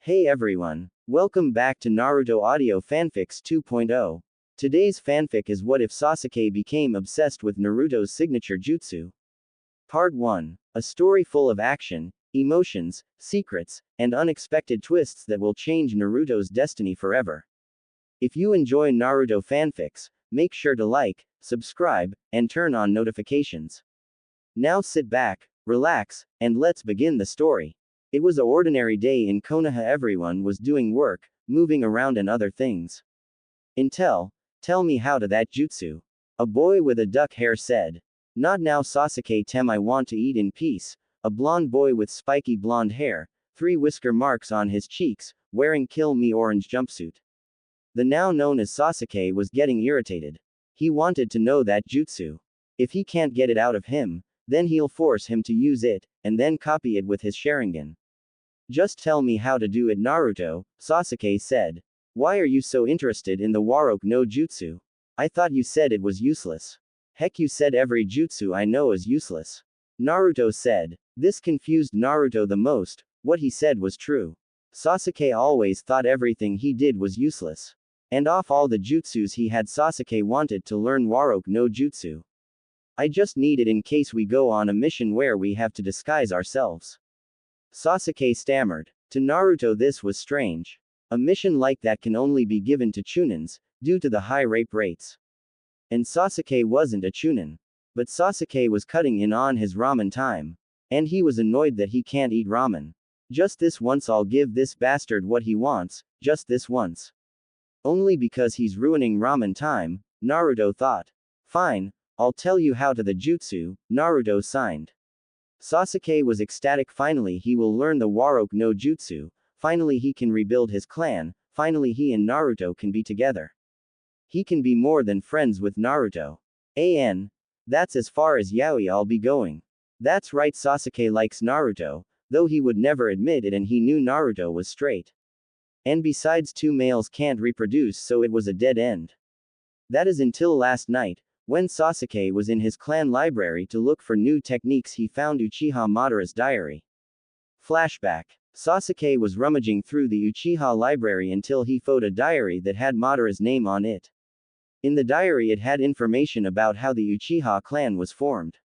Hey everyone, welcome back to Naruto Audio Fanfics 2.0. Today's fanfic is What if Sasuke became obsessed with Naruto's signature jutsu? Part 1. A story full of action, emotions, secrets, and unexpected twists that will change Naruto's destiny forever. If you enjoy Naruto fanfics, make sure to like, subscribe, and turn on notifications. Now sit back, relax, and let's begin the story. It was an ordinary day in Konoha. Everyone was doing work, moving around and other things. Tell me how to that jutsu. A boy with a duck hair said. Not now Sasuke Tem, I want to eat in peace. A blonde boy with spiky blonde hair, 3 whisker marks on his cheeks, wearing kill me orange jumpsuit. The now known as Sasuke was getting irritated. He wanted to know that jutsu. If he can't get it out of him, then he'll force him to use it, and then copy it with his Sharingan. Just tell me how to do it, Naruto, Sasuke said. Why are you so interested in the Warok no Jutsu? I thought you said it was useless. Heck, you said every jutsu I know is useless. Naruto said. This confused Naruto the most. What he said was true. Sasuke always thought everything he did was useless. And off all the jutsus he had, Sasuke wanted to learn Warok no Jutsu. I just need it in case we go on a mission where we have to disguise ourselves. Sasuke stammered. To Naruto this was strange. A mission like that can only be given to Chunins, due to the high rape rates. And Sasuke wasn't a Chunin. But Sasuke was cutting in on his ramen time. And he was annoyed that he can't eat ramen. Just this once I'll give this bastard what he wants, just this once. Only because he's ruining ramen time, Naruto thought. Fine, I'll tell you how to the jutsu, Naruto signed. Sasuke was ecstatic. Finally he will learn the Warok no Jutsu, finally he can rebuild his clan, finally he and Naruto can be together. He can be more than friends with Naruto. That's as far as yaoi I'll be going. That's right, Sasuke likes Naruto, though he would never admit it, and he knew Naruto was straight. And besides, 2 males can't reproduce, so it was a dead end. That is until last night. When Sasuke was in his clan library to look for new techniques, he found Uchiha Madara's diary. Flashback. Sasuke was rummaging through the Uchiha library until he found a diary that had Madara's name on it. In the diary it had information about how the Uchiha clan was formed.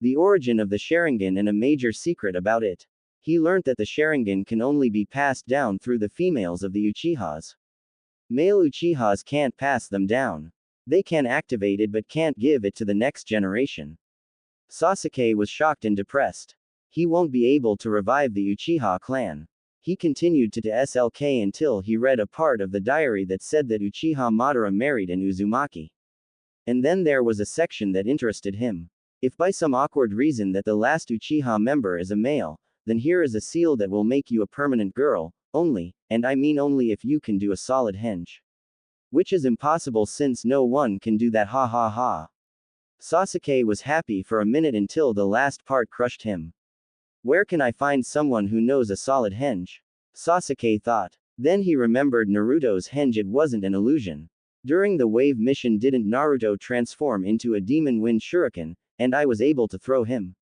The origin of the Sharingan and a major secret about it. He learnt that the Sharingan can only be passed down through the females of the Uchihas. Male Uchihas can't pass them down. They can activate it but can't give it to the next generation. Sasuke was shocked and depressed. He won't be able to revive the Uchiha clan. He continued to SLK until he read a part of the diary that said that Uchiha Madara married an Uzumaki. And then there was a section that interested him. If by some awkward reason that the last Uchiha member is a male, then here is a seal that will make you a permanent girl, only, and I mean only if you can do a solid henge. Which is impossible since no one can do that, ha ha ha. Sasuke was happy for a minute until the last part crushed him. Where can I find someone who knows a solid henge? Sasuke thought. Then he remembered Naruto's henge. It wasn't an illusion. During the wave mission didn't Naruto transform into a demon wind shuriken, and I was able to throw him.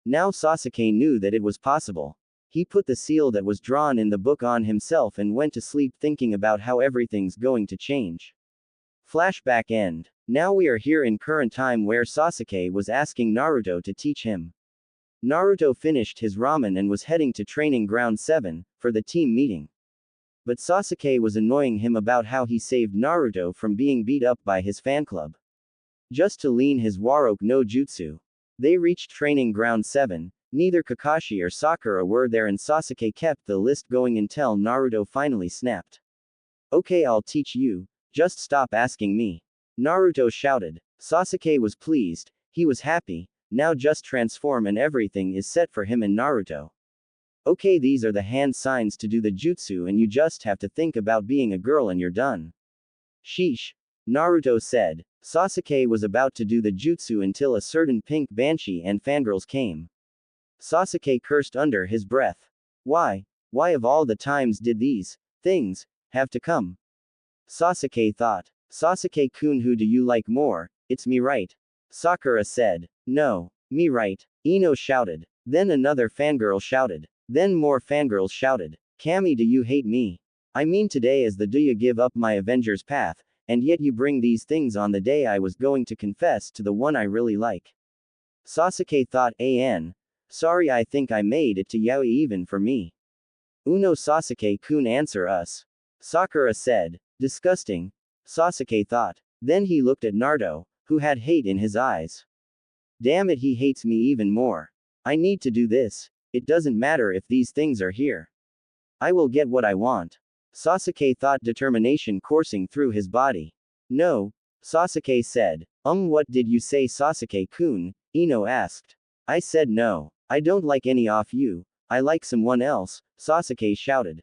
Now Sasuke knew that it was possible. He put the seal that was drawn in the book on himself and went to sleep thinking about how everything's going to change. Flashback end. Now we are here in current time where Sasuke was asking Naruto to teach him. Naruto finished his ramen and was heading to Training Ground 7, for the team meeting. But Sasuke was annoying him about how he saved Naruto from being beat up by his fan club. Just to lean his Warok no Jutsu. They reached Training Ground 7. Neither Kakashi or Sakura were there and Sasuke kept the list going until Naruto finally snapped. Okay, I'll teach you, just stop asking me. Naruto shouted. Sasuke was pleased, he was happy, now just transform and everything is set for him and Naruto. Okay, these are the hand signs to do the jutsu and you just have to think about being a girl and you're done. Sheesh. Naruto said. Sasuke was about to do the jutsu until a certain pink banshee and fangirls came. Sasuke cursed under his breath. Why of all the times did these things have to come? Sasuke thought. Sasuke-kun, who do you like more? It's me, right? Sakura said. No, me, right? Ino shouted. Then another fangirl shouted. Then more fangirls shouted. Kami, do you hate me? I mean today is the do you give up my Avenger's path, and yet you bring these things on the day I was going to confess to the one I really like. Sasuke thought, sorry, I think I made it to yaoi even for me. Uno Sasuke-kun answer us. Sakura said. Disgusting. Sasuke thought. Then he looked at Naruto, who had hate in his eyes. Damn it, he hates me even more. I need to do this. It doesn't matter if these things are here. I will get what I want. Sasuke thought, determination coursing through his body. No, Sasuke said. What did you say, Sasuke-kun? Ino asked. I said no. I don't like any of you. I like someone else, Sasuke shouted.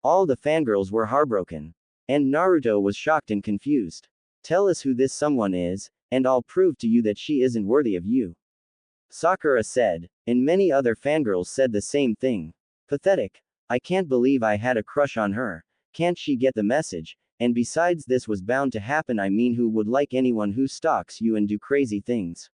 All the fangirls were heartbroken. And Naruto was shocked and confused. Tell us who this someone is, and I'll prove to you that she isn't worthy of you. Sakura said, and many other fangirls said the same thing. Pathetic. I can't believe I had a crush on her. Can't she get the message? And besides, this was bound to happen. I mean, who would like anyone who stalks you and do crazy things?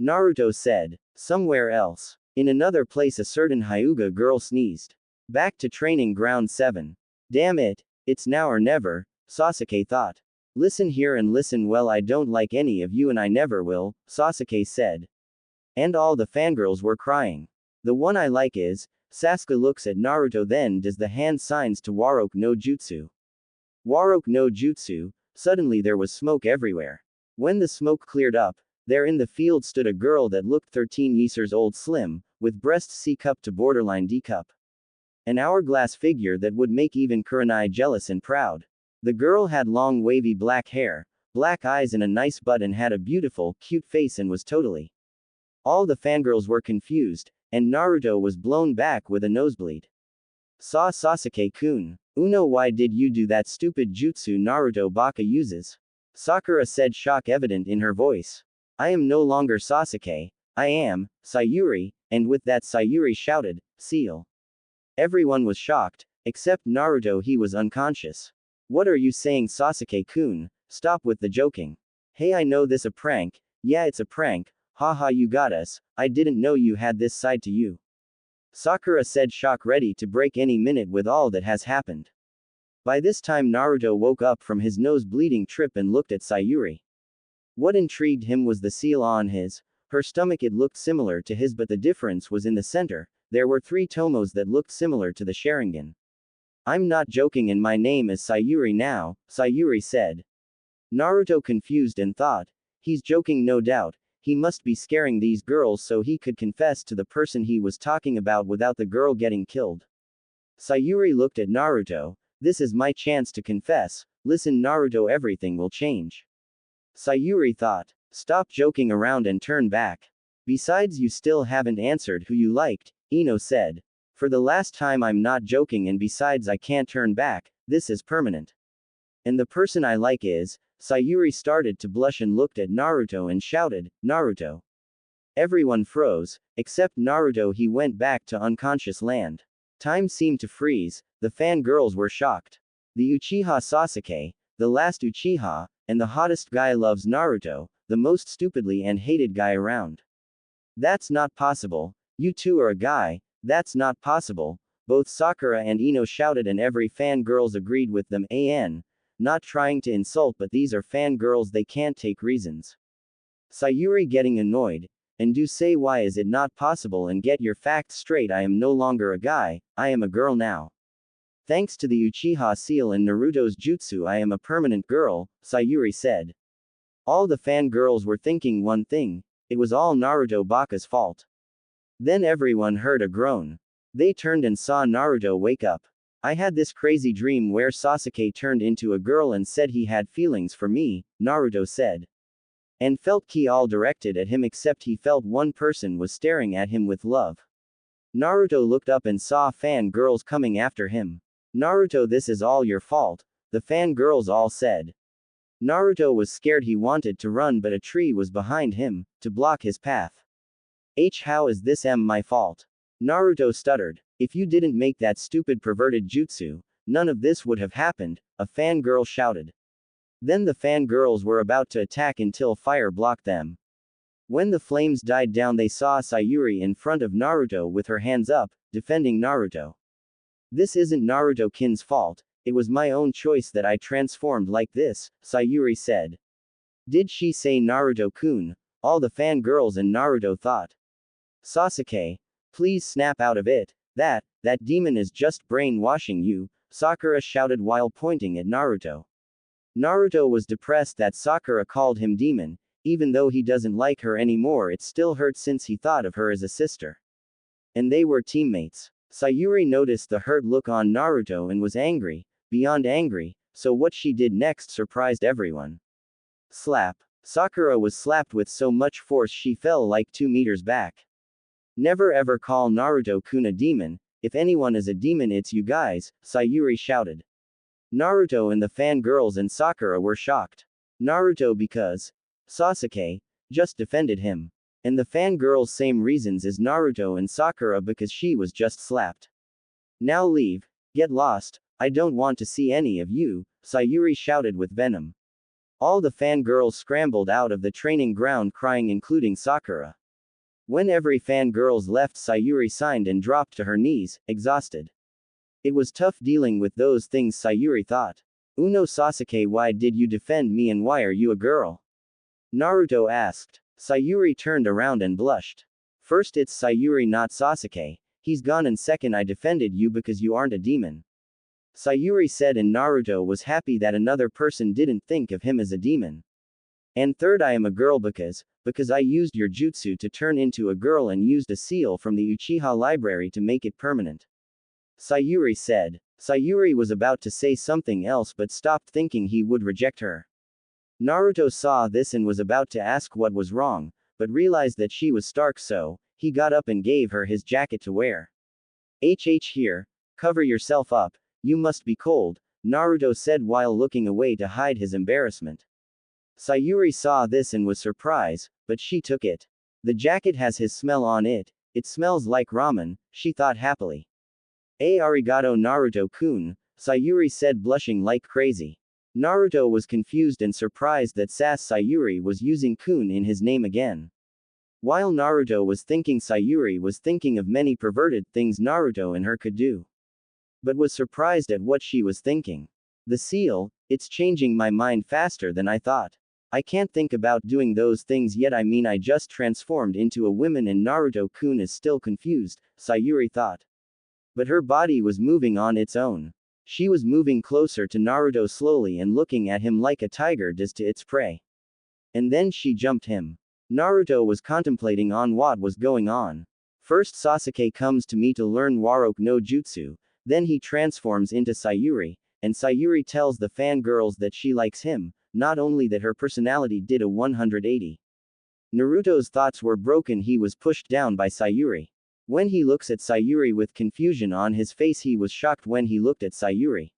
Naruto said. Somewhere else. In another place, a certain Hyuga girl sneezed. Back to training ground 7. Damn it, it's now or never, Sasuke thought. Listen here and listen well, I don't like any of you and I never will, Sasuke said. And all the fangirls were crying. The one I like is, Sasuke looks at Naruto, then does the hand signs to Waroke no Jutsu. Waroke no Jutsu, suddenly there was smoke everywhere. When the smoke cleared up, there in the field stood a girl that looked 13 years old, slim, with breasts C-cup to borderline D-cup. An hourglass figure that would make even Kurenai jealous and proud. The girl had long wavy black hair, black eyes and a nice butt and had a beautiful, cute face and was totally. All the fangirls were confused, and Naruto was blown back with a nosebleed. Sasuke-kun. Uno, why did you do that stupid jutsu Naruto Baka uses? Sakura said, shock evident in her voice. I am no longer Sasuke, I am, Sayuri, and with that Sayuri shouted, seal. Everyone was shocked, except Naruto, he was unconscious. What are you saying, Sasuke-kun? Stop with the joking. Hey, I know this a prank, yeah it's a prank, haha you got us, I didn't know you had this side to you. Sakura said, shock ready to break any minute with all that has happened. By this time Naruto woke up from his nose-bleeding trip and looked at Sayuri. What intrigued him was the seal on her stomach. It looked similar to his, but the difference was in the center. There were 3 tomos that looked similar to the Sharingan. I'm not joking and my name is Sayuri now, Sayuri said. Naruto confused and thought, he's joking no doubt, he must be scaring these girls so he could confess to the person he was talking about without the girl getting killed. Sayuri looked at Naruto, this is my chance to confess, listen Naruto, everything will change. Sayuri thought, stop joking around and turn back. Besides, you still haven't answered who you liked, Ino said. For the last time, I'm not joking, and besides I can't turn back, this is permanent. And the person I like is, Sayuri started to blush and looked at Naruto and shouted, Naruto. Everyone froze, except Naruto, he went back to unconscious land. Time seemed to freeze, the fangirls were shocked. The Uchiha Sasuke, the last Uchiha, and the hottest guy loves Naruto, the most stupidly and hated guy around. That's not possible, you two are a guy, that's not possible, both Sakura and Ino shouted and every fangirls agreed with them, not trying to insult but these are fangirls, they can't take reasons. Sayuri getting annoyed, and do say why is it not possible and get your facts straight, I am no longer a guy, I am a girl now. Thanks to the Uchiha seal and Naruto's jutsu I am a permanent girl, Sayuri said. All the fangirls were thinking one thing, it was all Naruto Baka's fault. Then everyone heard a groan. They turned and saw Naruto wake up. I had this crazy dream where Sasuke turned into a girl and said he had feelings for me, Naruto said. And felt he all directed at him except he felt one person was staring at him with love. Naruto looked up and saw fangirls coming after him. Naruto, this is all your fault, the fangirls all said. Naruto was scared, he wanted to run but a tree was behind him, to block his path. How is this my fault? Naruto stuttered. If you didn't make that stupid perverted jutsu, none of this would have happened, a fangirl shouted. Then the fangirls were about to attack until fire blocked them. When the flames died down they saw Sayuri in front of Naruto with her hands up, defending Naruto. This isn't Naruto-kin's fault, it was my own choice that I transformed like this, Sayuri said. Did she say Naruto-kun? All the fangirls and Naruto thought. Sasuke, please snap out of it, that demon is just brainwashing you, Sakura shouted while pointing at Naruto. Naruto was depressed that Sakura called him demon, even though he doesn't like her anymore it still hurt since he thought of her as a sister. And they were teammates. Sayuri noticed the hurt look on Naruto and was angry, beyond angry, so what she did next surprised everyone. Slap. Sakura was slapped with so much force she fell like 2 meters back. Never ever call Naruto-kun a demon, if anyone is a demon it's you guys, Sayuri shouted. Naruto and the fangirls and Sakura were shocked. Naruto because Sasuke just defended him. And the fangirls same reasons as Naruto and Sakura because she was just slapped. Now leave. Get lost, I don't want to see any of you, Sayuri shouted with venom. All the fangirls scrambled out of the training ground crying including Sakura. When every fangirls left Sayuri signed and dropped to her knees, exhausted. It was tough dealing with those things Sayuri thought. Uno Sasuke why did you defend me and why are you a girl? Naruto asked. Sayuri turned around and blushed. First it's Sayuri not Sasuke, he's gone and second I defended you because you aren't a demon. Sayuri said and Naruto was happy that another person didn't think of him as a demon. And third I am a girl because I used your jutsu to turn into a girl and used a seal from the Uchiha library to make it permanent. Sayuri said. Sayuri was about to say something else but stopped thinking he would reject her. Naruto saw this and was about to ask what was wrong, but realized that she was stark so, he got up and gave her his jacket to wear. Here, cover yourself up, you must be cold, Naruto said while looking away to hide his embarrassment. Sayuri saw this and was surprised, but she took it. The jacket has his smell on it, it smells like ramen, she thought happily. Arigato Naruto-kun, Sayuri said blushing like crazy. Naruto was confused and surprised that Sayuri was using kun in his name again. While Naruto was thinking Sayuri was thinking of many perverted things Naruto and her could do. But was surprised at what she was thinking. The seal, it's changing my mind faster than I thought. I can't think about doing those things yet I mean I just transformed into a woman and Naruto-kun is still confused, Sayuri thought. But her body was moving on its own. She was moving closer to Naruto slowly and looking at him like a tiger does to its prey. And then she jumped him. Naruto was contemplating on what was going on. First Sasuke comes to me to learn Warok no Jutsu, then he transforms into Sayuri, and Sayuri tells the fangirls that she likes him, not only that her personality did a 180. Naruto's thoughts were broken he was pushed down by Sayuri. When he looks at Sayuri with confusion on his face he was shocked when he looked at Sayuri.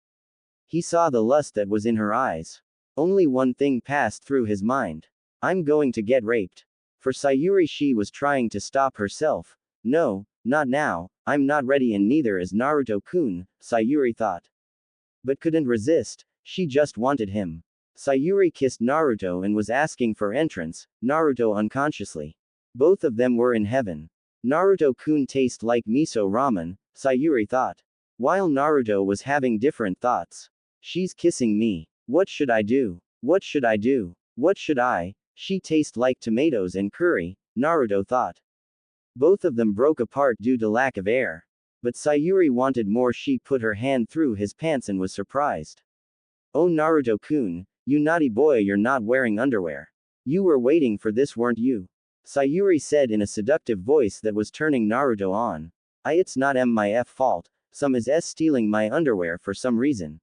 He saw the lust that was in her eyes. Only one thing passed through his mind. I'm going to get raped. For Sayuri she was trying to stop herself. No, not now, I'm not ready and neither is Naruto-kun, Sayuri thought. But couldn't resist, she just wanted him. Sayuri kissed Naruto and was asking for entrance, Naruto unconsciously. Both of them were in heaven. Naruto-kun tastes like miso ramen, Sayuri thought. While Naruto was having different thoughts. She's kissing me. What should I do? What should I do? What should I? She tastes like tomatoes and curry, Naruto thought. Both of them broke apart due to lack of air. But Sayuri wanted more she put her hand through his pants and was surprised. Oh Naruto-kun, you naughty boy you're not wearing underwear. You were waiting for this weren't you? Sayuri said in a seductive voice that was turning Naruto on. It's not my fault, some is stealing my underwear for some reason.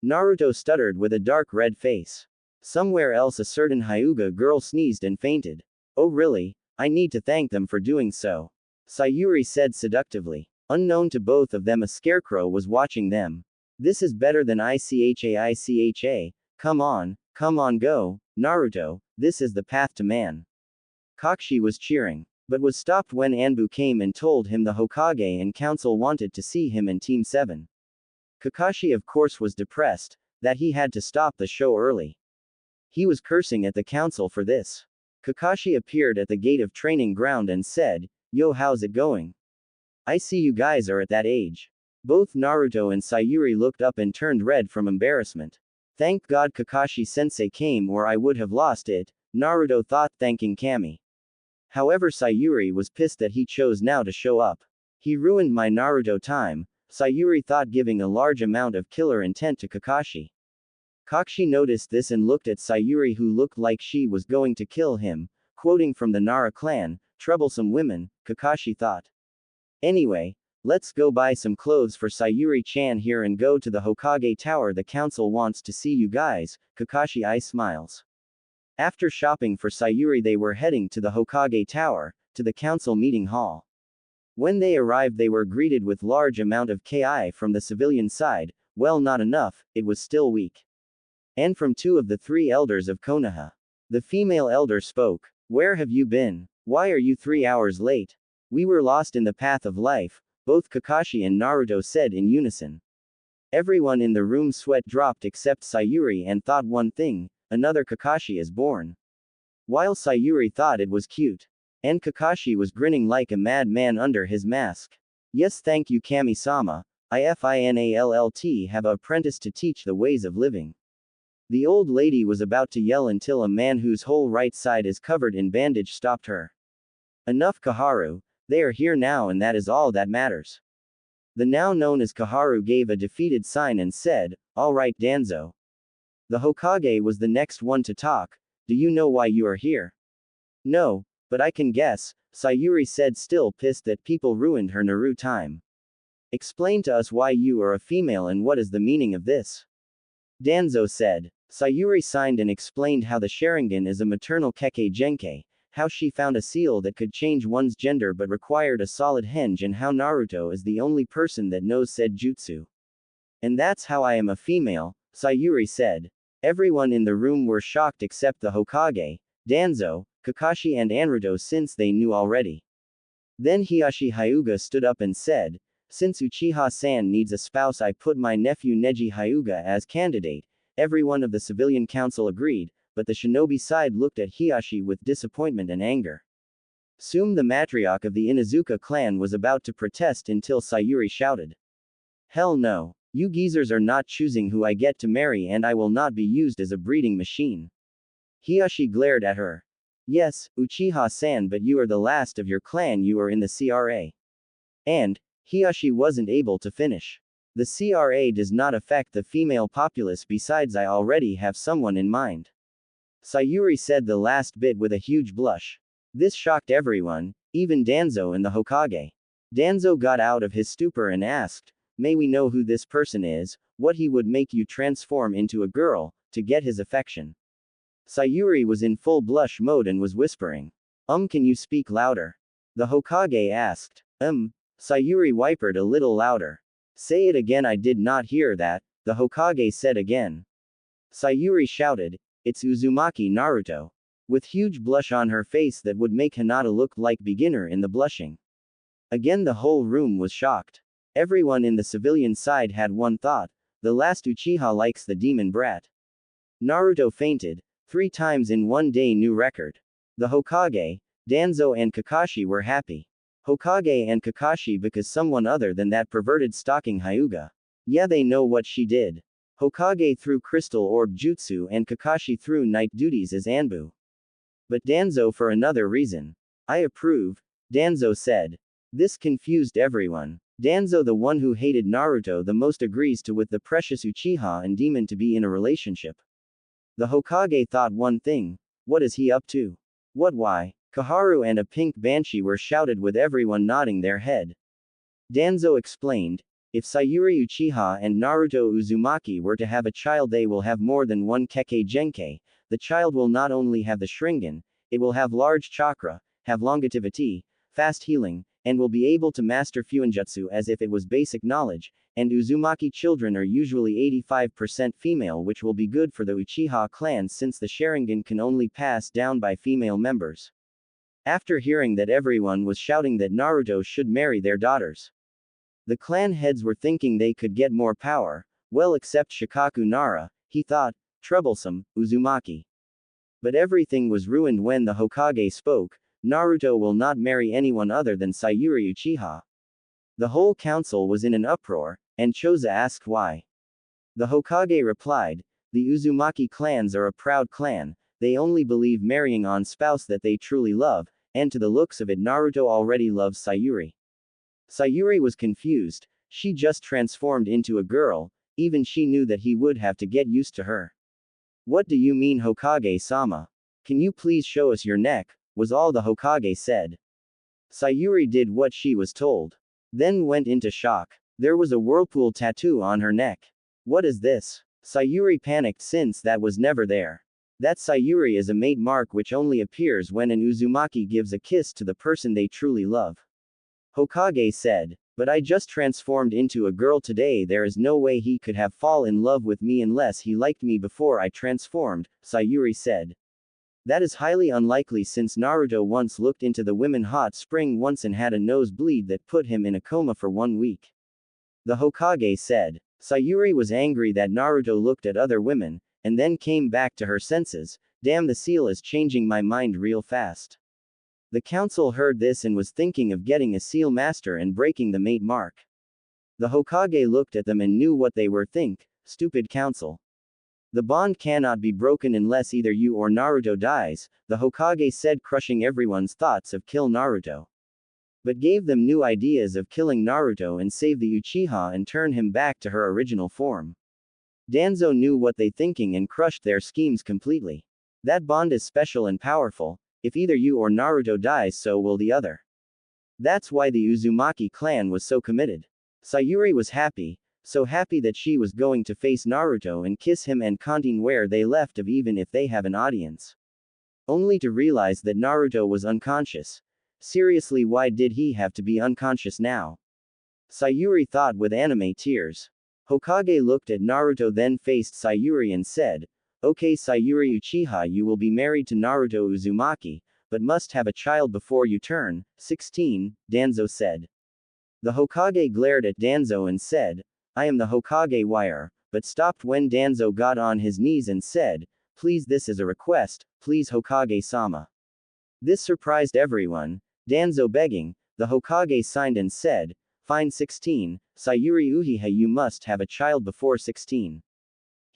Naruto stuttered with a dark red face. Somewhere else a certain Hyuga girl sneezed and fainted. Oh really? I need to thank them for doing so. Sayuri said seductively. Unknown to both of them a scarecrow was watching them. This is better than Icha. Come on go, Naruto, this is the path to man. Kakashi was cheering, but was stopped when Anbu came and told him the Hokage and council wanted to see him in Team 7. Kakashi of course was depressed, that he had to stop the show early. He was cursing at the council for this. Kakashi appeared at the gate of training ground and said, Yo how's it going? I see you guys are at that age. Both Naruto and Sayuri looked up and turned red from embarrassment. Thank God Kakashi-sensei came or I would have lost it, Naruto thought, thanking Kami. However, Sayuri was pissed that he chose now to show up. He ruined my Naruto time, Sayuri thought, giving a large amount of killer intent to Kakashi. Kakashi noticed this and looked at Sayuri, who looked like she was going to kill him, quoting from the Nara clan, troublesome women, Kakashi thought. Anyway, let's go buy some clothes for Sayuri-chan here and go to the Hokage Tower. The council wants to see you guys, Kakashi I smiles. After shopping for Sayuri, they were heading to the Hokage Tower, to the council meeting hall. When they arrived, they were greeted with large amount of ki from the civilian side, well, not enough, it was still weak. And from two of the three elders of Konoha. The female elder spoke. Where have you been? Why are you 3 hours late? We were lost in the path of life, both Kakashi and Naruto said in unison. Everyone in the room sweat dropped except Sayuri and thought one thing, another Kakashi is born. While Sayuri thought it was cute. And Kakashi was grinning like a madman under his mask. Yes, thank you Kami-sama, I have an apprentice to teach the ways of living. The old lady was about to yell until a man whose whole right side is covered in bandage stopped her. Enough Kaharu, they are here now and that is all that matters. The now known as Kaharu gave a defeated sign and said, all right Danzo. The Hokage was the next one to talk. Do you know why you are here? No, but I can guess, Sayuri said, still pissed that people ruined her Naruto time. Explain to us why you are a female and what is the meaning of this. Danzo said. Sayuri signed and explained how the Sharingan is a maternal Kekkei Genkai, how she found a seal that could change one's gender but required a solid henge, and how Naruto is the only person that knows said jutsu. And that's how I am a female, Sayuri said. Everyone in the room were shocked except the Hokage, Danzo, Kakashi and Naruto, since they knew already. Then Hiashi Hyuga stood up and said, since Uchiha-san needs a spouse, I put my nephew Neji Hyuga as candidate. Everyone of the civilian council agreed, but the shinobi side looked at Hiashi with disappointment and anger. Soon the matriarch of the Inuzuka clan was about to protest until Sayuri shouted. Hell no. You geezers are not choosing who I get to marry, and I will not be used as a breeding machine. Hiashi glared at her. Yes, Uchiha-san, but you are the last of your clan, you are in the CRA. And, Hiashi wasn't able to finish. The CRA does not affect the female populace, besides I already have someone in mind. Sayuri said the last bit with a huge blush. This shocked everyone, even Danzo and the Hokage. Danzo got out of his stupor and asked, may we know who this person is, what he would make you transform into a girl, to get his affection? Sayuri was in full blush mode and was whispering. Can you speak louder? The Hokage asked. Sayuri whispered a little louder. Say it again, I did not hear that, the Hokage said again. Sayuri shouted, it's Uzumaki Naruto. With huge blush on her face that would make Hinata look like beginner in the blushing. Again the whole room was shocked. Everyone in the civilian side had one thought, the last Uchiha likes the demon brat. Naruto fainted. 3 times in one day, new record. The Hokage, Danzo and Kakashi were happy. Hokage and Kakashi because someone other than that perverted stalking Hyuga. Yeah, they know what she did. Hokage threw crystal orb jutsu and Kakashi threw night duties as Anbu. But Danzo for another reason. I approve, Danzo said. This confused everyone. Danzo, the one who hated Naruto the most, agrees to with the precious Uchiha and demon to be in a relationship. The Hokage thought one thing, what is he up to? What why? Kaharu and a pink banshee were shouted with everyone nodding their head. Danzo explained, if Sayuri Uchiha and Naruto Uzumaki were to have a child, they will have more than one Kekkei Genkai. The child will not only have the Sharingan, it will have large chakra, have longevity, fast healing, and will be able to master Fuinjutsu as if it was basic knowledge, and Uzumaki children are usually 85% female, which will be good for the Uchiha clan since the Sharingan can only pass down by female members. After hearing that, everyone was shouting that Naruto should marry their daughters. The clan heads were thinking they could get more power, well except Shikaku Nara, he thought, troublesome, Uzumaki. But everything was ruined when the Hokage spoke, Naruto will not marry anyone other than Sayuri Uchiha. The whole council was in an uproar, and Choza asked why. The Hokage replied, the Uzumaki clans are a proud clan, they only believe marrying on spouse that they truly love, and to the looks of it Naruto already loves Sayuri. Sayuri was confused, she just transformed into a girl, even she knew that he would have to get used to her. What do you mean Hokage-sama? Can you please show us your neck, was all the Hokage said. Sayuri did what she was told. Then went into shock. There was a whirlpool tattoo on her neck. What is this? Sayuri panicked since that was never there. That Sayuri is a mate mark which only appears when an Uzumaki gives a kiss to the person they truly love. Hokage said, but I just transformed into a girl today, there is no way he could have fall in love with me unless he liked me before I transformed, Sayuri said. That is highly unlikely since Naruto once looked into the women hot spring once and had a nosebleed that put him in a coma for 1 week. The Hokage said. Sayuri was angry that Naruto looked at other women, and then came back to her senses. Damn, the seal is changing my mind real fast. The council heard this and was thinking of getting a seal master and breaking the mate mark. The Hokage looked at them and knew what they were think, stupid council. The bond cannot be broken unless either you or Naruto dies, the Hokage said, crushing everyone's thoughts of kill Naruto. But gave them new ideas of killing Naruto and save the Uchiha and turn him back to her original form. Danzo knew what they thinking and crushed their schemes completely. That bond is special and powerful, if either you or Naruto dies so will the other. That's why the Uzumaki clan was so committed. Sayuri was happy, so happy that she was going to face Naruto and kiss him and continue where they left of even if they have an audience. Only to realize that Naruto was unconscious. Seriously, why did he have to be unconscious now? Sayuri thought with anime tears. Hokage looked at Naruto then faced Sayuri and said, okay Sayuri Uchiha, you will be married to Naruto Uzumaki, but must have a child before you turn 16, Danzo said. The Hokage glared at Danzo and said, I am the Hokage wire, but stopped when Danzo got on his knees and said, please, this is a request, please Hokage-sama. This surprised everyone. Danzo begging, the Hokage signed and said, fine 16, Sayuri Uchiha, you must have a child before 16.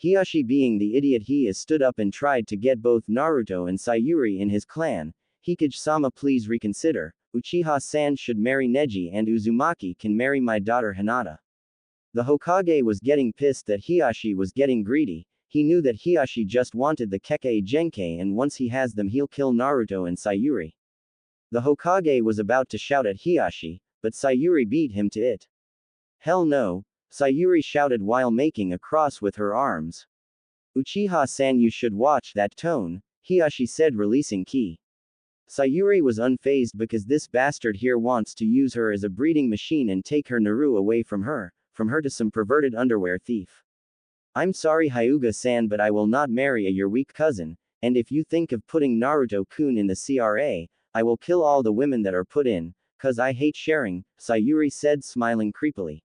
Hiashi being the idiot he is stood up and tried to get both Naruto and Sayuri in his clan. Hikage-sama, please reconsider, Uchiha-san should marry Neji and Uzumaki can marry my daughter Hinata. The Hokage was getting pissed that Hiashi was getting greedy. He knew that Hiashi just wanted the Kekkei Genkai and once he has them he'll kill Naruto and Sayuri. The Hokage was about to shout at Hiashi, but Sayuri beat him to it. Hell no, Sayuri shouted while making a cross with her arms. Uchiha-san, you should watch that tone, Hiashi said, releasing ki. Sayuri was unfazed because this bastard here wants to use her as a breeding machine and take her Naru away from her to some perverted underwear thief. I'm sorry Hyuga-san, but I will not marry your weak cousin, and if you think of putting Naruto-kun in the CRA, I will kill all the women that are put in, cause I hate sharing, Sayuri said, smiling creepily.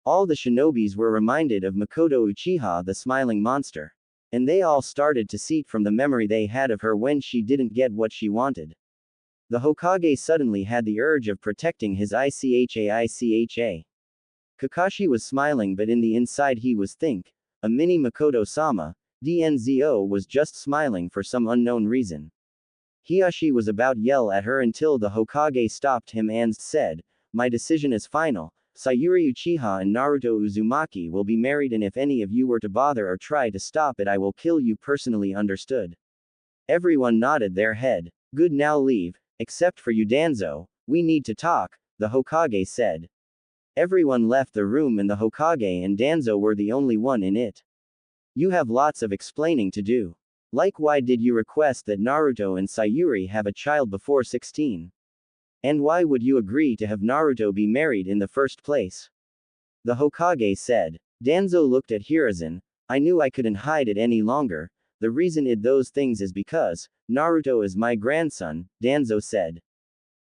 All the shinobis were reminded of Makoto Uchiha, the smiling monster. And they all started to seep from the memory they had of her when she didn't get what she wanted. The Hokage suddenly had the urge of protecting his Icha. Kakashi was smiling, but in the inside he was think, a mini Makoto-sama. Dnzo was just smiling for some unknown reason. Hiashi was about yell at her until the Hokage stopped him and said, my decision is final. Sayuri Uchiha and Naruto Uzumaki will be married, and if any of you were to bother or try to stop it I will kill you personally, understood? Everyone nodded their head. Good, now leave, except for you Danzo, we need to talk, the Hokage said. Everyone left the room and the Hokage and Danzo were the only one in it. You have lots of explaining to do. Like, why did you request that Naruto and Sayuri have a child before 16? And why would you agree to have Naruto be married in the first place? The Hokage said. Danzo looked at Hiruzen. I knew I couldn't hide it any longer. The reason I did those things is because Naruto is my grandson, Danzo said.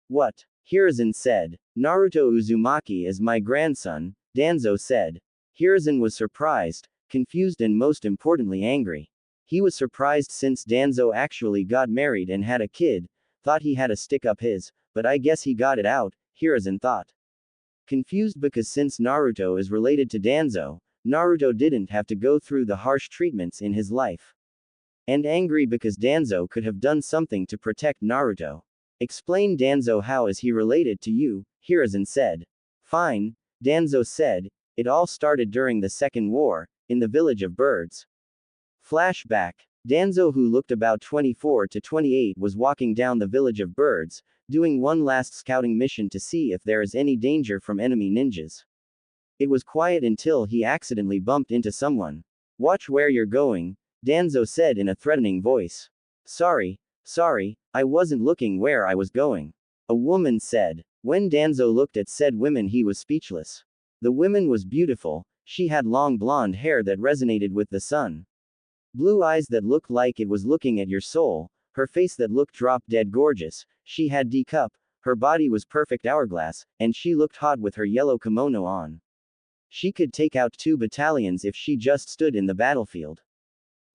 What? Hiruzen said. Naruto Uzumaki is my grandson, Danzo said. Hiruzen was surprised, confused, and most importantly angry. He was surprised since Danzo actually got married and had a kid, thought he had to stick up his, but I guess he got it out, Hiruzen thought. Confused because since Naruto is related to Danzo, Naruto didn't have to go through the harsh treatments in his life. And angry because Danzo could have done something to protect Naruto. Explain Danzo, how is he related to you? Hiruzen said. Fine, Danzo said, it all started during the Second War, in the village of birds. Flashback. Danzo, who looked about 24 to 28, was walking down the village of birds, doing one last scouting mission to see if there is any danger from enemy ninjas. It was quiet until he accidentally bumped into someone. Watch where you're going, Danzo said in a threatening voice. Sorry, I wasn't looking where I was going, a woman said. When Danzo looked at said woman, he was speechless. The woman was beautiful, she had long blonde hair that resonated with the sun. Blue eyes that looked like it was looking at your soul, her face that looked drop dead gorgeous, she had D-cup, her body was perfect hourglass, and she looked hot with her yellow kimono on. She could take out 2 battalions if she just stood in the battlefield.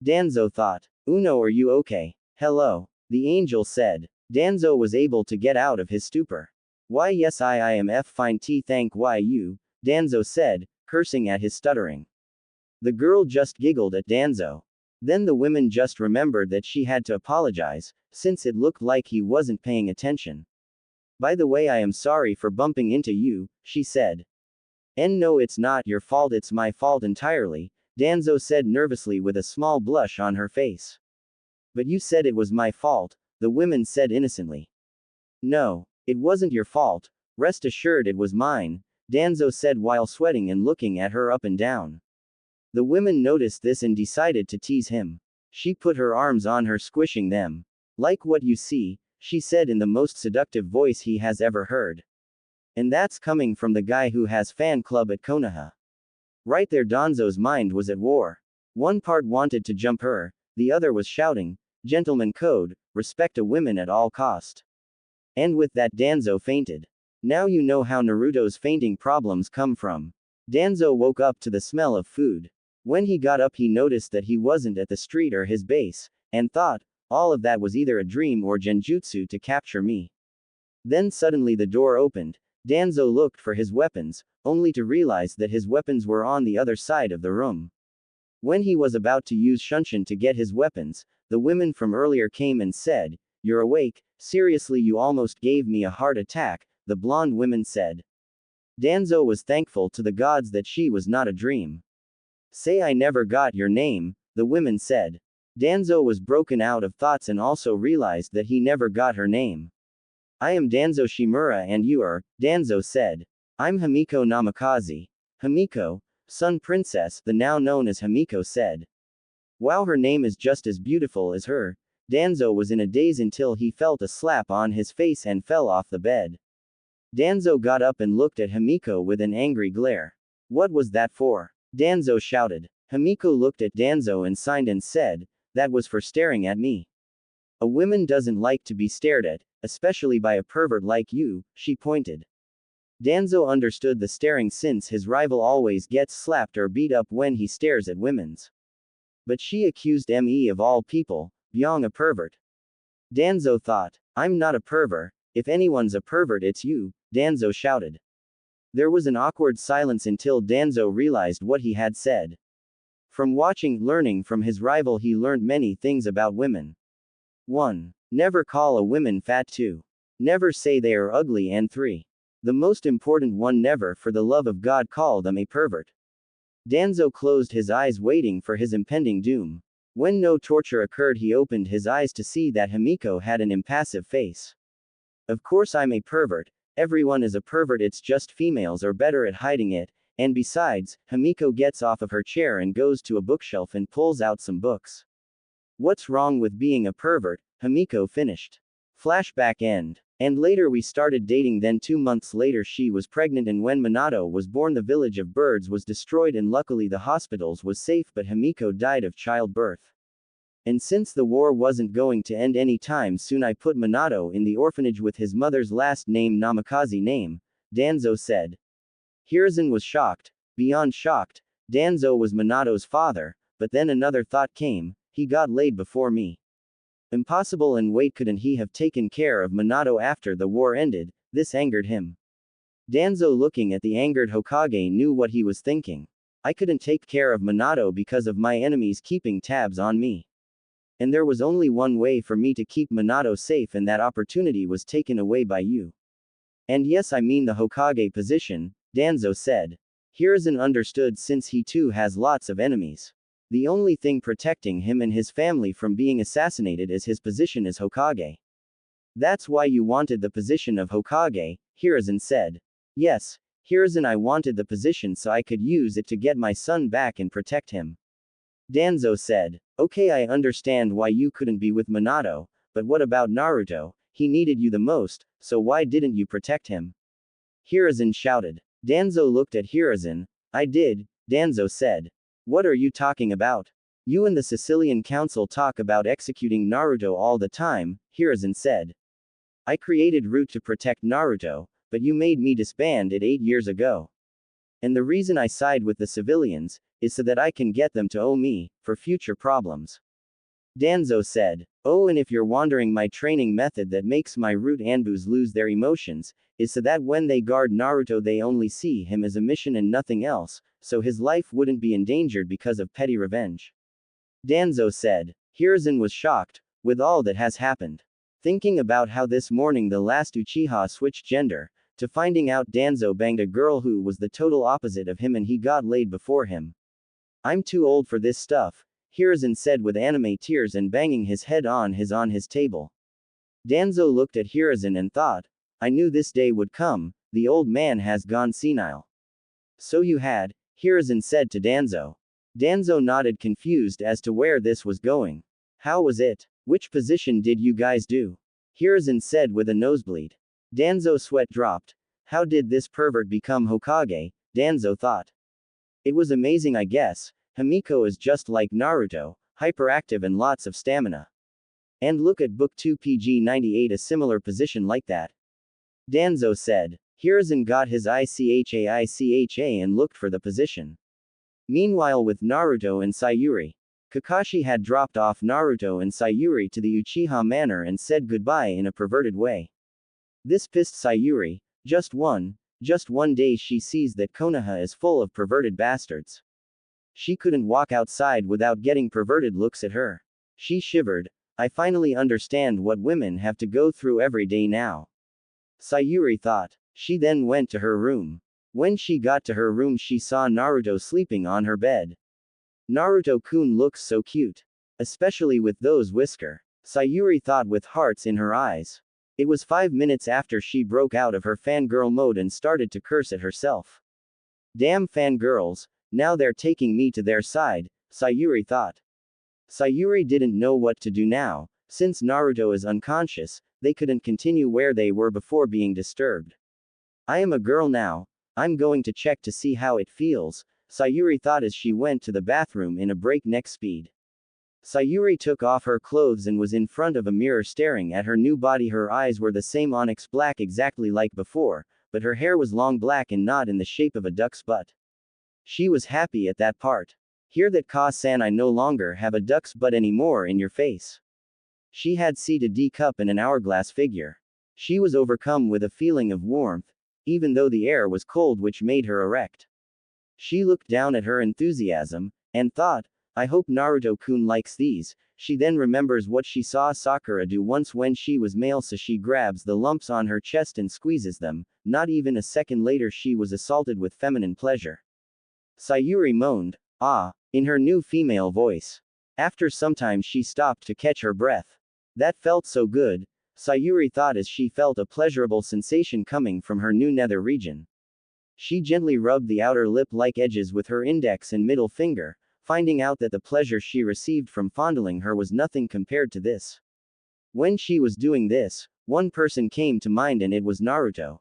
Danzo thought. Uno, are you okay? Hello, the angel said. Danzo was able to get out of his stupor. Why yes I am fine thank you, Danzo said, cursing at his stuttering. The girl just giggled at Danzo. Then the woman just remembered that she had to apologize, since it looked like he wasn't paying attention. By the way, I am sorry for bumping into you, she said. And no, it's not your fault, it's my fault entirely, Danzo said nervously with a small blush on her face. But you said it was my fault, the woman said innocently. No, it wasn't your fault, rest assured it was mine, Danzo said while sweating and looking at her up and down. The woman noticed this and decided to tease him. She put her arms on her, squishing them. Like what you see, she said in the most seductive voice he has ever heard. And that's coming from the guy who has fan club at Konoha. Right there, Danzo's mind was at war. One part wanted to jump her, the other was shouting, gentleman code, respect a woman at all cost. And with that Danzo fainted. Now you know how Naruto's fainting problems come from. Danzo woke up to the smell of food. When he got up he noticed that he wasn't at the street or his base, and thought, all of that was either a dream or genjutsu to capture me. Then suddenly the door opened. Danzo looked for his weapons, only to realize that his weapons were on the other side of the room. When he was about to use Shunshin to get his weapons, the women from earlier came and said, "You're awake, seriously you almost gave me a heart attack," the blonde woman said. Danzo was thankful to the gods that she was not a dream. Say I never got your name, the women said. Danzo was broken out of thoughts and also realized that he never got her name. I am Danzo Shimura and you are, Danzo said. I'm Himiko Namikaze. Himiko, Sun Princess, the now known as Himiko said. Wow, her name is just as beautiful as her. Danzo was in a daze until he felt a slap on his face and fell off the bed. Danzo got up and looked at Himiko with an angry glare. What was that for? Danzo shouted. Himiko looked at Danzo and signed and said, that was for staring at me. A woman doesn't like to be stared at, especially by a pervert like you, she pointed. Danzo understood the staring since his rival always gets slapped or beat up when he stares at women's. But she accused me of all people, being a pervert. Danzo thought, I'm not a pervert, if anyone's a pervert it's you, Danzo shouted. There was an awkward silence until Danzo realized what he had said. From learning from his rival he learned many things about women. 1. Never call a woman fat. 2. Never say they are ugly. And 3. The most important one, never for the love of God call them a pervert. Danzo closed his eyes waiting for his impending doom. When no torture occurred he opened his eyes to see that Himiko had an impassive face. Of course I'm a pervert, everyone is a pervert, it's just females are better at hiding it, and besides, Himiko gets off of her chair and goes to a bookshelf and pulls out some books. What's wrong with being a pervert? Himiko finished. Flashback end. And later we started dating, then 2 months later she was pregnant, and when Minato was born the village of birds was destroyed and luckily the hospitals was safe, but Himiko died of childbirth. And since the war wasn't going to end any time soon I put Minato in the orphanage with his mother's last name Namikaze name, Danzo said. Hiruzen was shocked, beyond shocked. Danzo was Minato's father, but then another thought came, he got laid before me. Impossible, and wait, couldn't he have taken care of Minato after the war ended? This angered him. Danzo, looking at the angered Hokage, knew what he was thinking. I couldn't take care of Minato because of my enemies keeping tabs on me. And there was only one way for me to keep Minato safe, and that opportunity was taken away by you. And yes, I mean the Hokage position, Danzo said. Hiruzen understood, since he too has lots of enemies. The only thing protecting him and his family from being assassinated is his position as Hokage. That's why you wanted the position of Hokage, Hiruzen said. Yes, Hiruzen, I wanted the position so I could use it to get my son back and protect him. Danzo said. Okay, I understand why you couldn't be with Minato, but what about Naruto? He needed you the most, so why didn't you protect him? Hiruzen shouted. Danzo looked at Hiruzen. I did, Danzo said. What are you talking about? You and the Sicilian Council talk about executing Naruto all the time, Hiruzen said. I created Root to protect Naruto, but you made me disband it 8 years ago. And the reason I side with the civilians is so that I can get them to owe me for future problems. Danzo said. Oh, and if you're wondering, my training method that makes my Root Anbus lose their emotions is so that when they guard Naruto they only see him as a mission and nothing else, so his life wouldn't be endangered because of petty revenge. Danzo said. Hiruzen was shocked with all that has happened. Thinking about how this morning the last Uchiha switched gender, to finding out Danzo banged a girl who was the total opposite of him and he got laid before him. I'm too old for this stuff, Hiruzen said with anime tears and banging his head on his table. Danzo looked at Hiruzen and thought, I knew this day would come, the old man has gone senile. So you had, Hiruzen said to Danzo. Danzo nodded, confused as to where this was going. How was it? Which position did you guys do? Hiruzen said with a nosebleed. Danzo's sweat dropped. How did this pervert become Hokage? Danzo thought. It was amazing, I guess. Himiko is just like Naruto, hyperactive and lots of stamina. And look at Book 2 PG 98, a similar position like that. Danzo said. Hiruzen got his ICHA and looked for the position. Meanwhile, with Naruto and Sayuri, Kakashi had dropped off Naruto and Sayuri to the Uchiha Manor and said goodbye in a perverted way. This pissed Sayuri. Just one day she sees that Konoha is full of perverted bastards. She couldn't walk outside without getting perverted looks at her. She shivered. I finally understand what women have to go through every day now. Sayuri thought. She then went to her room. When she got to her room, she saw Naruto sleeping on her bed. Naruto-kun looks so cute. Especially with those whiskers. Sayuri thought with hearts in her eyes. It was 5 minutes after she broke out of her fangirl mode and started to curse at herself. Damn fangirls, now they're taking me to their side, Sayuri thought. Sayuri didn't know what to do now. Since Naruto is unconscious, they couldn't continue where they were before being disturbed. I am a girl now. I'm going to check to see how it feels, Sayuri thought as she went to the bathroom in a breakneck speed. Sayuri took off her clothes and was in front of a mirror staring at her new body. Her eyes were the same onyx black exactly like before, but her hair was long black and not in the shape of a duck's butt. She was happy at that part. Hear that, Ka-san, I no longer have a duck's butt anymore in your face. She had C to D cup and an hourglass figure. She was overcome with a feeling of warmth, even though the air was cold, which made her erect. She looked down at her enthusiasm, and thought, I hope Naruto-kun likes these. She then remembers what she saw Sakura do once when she was male, so she grabs the lumps on her chest and squeezes them. Not even a second later she was assaulted with feminine pleasure. Sayuri moaned, ah, in her new female voice. After some time she stopped to catch her breath. That felt so good, Sayuri thought as she felt a pleasurable sensation coming from her new nether region. She gently rubbed the outer lip-like edges with her index and middle finger, finding out that the pleasure she received from fondling her was nothing compared to this. When she was doing this, one person came to mind and it was Naruto.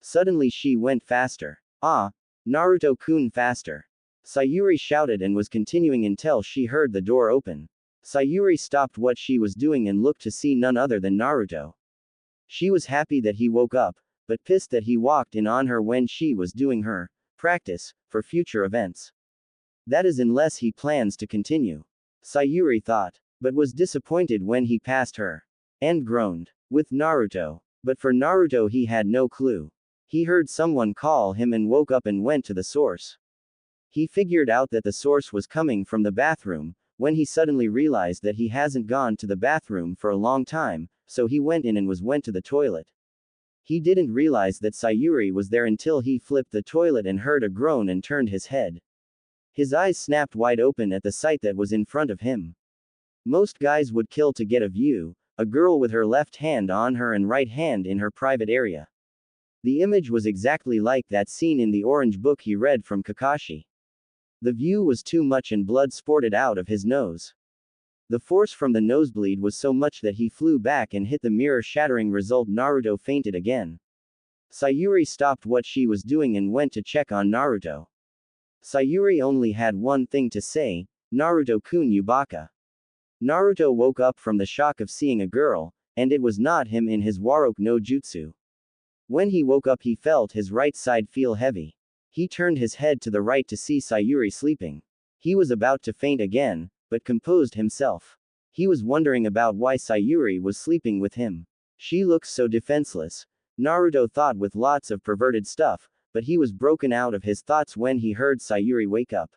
Suddenly she went faster. Ah, Naruto-kun, faster. Sayuri shouted and was continuing until she heard the door open. Sayuri stopped what she was doing and looked to see none other than Naruto. She was happy that he woke up, but pissed that he walked in on her when she was doing her practice for future events. That is, unless he plans to continue. Sayuri thought, but was disappointed when he passed her. And groaned. With Naruto. But for Naruto he had no clue. He heard someone call him and woke up and went to the source. He figured out that the source was coming from the bathroom, when he suddenly realized that he hasn't gone to the bathroom for a long time, so he went in and went to the toilet. He didn't realize that Sayuri was there until he flipped the toilet and heard a groan and turned his head. His eyes snapped wide open at the sight that was in front of him. Most guys would kill to get a view, a girl with her left hand on her and right hand in her private area. The image was exactly like that scene in the orange book he read from Kakashi. The view was too much and blood spurted out of his nose. The force from the nosebleed was so much that he flew back and hit the mirror, shattering result. Naruto fainted again. Sayuri stopped what she was doing and went to check on Naruto. Sayuri only had one thing to say, "Naruto-kun Yubaka." Naruto woke up from the shock of seeing a girl, and it was not him in his Waroku no Jutsu. When he woke up he felt his right side feel heavy. He turned his head to the right to see Sayuri sleeping. He was about to faint again, but composed himself. He was wondering about why Sayuri was sleeping with him. She looks so defenseless. Naruto thought with lots of perverted stuff, but he was broken out of his thoughts when he heard Sayuri wake up.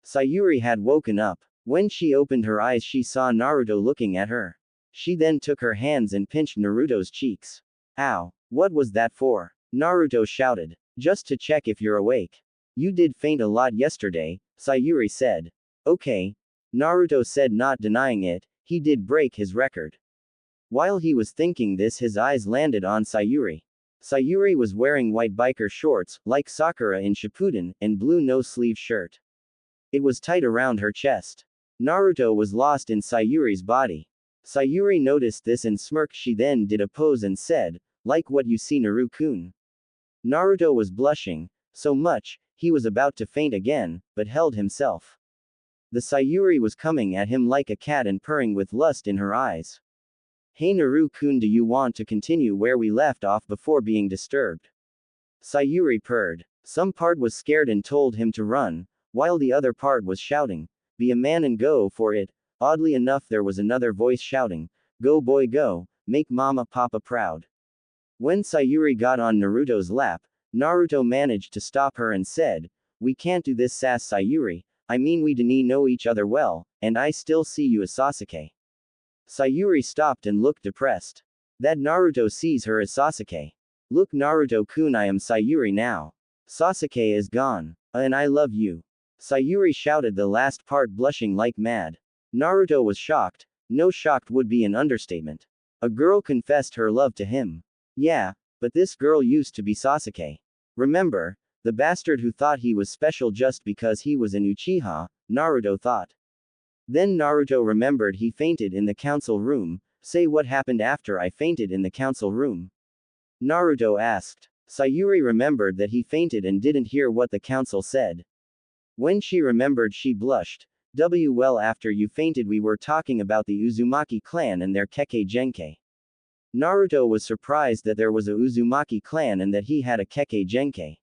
Sayuri had woken up. When she opened her eyes she saw Naruto looking at her. She then took her hands and pinched Naruto's cheeks. "Ow, what was that for?" Naruto shouted. "Just to check if you're awake. You did faint a lot yesterday," Sayuri said. "Okay." Naruto said, not denying it, he did break his record. While he was thinking this his eyes landed on Sayuri. Sayuri was wearing white biker shorts, like Sakura in Shippuden, and blue no-sleeve shirt. It was tight around her chest. Naruto was lost in Sayuri's body. Sayuri noticed this and smirked. She then did a pose and said, "Like what you see Naru-kun." Naruto was blushing so much, he was about to faint again, but held himself. The Sayuri was coming at him like a cat and purring with lust in her eyes. "Hey Naru-kun, do you want to continue where we left off before being disturbed?" Sayuri purred. Some part was scared and told him to run, while the other part was shouting, "Be a man and go for it." Oddly enough there was another voice shouting, "Go boy go, make mama papa proud." When Sayuri got on Naruto's lap, Naruto managed to stop her and said, "We can't do this sass Sayuri, I mean we didn't know each other well, and I still see you as Sasuke." Sayuri stopped and looked depressed. That Naruto sees her as Sasuke. "Look Naruto-kun, I am Sayuri now. Sasuke is gone. And I love you." Sayuri shouted the last part blushing like mad. Naruto was shocked. No, shocked would be an understatement. A girl confessed her love to him. Yeah, but this girl used to be Sasuke. Remember, the bastard who thought he was special just because he was an Uchiha, Naruto thought. Then Naruto remembered he fainted in the council room. "Say what happened after I fainted in the council room?" Naruto asked. Sayuri remembered that he fainted and didn't hear what the council said. When she remembered she blushed. Well, after you fainted we were talking about the Uzumaki clan and their Kekkei Genkai. Naruto was surprised that there was a Uzumaki clan and that he had a Kekkei Genkai.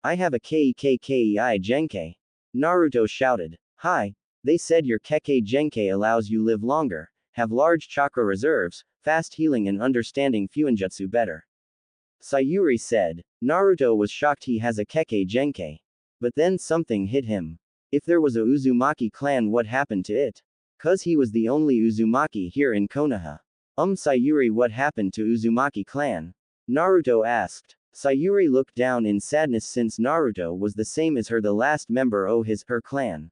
"I have a Kekkei Genkai." Naruto shouted. "Hi. They said your Kekkei Genkai allows you live longer, have large chakra reserves, fast healing and understanding Fuinjutsu better." Sayuri said. Naruto was shocked he has a Kekkei Genkai. But then something hit him. If there was a Uzumaki clan, what happened to it? 'Cause he was the only Uzumaki here in Konoha. Sayuri, what happened to Uzumaki clan?" Naruto asked. Sayuri looked down in sadness since Naruto was the same as her, the last member of her clan.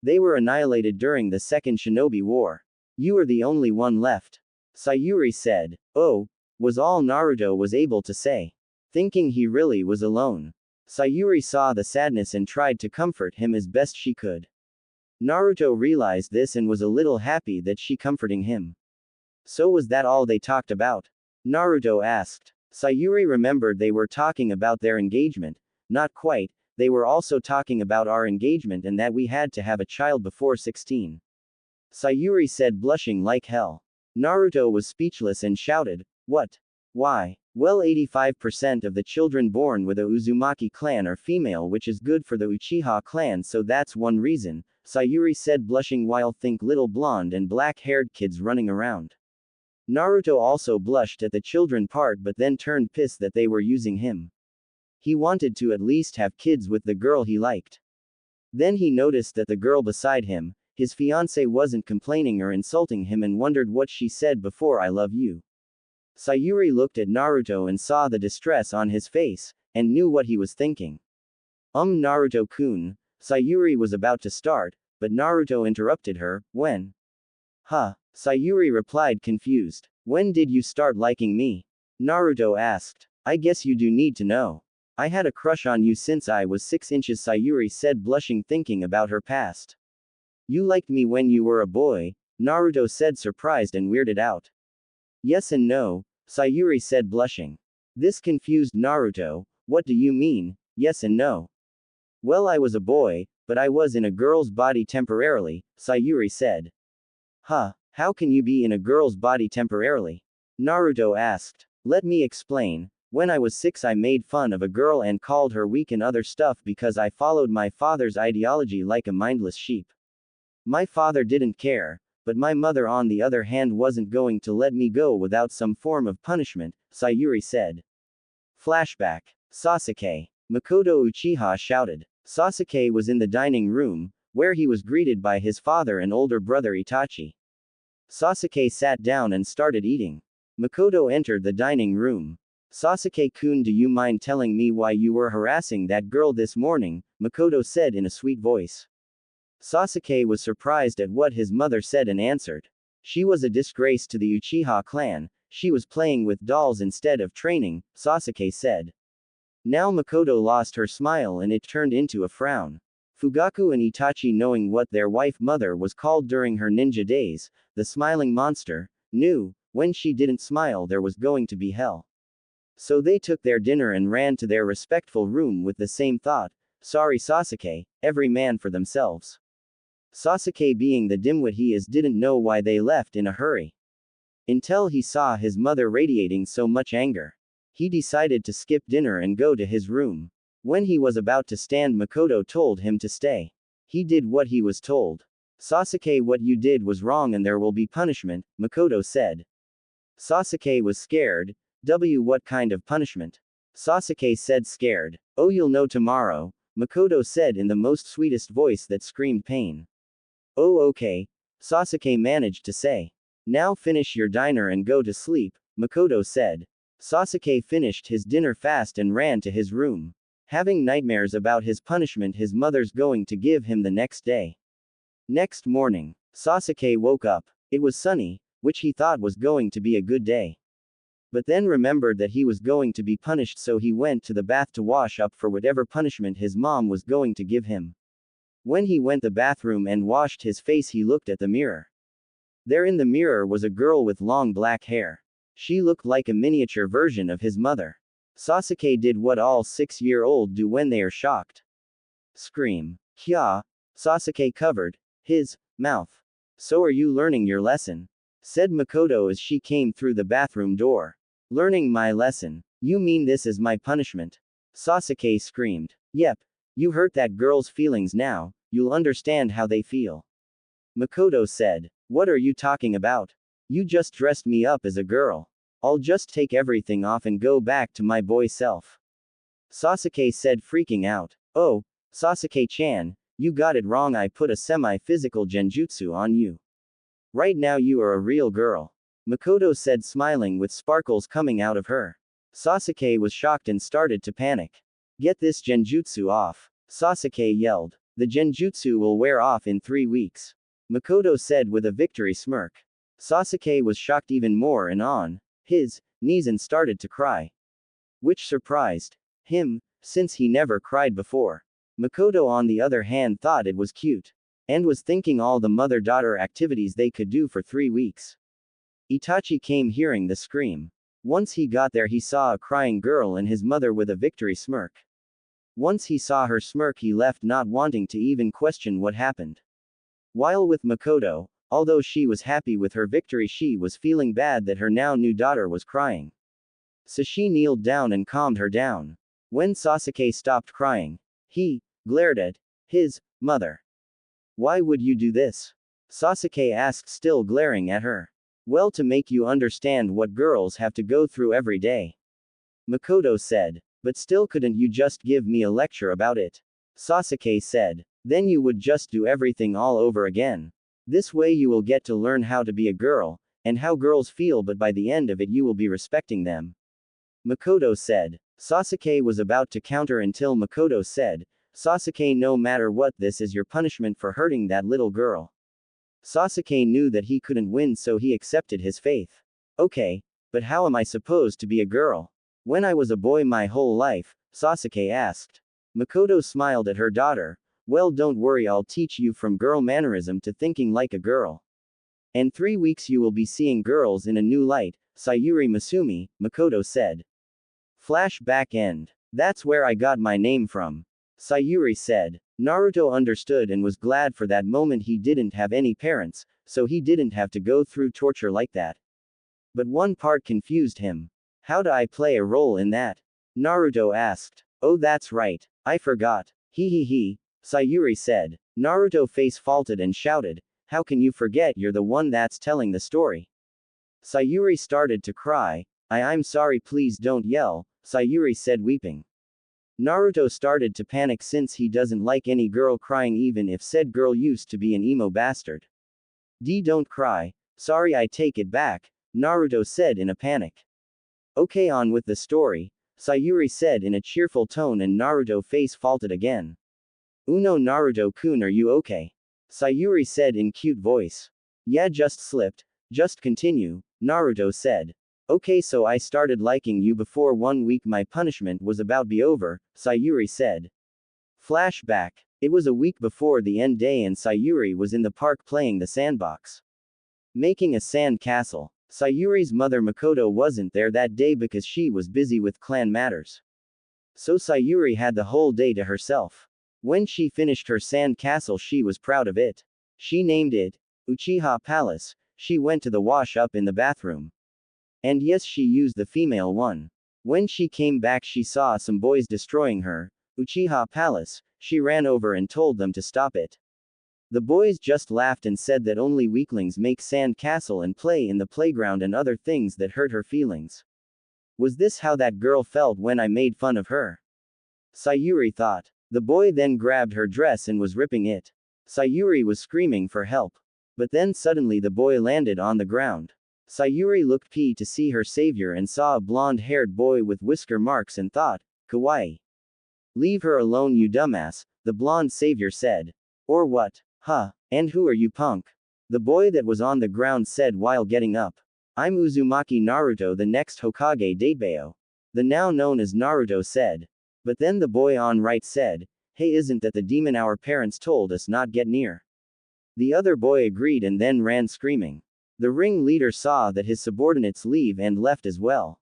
They were annihilated during the Second Shinobi War. You are the only one left. Sayuri said. "Oh," was all Naruto was able to say. Thinking he really was alone. Sayuri saw the sadness and tried to comfort him as best she could. Naruto realized this and was a little happy that she comforting him. "So was that all they talked about?" Naruto asked. Sayuri remembered they were talking about their engagement. "Not quite, they were also talking about our engagement and that we had to have a child before 16. Sayuri said, blushing like hell. Naruto was speechless and shouted, "What? Why?" "Well, 85% of the children born with a Uzumaki clan are female, which is good for the Uchiha clan, so that's one reason," Sayuri said, blushing while think little blonde and black-haired kids running around. Naruto also blushed at the children part but then turned pissed that they were using him. He wanted to at least have kids with the girl he liked. Then he noticed that the girl beside him, his fiancée, wasn't complaining or insulting him and wondered what she said before "I love you." Sayuri looked at Naruto and saw the distress on his face, and knew what he was thinking. Naruto-kun, Sayuri was about to start, but Naruto interrupted her. When? Huh? Sayuri replied confused. When did you start liking me? Naruto asked. I guess you do need to know. I had a crush on you since I was 6 inches, Sayuri said, blushing thinking about her past. You liked me when you were a boy, Naruto said, surprised and weirded out. Yes and no, Sayuri said, blushing. This confused Naruto. What do you mean, yes and no? Well, I was a boy, but I was in a girl's body temporarily, Sayuri said. Huh? How can you be in a girl's body temporarily? Naruto asked. Let me explain. When I was 6, I made fun of a girl and called her weak and other stuff because I followed my father's ideology like a mindless sheep. My father didn't care, but my mother on the other hand wasn't going to let me go without some form of punishment, Sayuri said. Flashback. Sasuke. Makoto Uchiha shouted. Sasuke was in the dining room, where he was greeted by his father and older brother Itachi. Sasuke sat down and started eating. Makoto entered the dining room. Sasuke-kun, do you mind telling me why you were harassing that girl this morning? Makoto said in a sweet voice. Sasuke was surprised at what his mother said and answered. She was a disgrace to the Uchiha clan. She was playing with dolls instead of training, Sasuke said. Now Makoto lost her smile and it turned into a frown. Fugaku and Itachi, knowing what their wife-mother was called during her ninja days, the smiling monster, knew, when she didn't smile there was going to be hell. So they took their dinner and ran to their respectful room with the same thought, sorry Sasuke, every man for themselves. Sasuke, being the dimwit he is, didn't know why they left in a hurry. Until he saw his mother radiating so much anger. He decided to skip dinner and go to his room. When he was about to stand, Makoto told him to stay. He did what he was told. Sasuke, what you did was wrong and there will be punishment, Makoto said. Sasuke was scared. What kind of punishment? Sasuke said, scared. Oh, you'll know tomorrow, Makoto said in the most sweetest voice that screamed pain. Oh, okay, Sasuke managed to say. Now finish your dinner and go to sleep, Makoto said. Sasuke finished his dinner fast and ran to his room. Having nightmares about his punishment his mother's going to give him the next day. Next morning, Sasuke woke up. It was sunny, which he thought was going to be a good day. But then remembered that he was going to be punished, so he went to the bath to wash up for whatever punishment his mom was going to give him. When he went to the bathroom and washed his face, he looked at the mirror. There in the mirror was a girl with long black hair. She looked like a miniature version of his mother. Sasuke did what all 6-year-olds do when they are shocked. Scream. Kya. Sasuke covered his mouth. So are you learning your lesson? Said Makoto as she came through the bathroom door. Learning my lesson? You mean this is my punishment? Sasuke screamed. Yep. You hurt that girl's feelings now, you'll understand how they feel. Makoto said. What are you talking about? You just dressed me up as a girl. I'll just take everything off and go back to my boy self. Sasuke said, freaking out. Oh, Sasuke-chan, you got it wrong. I put a semi-physical genjutsu on you. Right now you are a real girl. Makoto said, smiling with sparkles coming out of her. Sasuke was shocked and started to panic. Get this genjutsu off, Sasuke yelled. The genjutsu will wear off in 3 weeks. Makoto said with a victory smirk. Sasuke was shocked even more and on his knees and started to cry. Which surprised him, since he never cried before. Makoto on the other hand thought it was cute. And was thinking all the mother-daughter activities they could do for 3 weeks. Itachi came hearing the scream. Once he got there he saw a crying girl and his mother with a victory smirk. Once he saw her smirk he left, not wanting to even question what happened. While with Makoto, although she was happy with her victory, she was feeling bad that her now new daughter was crying. So she kneeled down and calmed her down. When Sasuke stopped crying, he glared at his mother. Why would you do this? Sasuke asked, still glaring at her. Well, to make you understand what girls have to go through every day. Makoto said. But still, couldn't you just give me a lecture about it? Sasuke said. Then you would just do everything all over again. This way you will get to learn how to be a girl, and how girls feel, but by the end of it you will be respecting them. Makoto said. Sasuke was about to counter until Makoto said, Sasuke, no matter what, this is your punishment for hurting that little girl. Sasuke knew that he couldn't win, so he accepted his fate. Okay, but how am I supposed to be a girl? When I was a boy my whole life, Sasuke asked. Makoto smiled at her daughter. Well, don't worry, I'll teach you from girl mannerism to thinking like a girl. In 3 weeks you will be seeing girls in a new light, Sayuri Masumi, Makoto said. Flashback end. That's where I got my name from. Sayuri said. Naruto understood and was glad for that moment. He didn't have any parents, so he didn't have to go through torture like that. But one part confused him. How do I play a role in that? Naruto asked. Oh, that's right. I forgot. He, Sayuri said. Naruto face faulted and shouted, how can you forget? You're the one that's telling the story. Sayuri started to cry. I'm sorry, please don't yell, Sayuri said, weeping. Naruto started to panic since he doesn't like any girl crying, even if said girl used to be an emo bastard. Don't cry. Sorry, I take it back, Naruto said in a panic. Okay, on with the story, Sayuri said in a cheerful tone, and Naruto face faulted again. Uno, Naruto-kun, are you okay? Sayuri said in cute voice. Yeah, just slipped. Just continue, Naruto said. Okay, so I started liking you before 1 week my punishment was about be over, Sayuri said. Flashback. It was a week before the end day and Sayuri was in the park playing the sandbox. Making a sand castle. Sayuri's mother Makoto wasn't there that day because she was busy with clan matters. So Sayuri had the whole day to herself. When she finished her sand castle she was proud of it. She named it Uchiha Palace. She went to the wash up in the bathroom. And yes, she used the female one. When she came back she saw some boys destroying her Uchiha Palace. She ran over and told them to stop it. The boys just laughed and said that only weaklings make sand castle and play in the playground and other things that hurt her feelings. Was this how that girl felt when I made fun of her? Sayuri thought. The boy then grabbed her dress and was ripping it. Sayuri was screaming for help. But then suddenly the boy landed on the ground. Sayuri looked to see her savior and saw a blonde-haired boy with whisker marks and thought, kawaii. Leave her alone, you dumbass, the blonde savior said. Or what? Huh, and who are you, punk? The boy that was on the ground said while getting up. I'm Uzumaki Naruto, the next Hokage Datebayo. The now known as Naruto said. But then the boy on right said, hey, isn't that the demon our parents told us not get near? The other boy agreed and then ran screaming. The ring leader saw that his subordinates leave and left as well.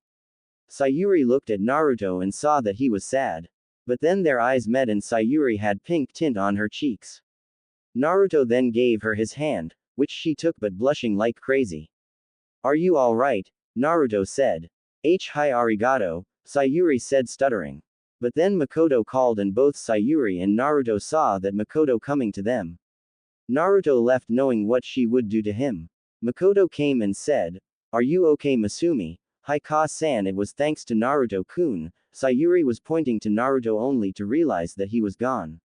Sayuri looked at Naruto and saw that he was sad. But then their eyes met and Sayuri had pink tint on her cheeks. Naruto then gave her his hand, which she took but blushing like crazy. Are you alright? Naruto said. Hi, arigato, Sayuri said, stuttering. But then Makoto called and both Sayuri and Naruto saw that Makoto coming to them. Naruto left knowing what she would do to him. Makoto came and said, are you okay, Masumi? Hi, Ka-san. It was thanks to Naruto-kun. Sayuri was pointing to Naruto only to realize that he was gone.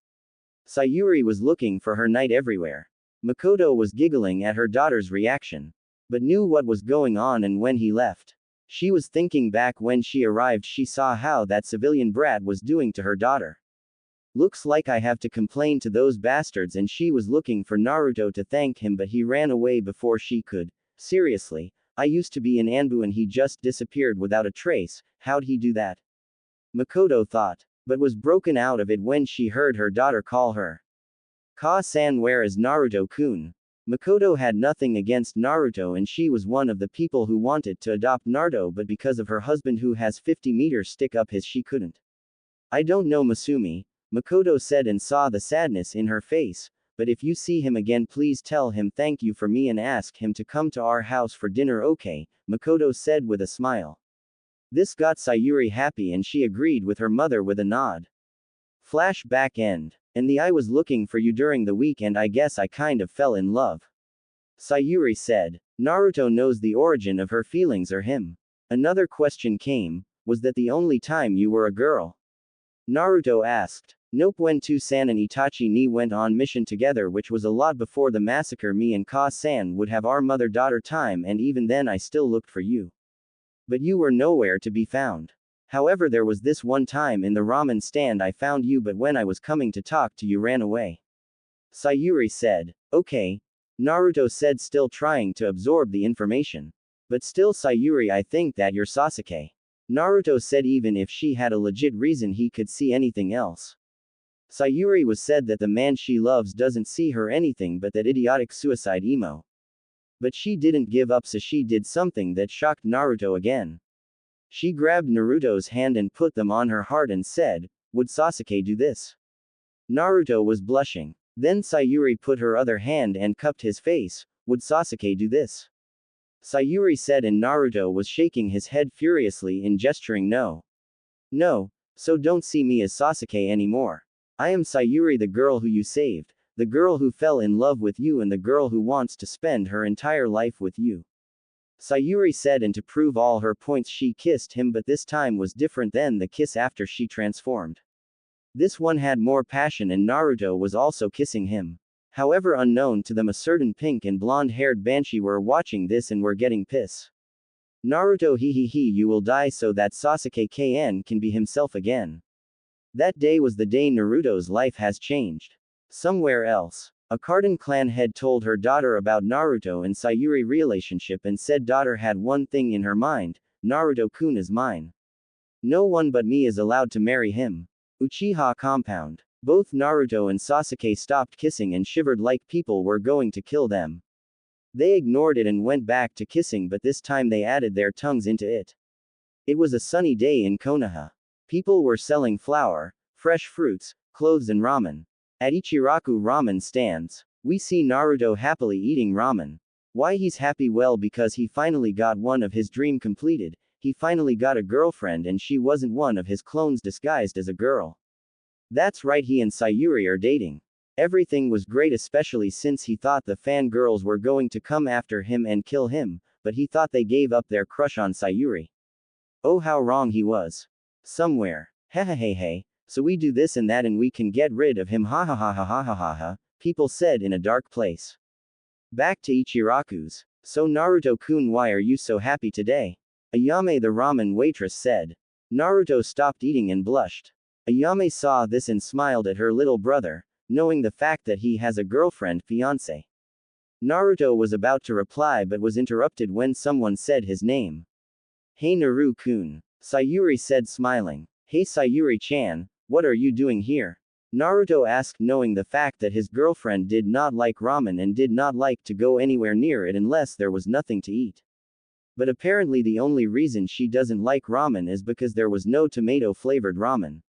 Sayuri was looking for her knight everywhere. Makoto was giggling at her daughter's reaction, but knew what was going on, and when he left, she was thinking back when she arrived she saw how that civilian brat was doing to her daughter. Looks like I have to complain to those bastards, and she was looking for Naruto to thank him but he ran away before she could. Seriously, I used to be in Anbu and he just disappeared without a trace, how'd he do that? Makoto thought, but was broken out of it when she heard her daughter call her Ka-san. Where is Naruto-kun? Makoto had nothing against Naruto and she was one of the people who wanted to adopt Naruto, but because of her husband who has 50 meters stick up his she couldn't. I don't know, Masumi, Makoto said and saw the sadness in her face, but if you see him again please tell him thank you for me and ask him to come to our house for dinner, okay? Makoto said with a smile. This got Sayuri happy and she agreed with her mother with a nod. Flashback end. And I was looking for you during the week and I guess I kind of fell in love. Sayuri said. Naruto knows the origin of her feelings or him. Another question came, was that the only time you were a girl? Naruto asked. Nope, when San and Itachi ni went on mission together, which was a lot before the massacre. Me and Ka-san would have our mother-daughter time, and even then I still looked for you. But you were nowhere to be found. However, there was this one time in the ramen stand I found you, but when I was coming to talk to you ran away. Sayuri said. Okay. Naruto said, still trying to absorb the information. But still, Sayuri, I think that you're Sasuke. Naruto said even if she had a legit reason he could see anything else. Sayuri was said that the man she loves doesn't see her anything but that idiotic suicide emo. But she didn't give up, so she did something that shocked Naruto again. She grabbed Naruto's hand and put them on her heart and said, would Sasuke do this? Naruto was blushing. Then Sayuri put her other hand and cupped his face, would Sasuke do this? Sayuri said, and Naruto was shaking his head furiously in gesturing no. No, so don't see me as Sasuke anymore. I am Sayuri, the girl who you saved, the girl who fell in love with you, and the girl who wants to spend her entire life with you. Sayuri said, and to prove all her points she kissed him, but this time was different than the kiss after she transformed. This one had more passion, and Naruto was also kissing him. However, unknown to them, a certain pink and blonde-haired banshee were watching this and were getting piss. Naruto, you will die so that Sasuke can be himself again. That day was the day Naruto's life has changed. Somewhere else, a Carden clan head told her daughter about Naruto and Sayuri relationship and said daughter had one thing in her mind, Naruto-kun is mine. No one but me is allowed to marry him. Uchiha compound. Both Naruto and Sasuke stopped kissing and shivered like people were going to kill them. They ignored it and went back to kissing, but this time they added their tongues into it. It was a sunny day in Konoha. People were selling flour, fresh fruits, clothes and ramen. At Ichiraku ramen stands, we see Naruto happily eating ramen. Why he's happy? Well, because he finally got one of his dream completed. He finally got a girlfriend, and she wasn't one of his clones disguised as a girl. That's right, he and Sayuri are dating. Everything was great, especially since he thought the fangirls were going to come after him and kill him, but he thought they gave up their crush on Sayuri. Oh, how wrong he was. Somewhere. Hey, so we do this and that and we can get rid of him, ha ha ha ha ha ha ha ha, people said in a dark place. Back to Ichiraku's. So Naruto-kun, why are you so happy today? Ayame the ramen waitress said. Naruto stopped eating and blushed. Ayame saw this and smiled at her little brother, knowing the fact that he has a girlfriend, fiancé. Naruto was about to reply but was interrupted when someone said his name. Hey Naru-kun. Sayuri said, smiling. Hey Sayuri-chan, what are you doing here? Naruto asked, knowing the fact that his girlfriend did not like ramen and did not like to go anywhere near it unless there was nothing to eat. But apparently the only reason she doesn't like ramen is because there was no tomato-flavored ramen.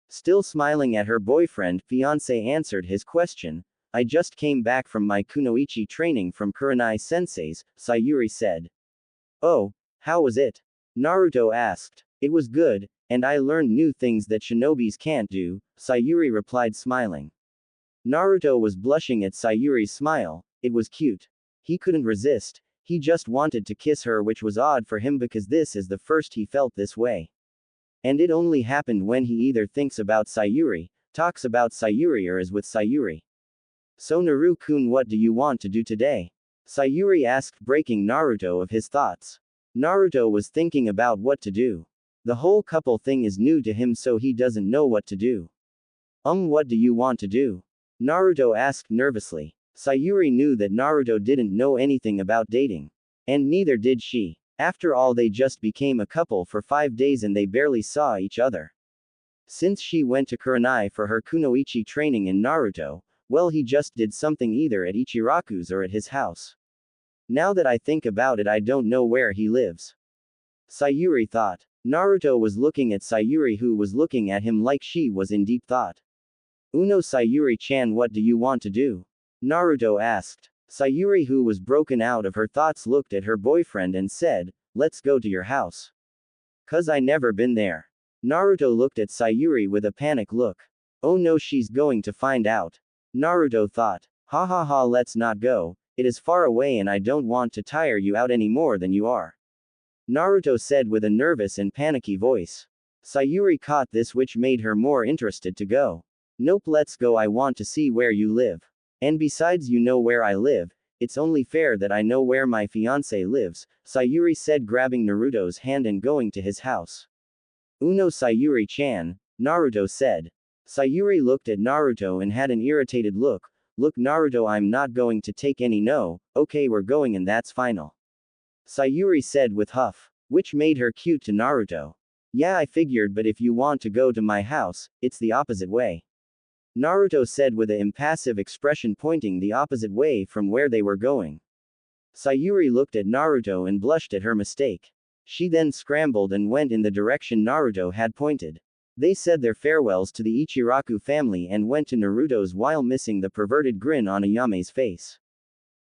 Still smiling at her boyfriend, fiancé answered his question. I just came back from my kunoichi training from Kurenai-sensei's, Sayuri said. Oh, how was it? Naruto asked. It was good, and I learned new things that shinobis can't do, Sayuri replied, smiling. Naruto was blushing at Sayuri's smile. It was cute. He couldn't resist. He just wanted to kiss her, which was odd for him because this is the first he felt this way. And it only happened when he either thinks about Sayuri, talks about Sayuri, or is with Sayuri. So Naru-kun, what do you want to do today? Sayuri asked, breaking Naruto of his thoughts. Naruto was thinking about what to do. The whole couple thing is new to him, so he doesn't know what to do. What do you want to do? Naruto asked nervously. Sayuri knew that Naruto didn't know anything about dating. And neither did she. After all, they just became a couple for 5 days and they barely saw each other. Since she went to Kurenai for her kunoichi training in Naruto, well, he just did something either at Ichiraku's or at his house. Now that I think about it, I don't know where he lives. Sayuri thought. Naruto was looking at Sayuri, who was looking at him like she was in deep thought. Uno, Sayuri-chan, what do you want to do? Naruto asked. Sayuri, who was broken out of her thoughts, looked at her boyfriend and said, let's go to your house. 'Cause I never been there. Naruto looked at Sayuri with a panic look. Oh no, she's going to find out. Naruto thought. Ha ha ha, let's not go. It is far away and I don't want to tire you out any more than you are. Naruto said with a nervous and panicky voice. Sayuri caught this, which made her more interested to go. Nope, let's go, I want to see where you live. And besides, you know where I live, it's only fair that I know where my fiancé lives, Sayuri said, grabbing Naruto's hand and going to his house. Uno Sayuri-chan, Naruto said. Sayuri looked at Naruto and had an irritated look. Look Naruto, I'm not going to take any no, okay we're going and that's final. Sayuri said with huff, which made her cute to Naruto. Yeah, I figured, but if you want to go to my house, it's the opposite way. Naruto said with an impassive expression, pointing the opposite way from where they were going. Sayuri looked at Naruto and blushed at her mistake. She then scrambled and went in the direction Naruto had pointed. They said their farewells to the Ichiraku family and went to Naruto's while missing the perverted grin on Ayame's face.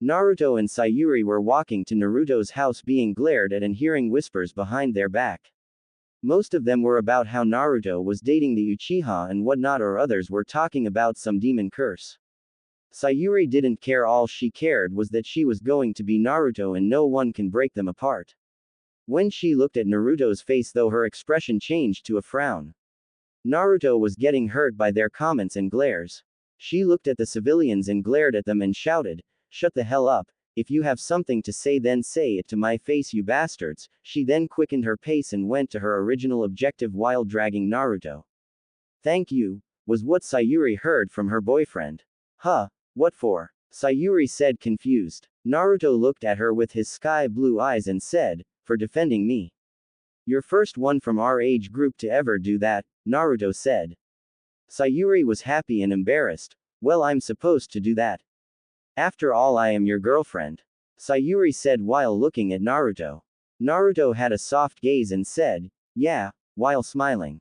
Naruto and Sayuri were walking to Naruto's house, being glared at and hearing whispers behind their back. Most of them were about how Naruto was dating the Uchiha and whatnot, or others were talking about some demon curse. Sayuri didn't care, all she cared was that she was going to be Naruto and no one can break them apart. When she looked at Naruto's face though, her expression changed to a frown. Naruto was getting hurt by their comments and glares. She looked at the civilians and glared at them and shouted, "Shut the hell up. If you have something to say then say it to my face, you bastards." She then quickened her pace and went to her original objective while dragging Naruto. "Thank you," was what Sayuri heard from her boyfriend. "Huh? What for?" Sayuri said, confused. Naruto looked at her with his sky blue eyes and said, "For defending me. You're first one from our age group to ever do that," Naruto said. Sayuri was happy and embarrassed. "Well, I'm supposed to do that. After all, I am your girlfriend," Sayuri said while looking at Naruto. Naruto had a soft gaze and said, "Yeah," while smiling.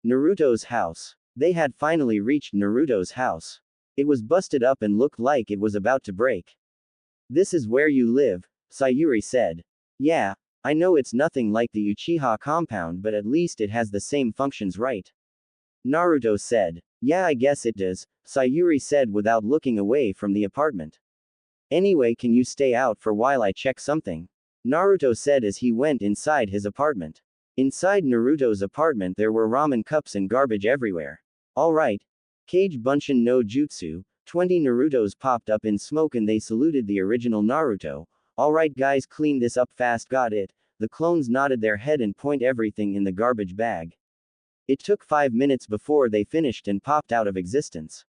Naruto's house. They had finally reached Naruto's house. It was busted up and looked like it was about to break. "This is where you live," Sayuri said. "Yeah, I know it's nothing like the Uchiha compound, but at least it has the same functions, right?" Naruto said. "Yeah, I guess it does," Sayuri said without looking away from the apartment. "Anyway, can you stay out for while I check something?" Naruto said as he went inside his apartment. Inside Naruto's apartment there were ramen cups and garbage everywhere. "Alright. Kage Bunshin no Jutsu." 20 Narutos popped up in smoke and they saluted the original Naruto. "Alright guys, clean this up fast, got it?" The clones nodded their head and point everything in the garbage bag. It took 5 minutes before they finished and popped out of existence.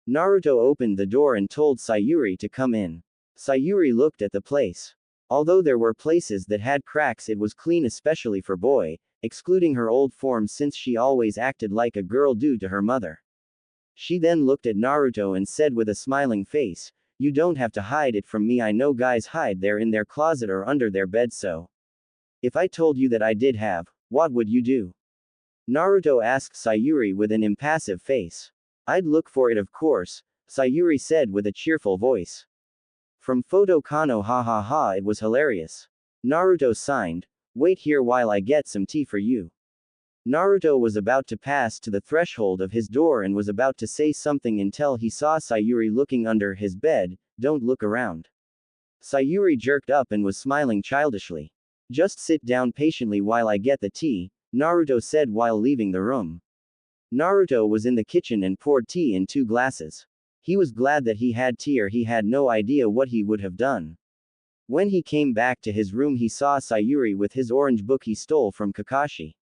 Naruto opened the door and told Sayuri to come in. Sayuri looked at the place. Although there were places that had cracks, it was clean, especially for boy, excluding her old form since she always acted like a girl due to her mother. She then looked at Naruto and said with a smiling face, "You don't have to hide it from me, I know guys hide there in their closet or under their bed, so. If I told you that I did have, what would you do?" Naruto asked Sayuri with an impassive face. "I'd look for it, of course," Sayuri said with a cheerful voice. From Photo Kano, ha ha ha, it was hilarious. Naruto signed, "Wait here while I get some tea for you." Naruto was about to pass to the threshold of his door and was about to say something until he saw Sayuri looking under his bed. "Don't look around." Sayuri jerked up and was smiling childishly. "Just sit down patiently while I get the tea," Naruto said while leaving the room. Naruto was in the kitchen and poured tea in 2 glasses. He was glad that he had tea, or he had no idea what he would have done. When he came back to his room, he saw Sayuri with his orange book he stole from Kakashi.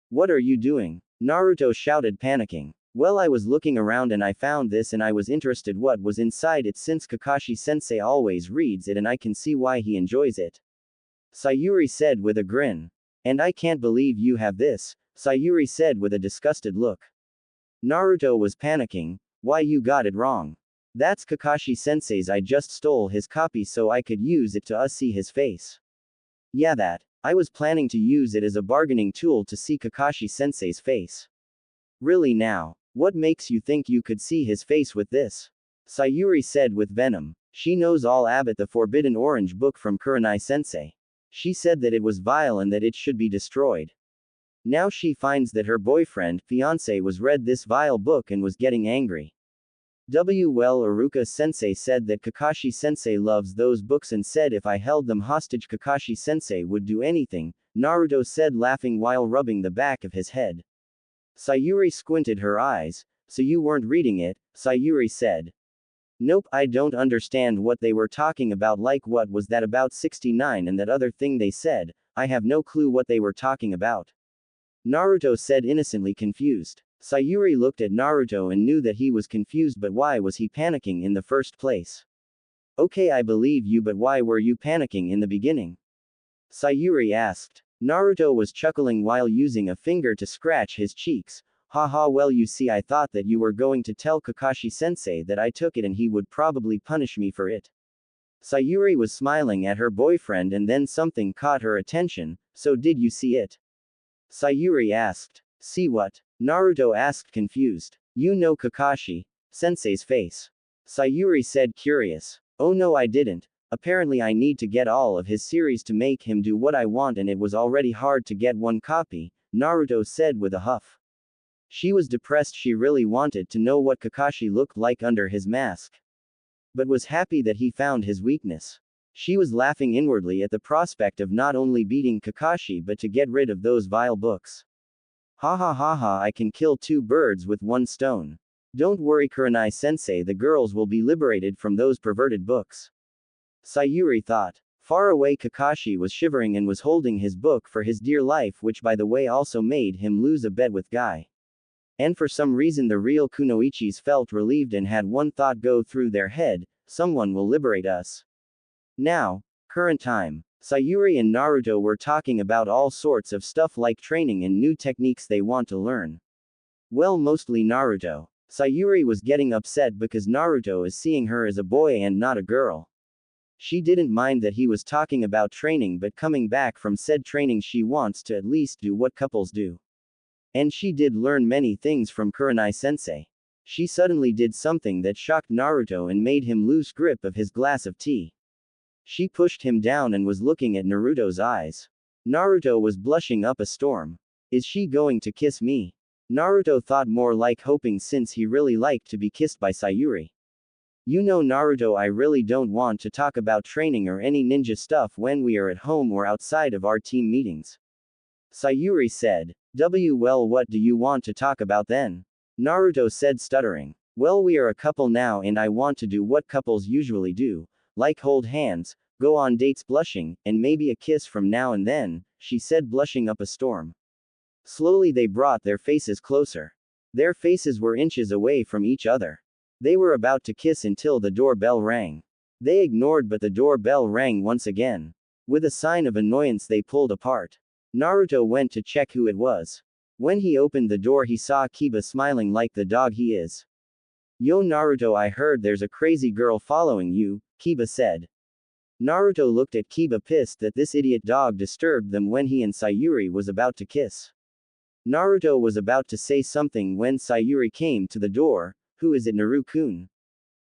"What are you doing?" Naruto shouted, panicking. "Well, I was looking around and I found this and I was interested what was inside it since Kakashi-sensei always reads it and I can see why he enjoys it," Sayuri said with a grin. "And I can't believe you have this," Sayuri said with a disgusted look. Naruto was panicking. "Why, you got it wrong. That's Kakashi-sensei's, I just stole his copy so I could use it to see his face." "Yeah, that. I was planning to use it as a bargaining tool to see Kakashi-sensei's face." "Really now? What makes you think you could see his face with this?" Sayuri said with venom. She knows all about the forbidden orange book from Kurenai-sensei. She said that it was vile and that it should be destroyed. Now she finds that her boyfriend, fiancé, was read this vile book and was getting angry. Well, Iruka-sensei said that Kakashi-sensei loves those books and said if I held them hostage Kakashi-sensei would do anything, Naruto said laughing while rubbing the back of his head. Sayuri squinted her eyes. So you weren't reading it, Sayuri said. Nope, I don't understand what they were talking about, like what was that about 69 and that other thing they said, I have no clue what they were talking about. Naruto said innocently confused. Sayuri looked at Naruto and knew that he was confused, but why was he panicking in the first place? Okay, I believe you, but why were you panicking in the beginning? Sayuri asked. Naruto was chuckling while using a finger to scratch his cheeks. Haha, well, you see, I thought that you were going to tell Kakashi-sensei that I took it and he would probably punish me for it. Sayuri was smiling at her boyfriend and then something caught her attention. So did you see it? Sayuri asked. See what? Naruto asked confused. You know Kakashi-sensei's face. Sayuri said curious. Oh no, I didn't. Apparently I need to get all of his series to make him do what I want and it was already hard to get one copy, Naruto said with a huff. She was depressed, she really wanted to know what Kakashi looked like under his mask. But was happy that he found his weakness. She was laughing inwardly at the prospect of not only beating Kakashi but to get rid of those vile books. Ha ha ha ha, I can kill two birds with one stone. Don't worry Kurenai-sensei, the girls will be liberated from those perverted books. Sayuri thought. Far away Kakashi was shivering and was holding his book for his dear life, which by the way also made him lose a bet with Guy. And for some reason the real Kunoichis felt relieved and had one thought go through their head, someone will liberate us. Now, current time. Sayuri and Naruto were talking about all sorts of stuff like training and new techniques they want to learn. Well, mostly Naruto. Sayuri was getting upset because Naruto is seeing her as a boy and not a girl. She didn't mind that he was talking about training, but coming back from said training she wants to at least do what couples do. And she did learn many things from Kurenai-sensei. She suddenly did something that shocked Naruto and made him lose grip of his glass of tea. She pushed him down and was looking at Naruto's eyes. Naruto was blushing up a storm. Is she going to kiss me? Naruto thought, more like hoping, since he really liked to be kissed by Sayuri. You know Naruto, I really don't want to talk about training or any ninja stuff when we are at home or outside of our team meetings. Sayuri said. Well, what do you want to talk about then? Naruto said, stuttering. Well, we are a couple now and I want to do what couples usually do, like hold hands, go on dates, blushing, and maybe a kiss from now and then, she said, blushing up a storm. Slowly they brought their faces closer. Their faces were inches away from each other. They were about to kiss until the doorbell rang. They ignored, but the doorbell rang once again. With a sign of annoyance they pulled apart. Naruto went to check who it was. When he opened the door he saw Kiba smiling like the dog he is. Yo Naruto, I heard there's a crazy girl following you, Kiba said. Naruto looked at Kiba, pissed that this idiot dog disturbed them when he and Sayuri was about to kiss. Naruto was about to say something when Sayuri came to the door. Who is it, Naru-kun?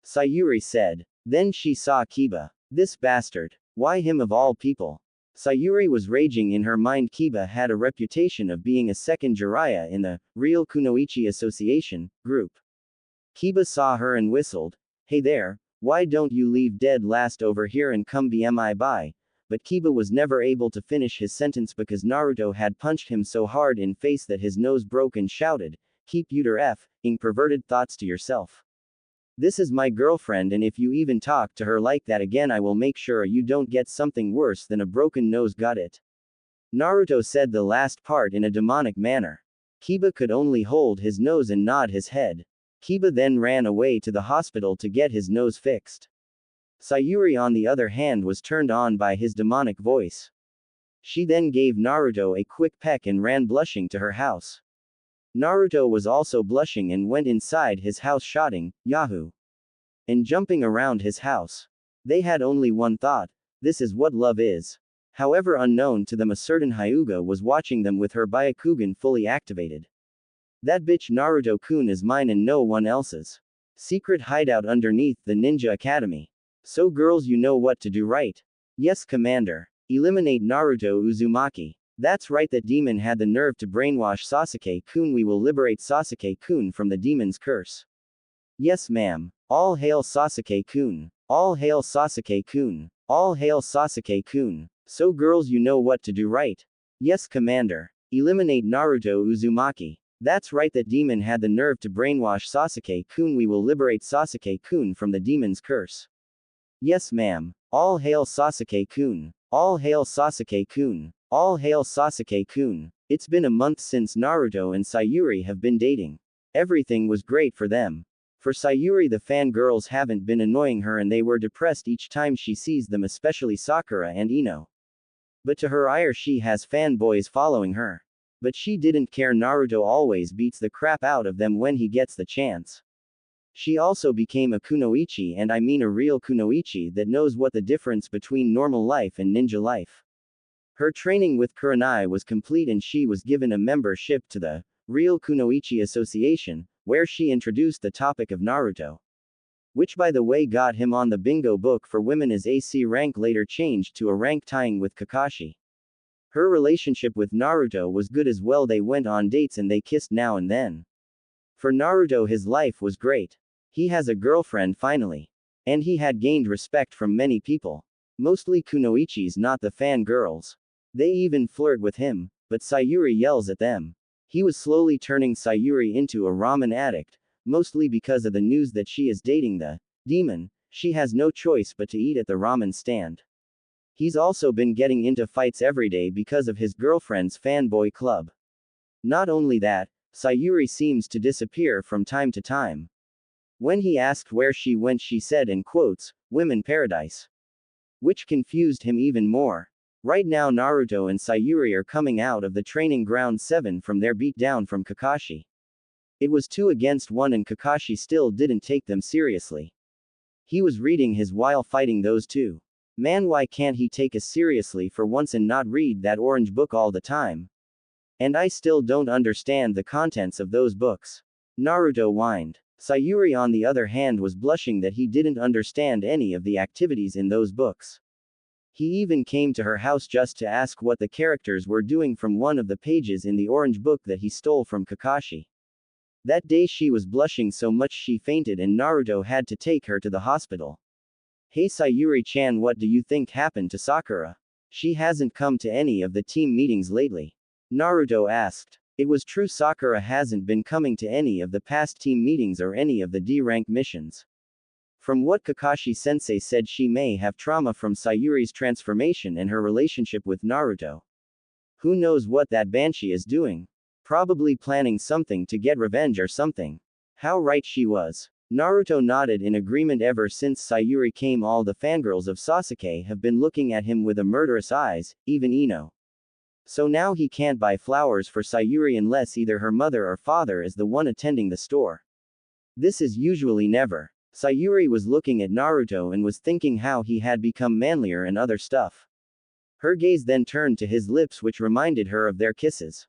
Sayuri said. Then she saw Kiba. This bastard. Why him of all people? Sayuri was raging in her mind. Kiba had a reputation of being a second Jiraiya in the real Kunoichi Association group. Kiba saw her and whistled. Hey there, why don't you leave dead last over here and come be mi by? But Kiba was never able to finish his sentence because Naruto had punched him so hard in face that his nose broke and shouted, keep your f***ing perverted thoughts to yourself. This is my girlfriend and if you even talk to her like that again I will make sure you don't get something worse than a broken nose, got it? Naruto said the last part in a demonic manner. Kiba could only hold his nose and nod his head. Kiba then ran away to the hospital to get his nose fixed. Sayuri on the other hand was turned on by his demonic voice. She then gave Naruto a quick peck and ran blushing to her house. Naruto was also blushing and went inside his house shouting, Yahoo! And jumping around his house. They had only one thought, this is what love is. However, unknown to them, a certain Hyuga was watching them with her Byakugan fully activated. That bitch Naruto-kun is mine and no one else's. Secret hideout underneath the Ninja Academy. So girls, you know what to do, right? Yes, Commander. Eliminate Naruto Uzumaki. That's right, that demon had the nerve to brainwash Sasuke-kun. We will liberate Sasuke-kun from the demon's curse. Yes ma'am. All hail Sasuke-kun. All hail Sasuke-kun. All hail Sasuke-kun. So girls, you know what to do, right? Yes commander. Eliminate Naruto Uzumaki. That's right, that demon had the nerve to brainwash Sasuke-kun. We will liberate Sasuke-kun from the demon's curse. Yes ma'am. All hail Sasuke-kun. All hail Sasuke-kun. All hail Sasuke-kun. It's been a month since Naruto and Sayuri have been dating. Everything was great for them. For Sayuri, the fangirls haven't been annoying her and they were depressed each time she sees them, especially Sakura and Ino. But to her ire, she has fanboys following her. But she didn't care. Naruto always beats the crap out of them when he gets the chance. She also became a kunoichi, and I mean a real kunoichi that knows what the difference between normal life and ninja life. Her training with Kurenai was complete and she was given a membership to the Real Kunoichi Association, where she introduced the topic of Naruto. Which by the way got him on the bingo book for women, as AC rank later changed to a rank tying with Kakashi. Her relationship with Naruto was good as well. They went on dates and they kissed now and then. For Naruto, his life was great. He has a girlfriend finally. And he had gained respect from many people. Mostly kunoichis, not the fangirls. They even flirt with him, but Sayuri yells at them. He was slowly turning Sayuri into a ramen addict, mostly because of the news that she is dating the demon. She has no choice but to eat at the ramen stand. He's also been getting into fights every day because of his girlfriend's fanboy club. Not only that, Sayuri seems to disappear from time to time. When he asked where she went, she said in quotes, "Women paradise." Which confused him even more. Right now Naruto and Sayuri are coming out of the training ground 7 from their beatdown from Kakashi. It was 2 against 1 and Kakashi still didn't take them seriously. He was reading his while fighting those two. Man, why can't he take us seriously for once and not read that orange book all the time? And I still don't understand the contents of those books. Naruto whined. Sayuri on the other hand was blushing that he didn't understand any of the activities in those books. He even came to her house just to ask what the characters were doing from one of the pages in the orange book that he stole from Kakashi. That day she was blushing so much she fainted and Naruto had to take her to the hospital. Hey Sayuri-chan, what do you think happened to Sakura? She hasn't come to any of the team meetings lately. Naruto asked. It was true, Sakura hasn't been coming to any of the past team meetings or any of the D-rank missions. From what Kakashi-sensei said, she may have trauma from Sayuri's transformation and her relationship with Naruto. Who knows what that Banshee is doing? Probably planning something to get revenge or something. How right she was. Naruto nodded in agreement. Ever since Sayuri came, all the fangirls of Sasuke have been looking at him with a murderous eyes, even Ino. So now he can't buy flowers for Sayuri unless either her mother or father is the one attending the store. This is usually never. Sayuri was looking at Naruto and was thinking how he had become manlier and other stuff. Her gaze then turned to his lips, which reminded her of their kisses.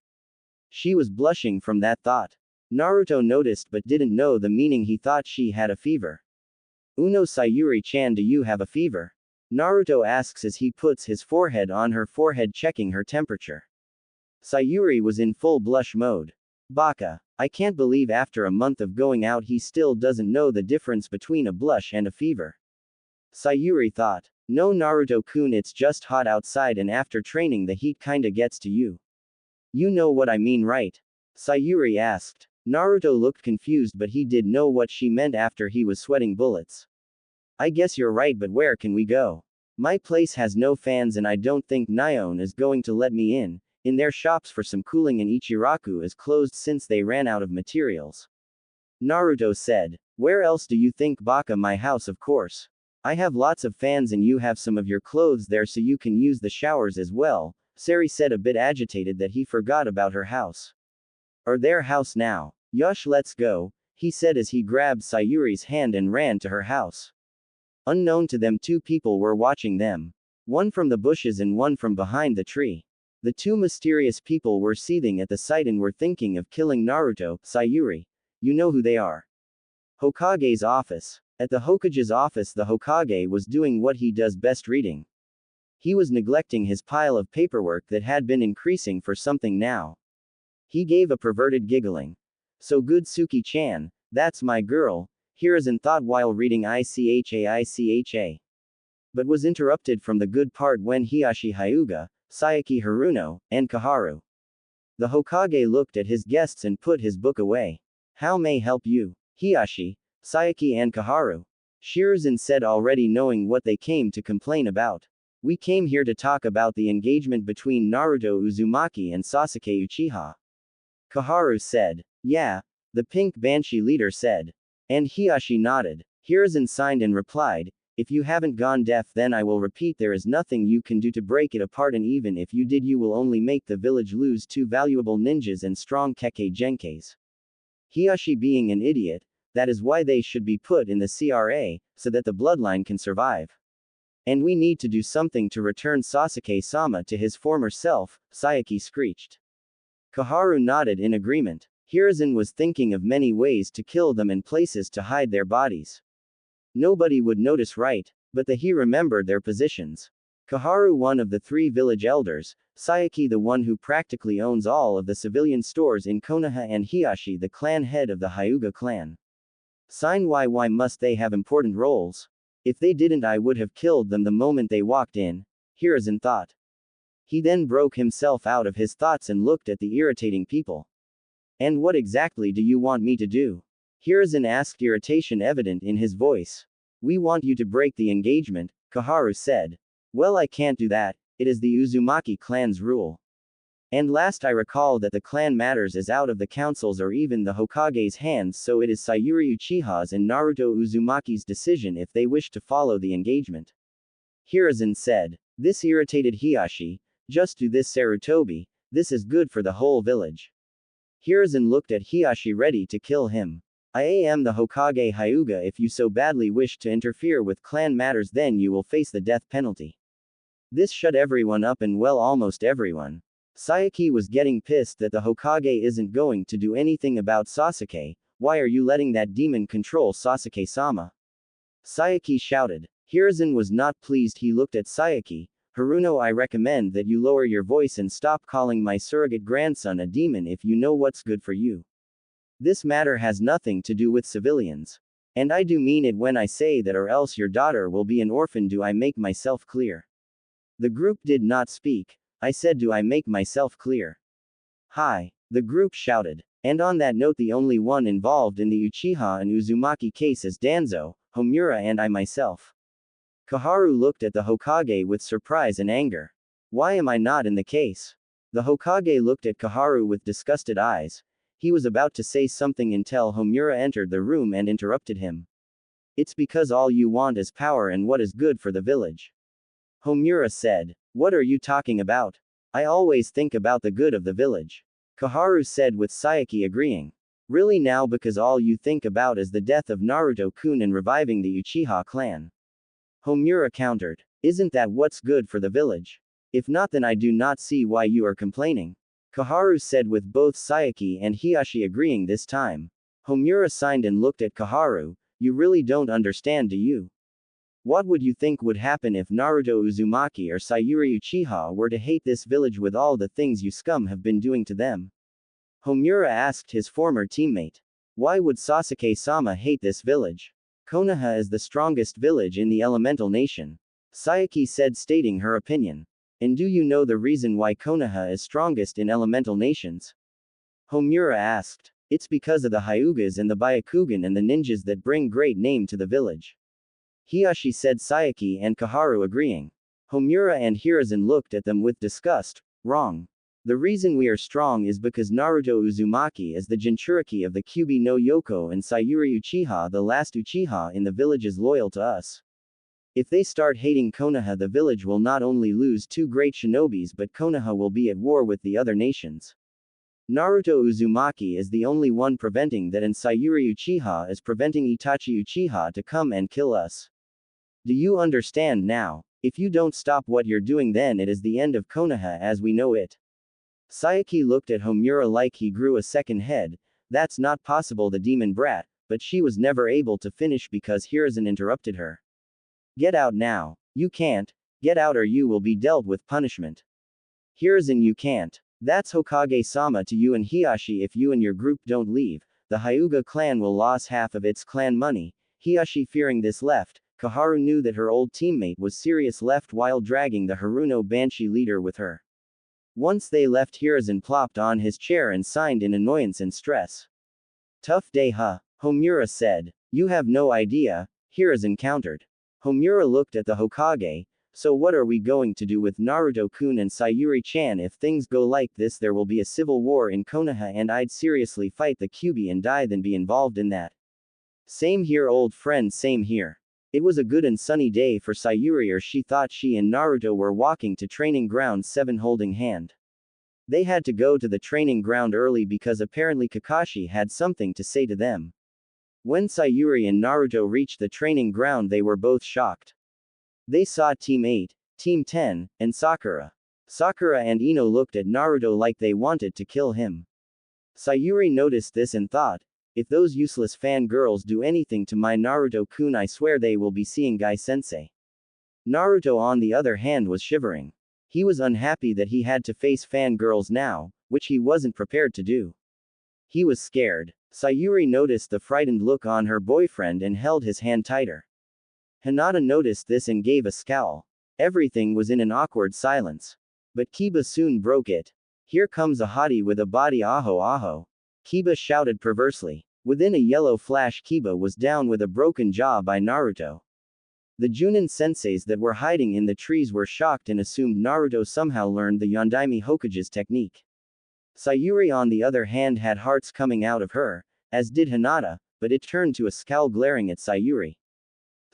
She was blushing from that thought. Naruto noticed but didn't know the meaning. He thought she had a fever. Uno, Sayuri-chan, do you have a fever? Naruto asks as he puts his forehead on her forehead, checking her temperature. Sayuri was in full blush mode. Baka. I can't believe after a month of going out he still doesn't know the difference between a blush and a fever. Sayuri thought. No Naruto-kun, it's just hot outside and after training the heat kinda gets to you. You know what I mean, right? Sayuri asked. Naruto looked confused, but he did know what she meant after he was sweating bullets. I guess you're right, but where can we go? My place has no fans and I don't think Nyon is going to let me in their shops for some cooling, and Ichiraku is closed since they ran out of materials. Naruto said. Where else do you think? Baka, my house, of course. I have lots of fans and you have some of your clothes there so you can use the showers as well, Sari said, a bit agitated that he forgot about her house. Or their house now. Yosh, let's go, he said as he grabbed Sayuri's hand and ran to her house. Unknown to them, 2 people were watching them. One from the bushes and one from behind the tree. The 2 mysterious people were seething at the sight and were thinking of killing Naruto. Sayuri. You know who they are. Hokage's office. At the Hokage's office, the Hokage was doing what he does best, reading. He was neglecting his pile of paperwork that had been increasing for something now. He gave a perverted giggling. So good, Suki-chan, that's my girl. Hiruzen thought while reading Icha, but was interrupted from the good part when Hiashi Hyuga, Sayaki Haruno, and Kaharu. The Hokage looked at his guests and put his book away. How may help you? Hiashi, Sayaki and Kaharu. Hiruzen said, already knowing what they came to complain about. We came here to talk about the engagement between Naruto Uzumaki and Sasuke Uchiha. Kaharu said. Yeah. The pink banshee leader said. And Hiashi nodded. Hiruzen signed and replied, if you haven't gone deaf then I will repeat, there is nothing you can do to break it apart, and even if you did you will only make the village lose 2 valuable ninjas and strong Kekkei Genkais. Hiashi being an idiot, that is why they should be put in the CRA, so that the bloodline can survive. And we need to do something to return Sasuke-sama to his former self, Sayaki screeched. Kaharu nodded in agreement. Hiruzen was thinking of many ways to kill them and places to hide their bodies. Nobody would notice, right? But he remembered their positions. Kaharu, one of the 3 village elders, Sayaki the one who practically owns all of the civilian stores in Konoha, and Hiashi the clan head of the Hyuga clan. Sign why must they have important roles? If they didn't I would have killed them the moment they walked in, Hiruzen thought. He then broke himself out of his thoughts and looked at the irritating people. And what exactly do you want me to do? Hiruzen asked, irritation evident in his voice. We want you to break the engagement, Kaharu said. Well, I can't do that, it is the Uzumaki clan's rule. And last I recall that the clan matters is out of the council's or even the Hokage's hands, so it is Sayuri Uchiha's and Naruto Uzumaki's decision if they wish to follow the engagement. Hiruzen said. This irritated Hiashi. Just do this, Sarutobi, this is good for the whole village. Hiruzen looked at Hiashi ready to kill him. I am the Hokage Hyuga. If you so badly wish to interfere with clan matters then you will face the death penalty. This shut everyone up, and well, almost everyone. Sayaki was getting pissed that the Hokage isn't going to do anything about Sasuke. Why are you letting that demon control Sasuke-sama? Sayaki shouted. Hiruzen was not pleased. He looked at Sayaki. Haruno, I recommend that you lower your voice and stop calling my surrogate grandson a demon if you know what's good for you. This matter has nothing to do with civilians. And I do mean it when I say that, or else your daughter will be an orphan. Do I make myself clear? The group did not speak. I said, do I make myself clear? Hi. The group shouted. And on that note, the only one involved in the Uchiha and Uzumaki case is Danzo, Homura, and I myself. Kaharu looked at the Hokage with surprise and anger. Why am I not in the case? The Hokage looked at Kaharu with disgusted eyes. He was about to say something until Homura entered the room and interrupted him. It's because all you want is power and what is good for the village. Homura said. What are you talking about? I always think about the good of the village. Kaharu said, with Sayaki agreeing. Really now, because all you think about is the death of Naruto-kun and reviving the Uchiha clan. Homura countered. Isn't that what's good for the village? If not, then I do not see why you are complaining. Kaharu said, with both Sayaki and Hiashi agreeing this time. Homura signed and looked at Kaharu. You really don't understand, do you? What would you think would happen if Naruto Uzumaki or Sayuri Uchiha were to hate this village with all the things you scum have been doing to them? Homura asked his former teammate. Why would Sasuke-sama hate this village? Konoha is the strongest village in the elemental nation. Sayaki said, stating her opinion. And do you know the reason why Konoha is strongest in elemental nations? Homura asked. It's because of the Hyugas and the Byakugan and the ninjas that bring great name to the village. Hiashi said, Sayaki and Kaharu agreeing. Homura and Hiruzen looked at them with disgust. Wrong. The reason we are strong is because Naruto Uzumaki is the Jinchuriki of the Kyuubi no Yoko, and Sayuri Uchiha, the last Uchiha in the village, is loyal to us. If they start hating Konoha, the village will not only lose 2 great shinobis, but Konoha will be at war with the other nations. Naruto Uzumaki is the only one preventing that, and Sayuri Uchiha is preventing Itachi Uchiha to come and kill us. Do you understand now? If you don't stop what you're doing, then it is the end of Konoha as we know it. Sayaki looked at Homura like he grew a second head. That's not possible, the demon brat, but she was never able to finish because Hiruzen interrupted her. Get out now. You can't. Get out or you will be dealt with punishment. Hiruzen, you can't. That's Hokage-sama to you and Hiashi. If you and your group don't leave, the Hyuga clan will lose half of its clan money. Hiyashi fearing this left. Kaharu knew that her old teammate was serious left while dragging the Haruno Banshee leader with her. Once they left, Hiruzen plopped on his chair and signed in annoyance and stress. Tough day, huh? Homura said. You have no idea, Hiruzen countered. Homura looked at the Hokage. So what are we going to do with Naruto-kun and Sayuri-chan? If things go like this, there will be a civil war in Konoha and I'd seriously fight the Kyuubi and die than be involved in that. Same here, old friend, same here. It was a good and sunny day for Sayuri, or she thought. She and Naruto were walking to training ground 7 holding hand. They had to go to the training ground early because apparently Kakashi had something to say to them. When Sayuri and Naruto reached the training ground, they were both shocked. They saw Team 8, Team 10, and Sakura. Sakura and Ino looked at Naruto like they wanted to kill him. Sayuri noticed this and thought, if those useless fangirls do anything to my Naruto-kun, I swear they will be seeing Gai-sensei. Naruto on the other hand was shivering. He was unhappy that he had to face fangirls now, which he wasn't prepared to do. He was scared. Sayuri noticed the frightened look on her boyfriend and held his hand tighter. Hinata noticed this and gave a scowl. Everything was in an awkward silence. But Kiba soon broke it. Here comes a hottie with a body, aho aho. Kiba shouted perversely. Within a yellow flash, Kiba was down with a broken jaw by Naruto. The Junin senseis that were hiding in the trees were shocked and assumed Naruto somehow learned the Yondaime Hokage's technique. Sayuri on the other hand had hearts coming out of her, as did Hinata, but it turned to a scowl glaring at Sayuri.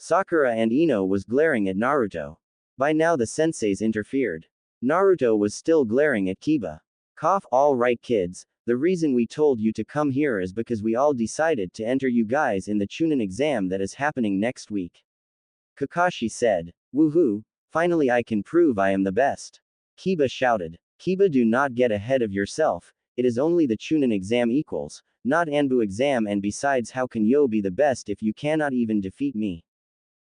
Sakura and Ino was glaring at Naruto. By now the senseis interfered. Naruto was still glaring at Kiba. Cough. All right kids, the reason we told you to come here is because we all decided to enter you guys in the Chunin exam that is happening next week. Kakashi said. Woohoo, finally I can prove I am the best. Kiba shouted. Kiba, do not get ahead of yourself, it is only the Chunin exam equals, not Anbu exam, and besides how can you be the best if you cannot even defeat me?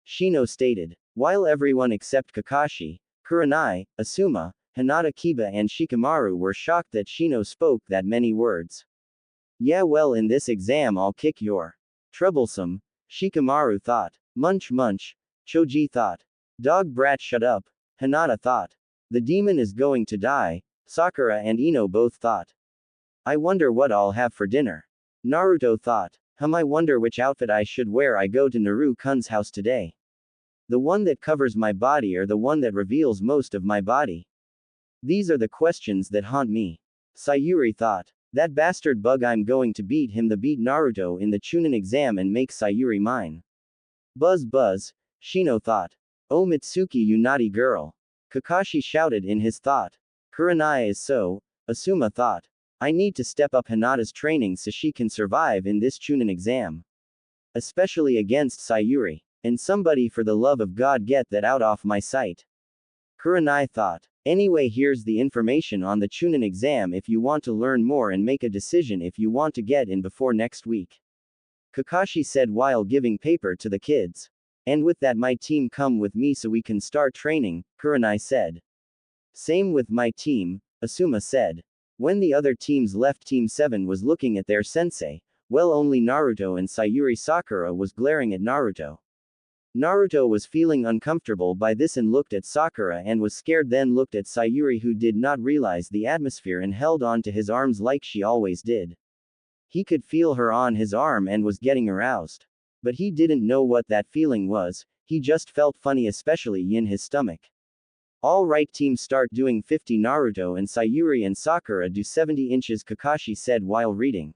Shino stated. While everyone except Kakashi, Kurenai, Asuma, Hinata, Kiba and Shikamaru were shocked that Shino spoke that many words. Yeah, well, in this exam I'll kick your troublesome, Shikamaru thought. Munch munch, Choji thought. Dog brat, shut up, Hinata thought. The demon is going to die, Sakura and Ino both thought. I wonder what I'll have for dinner. Naruto thought. I wonder which outfit I should wear. I go to Naru-kun's house today. The one that covers my body or the one that reveals most of my body? These are the questions that haunt me. Sayuri thought. That bastard bug, I'm going to beat him, beat Naruto in the Chunin exam and make Sayuri mine. Buzz buzz, Shino thought. Oh Mitsuki, you naughty girl. Kakashi shouted in his thought. Kurenai is so, Asuma thought. I need to step up Hinata's training so she can survive in this Chunin exam. Especially against Sayuri. And somebody for the love of God get that out off my sight. Kurenai thought. Anyway, here's the information on the Chunin exam if you want to learn more and make a decision if you want to get in before next week. Kakashi said while giving paper to the kids. And with that, my team come with me so we can start training, Kurenai said. Same with my team, Asuma said. When the other teams left, Team 7 was looking at their sensei, well, only Naruto and Sayuri. Sakura was glaring at Naruto. Naruto was feeling uncomfortable by this and looked at Sakura and was scared, then looked at Sayuri, who did not realize the atmosphere and held on to his arms like she always did. He could feel her on his arm and was getting aroused. But he didn't know what that feeling was, he just felt funny, especially in his stomach. All right, team, start doing 50. Naruto and Sayuri and Sakura do 70 inches, Kakashi said while reading.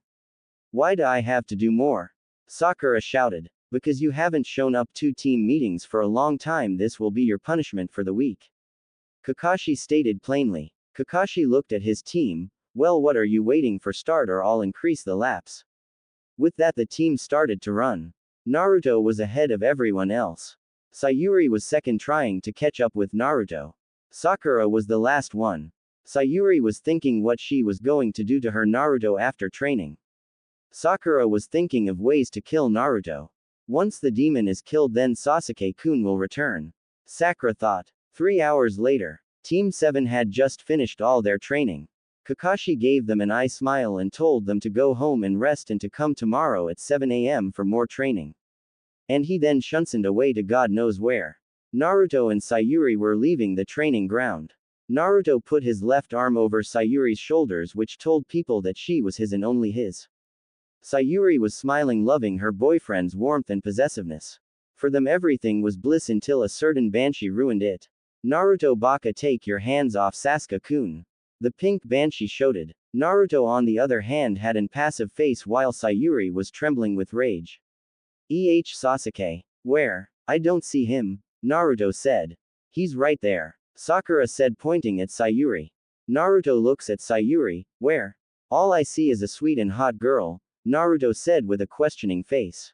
Why do I have to do more? Sakura shouted. Because you haven't shown up to team meetings for a long time, this will be your punishment for the week. Kakashi stated plainly. Kakashi looked at his team. Well, what are you waiting for? Start or I'll increase the laps. With that, the team started to run. Naruto was ahead of everyone else. Sayuri was second, trying to catch up with Naruto. Sakura was the last one. Sayuri was thinking what she was going to do to her Naruto after training. Sakura was thinking of ways to kill Naruto. Once the demon is killed, then Sasuke-kun will return. Sakura thought. 3 hours later, Team 7 had just finished all their training. Kakashi gave them an eye smile and told them to go home and rest and to come tomorrow at 7 a.m. for more training. And he then shunsoned away to God knows where. Naruto and Sayuri were leaving the training ground. Naruto put his left arm over Sayuri's shoulders, which told people that she was his and only his. Sayuri was smiling, loving her boyfriend's warmth and possessiveness. For them everything was bliss until a certain banshee ruined it. Naruto Baka, take your hands off Sasuke-kun. The pink banshee shouted. Naruto on the other hand had an impassive face while Sayuri was trembling with rage. Sasuke. Where? I don't see him, Naruto said. He's right there, Sakura said, pointing at Sayuri. Naruto looks at Sayuri. Where? All I see is a sweet and hot girl, Naruto said with a questioning face.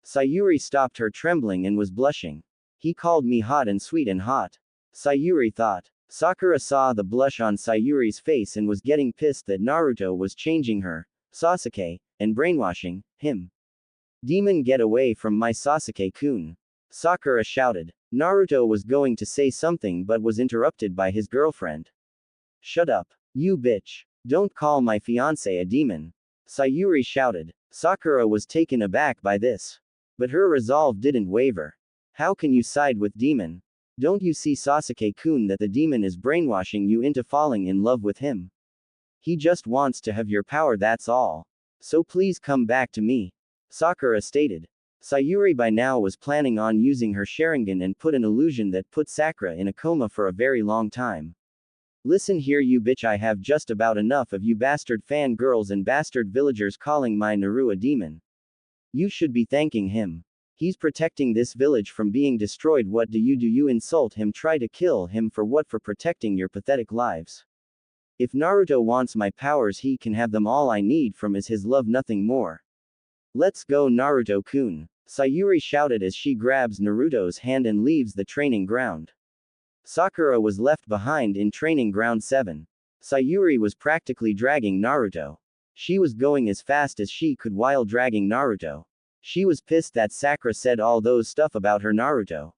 Sayuri stopped her trembling and was blushing. He called me hot and sweet and hot, Sayuri thought. Sakura saw the blush on Sayuri's face and was getting pissed that Naruto was changing her, Sasuke, and brainwashing him. Demon, get away from my Sasuke-kun, Sakura shouted. Naruto was going to say something but was interrupted by his girlfriend. Shut up, you bitch. Don't call my fiancé a demon, Sayuri shouted. Sakura was taken aback by this. But her resolve didn't waver. How can you side with demon? Don't you see, Sasuke-kun, that the demon is brainwashing you into falling in love with him? He just wants to have your power, that's all. So please come back to me, Sakura stated. Sayuri by now was planning on using her Sharingan and put an illusion that put Sakura in a coma for a very long time. Listen here, you bitch, I have just about enough of you bastard fangirls and bastard villagers calling my Naru a demon. You should be thanking him. He's protecting this village from being destroyed. What do? You insult him, try to kill him for what? For protecting your pathetic lives. If Naruto wants my powers, he can have them. All I need from is his love, nothing more. Let's go, Naruto-kun, Sayuri shouted as she grabs Naruto's hand and leaves the training ground. Sakura was left behind in training ground 7. Sayuri was practically dragging Naruto. She was going as fast as she could while dragging Naruto. She was pissed that Sakura said all those stuff about her Naruto.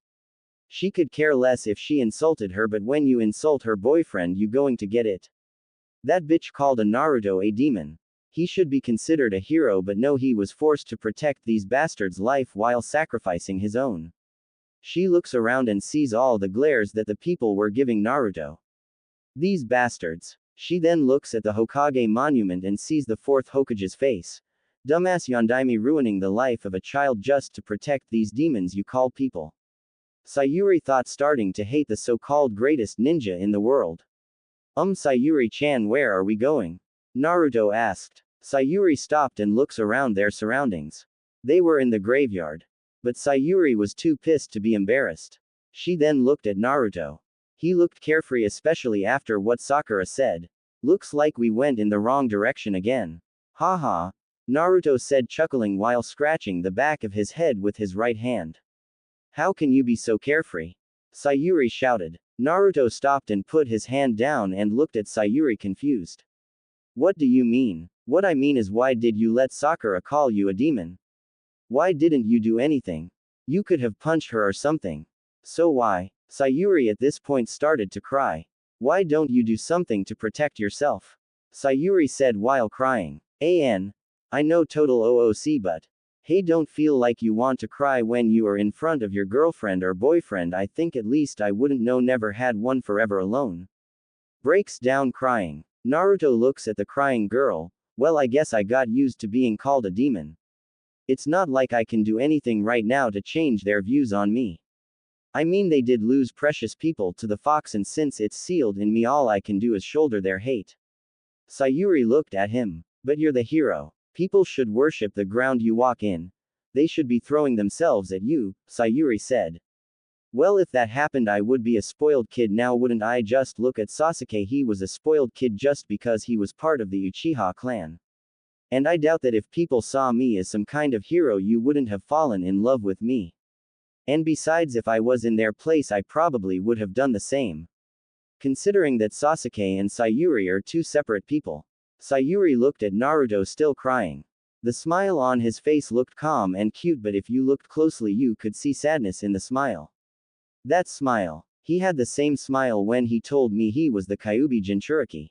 She could care less if she insulted her, but when you insult her boyfriend, you going to get it. That bitch called a Naruto a demon. He should be considered a hero, but no, he was forced to protect these bastards' life while sacrificing his own. She looks around and sees all the glares that the people were giving Naruto. These bastards. She then looks at the Hokage monument and sees the 4th Hokage's face. Dumbass Yondaime, ruining the life of a child just to protect these demons you call people. Sayuri thought, starting to hate the so-called greatest ninja in the world. Sayuri-chan, where are we going? Naruto asked. Sayuri stopped and looks around their surroundings. They were in the graveyard. But Sayuri was too pissed to be embarrassed. She then looked at Naruto. He looked carefree, especially after what Sakura said. Looks like we went in the wrong direction again. Haha, Naruto said, chuckling while scratching the back of his head with his right hand. How can you be so carefree? Sayuri shouted. Naruto stopped and put his hand down and looked at Sayuri, confused. What do you mean? What I mean is, why did you let Sakura call you a demon? Why didn't you do anything? You could have punched her or something. So why? Sayuri at this point started to cry. Why don't you do something to protect yourself? Sayuri said while crying. I know total OOC, but hey, don't feel like you want to cry when you are in front of your girlfriend or boyfriend. I think at least I wouldn't know, never had one, forever alone. Breaks down crying. Naruto looks at the crying girl. Well, I guess I got used to being called a demon. It's not like I can do anything right now to change their views on me. I mean, they did lose precious people to the fox, and since it's sealed in me, all I can do is shoulder their hate. Sayuri looked at him. But you're the hero. People should worship the ground you walk in. They should be throwing themselves at you, Sayuri said. Well, if that happened, I would be a spoiled kid now, wouldn't I? Just look at Sasuke, he was a spoiled kid just because he was part of the Uchiha clan. And I doubt that if people saw me as some kind of hero, you wouldn't have fallen in love with me. And besides, if I was in their place, I probably would have done the same. Considering that Sasuke and Sayuri are two separate people. Sayuri looked at Naruto, still crying. The smile on his face looked calm and cute, but if you looked closely, you could see sadness in the smile. That smile. He had the same smile when he told me he was the Kyuubi Jinchuriki.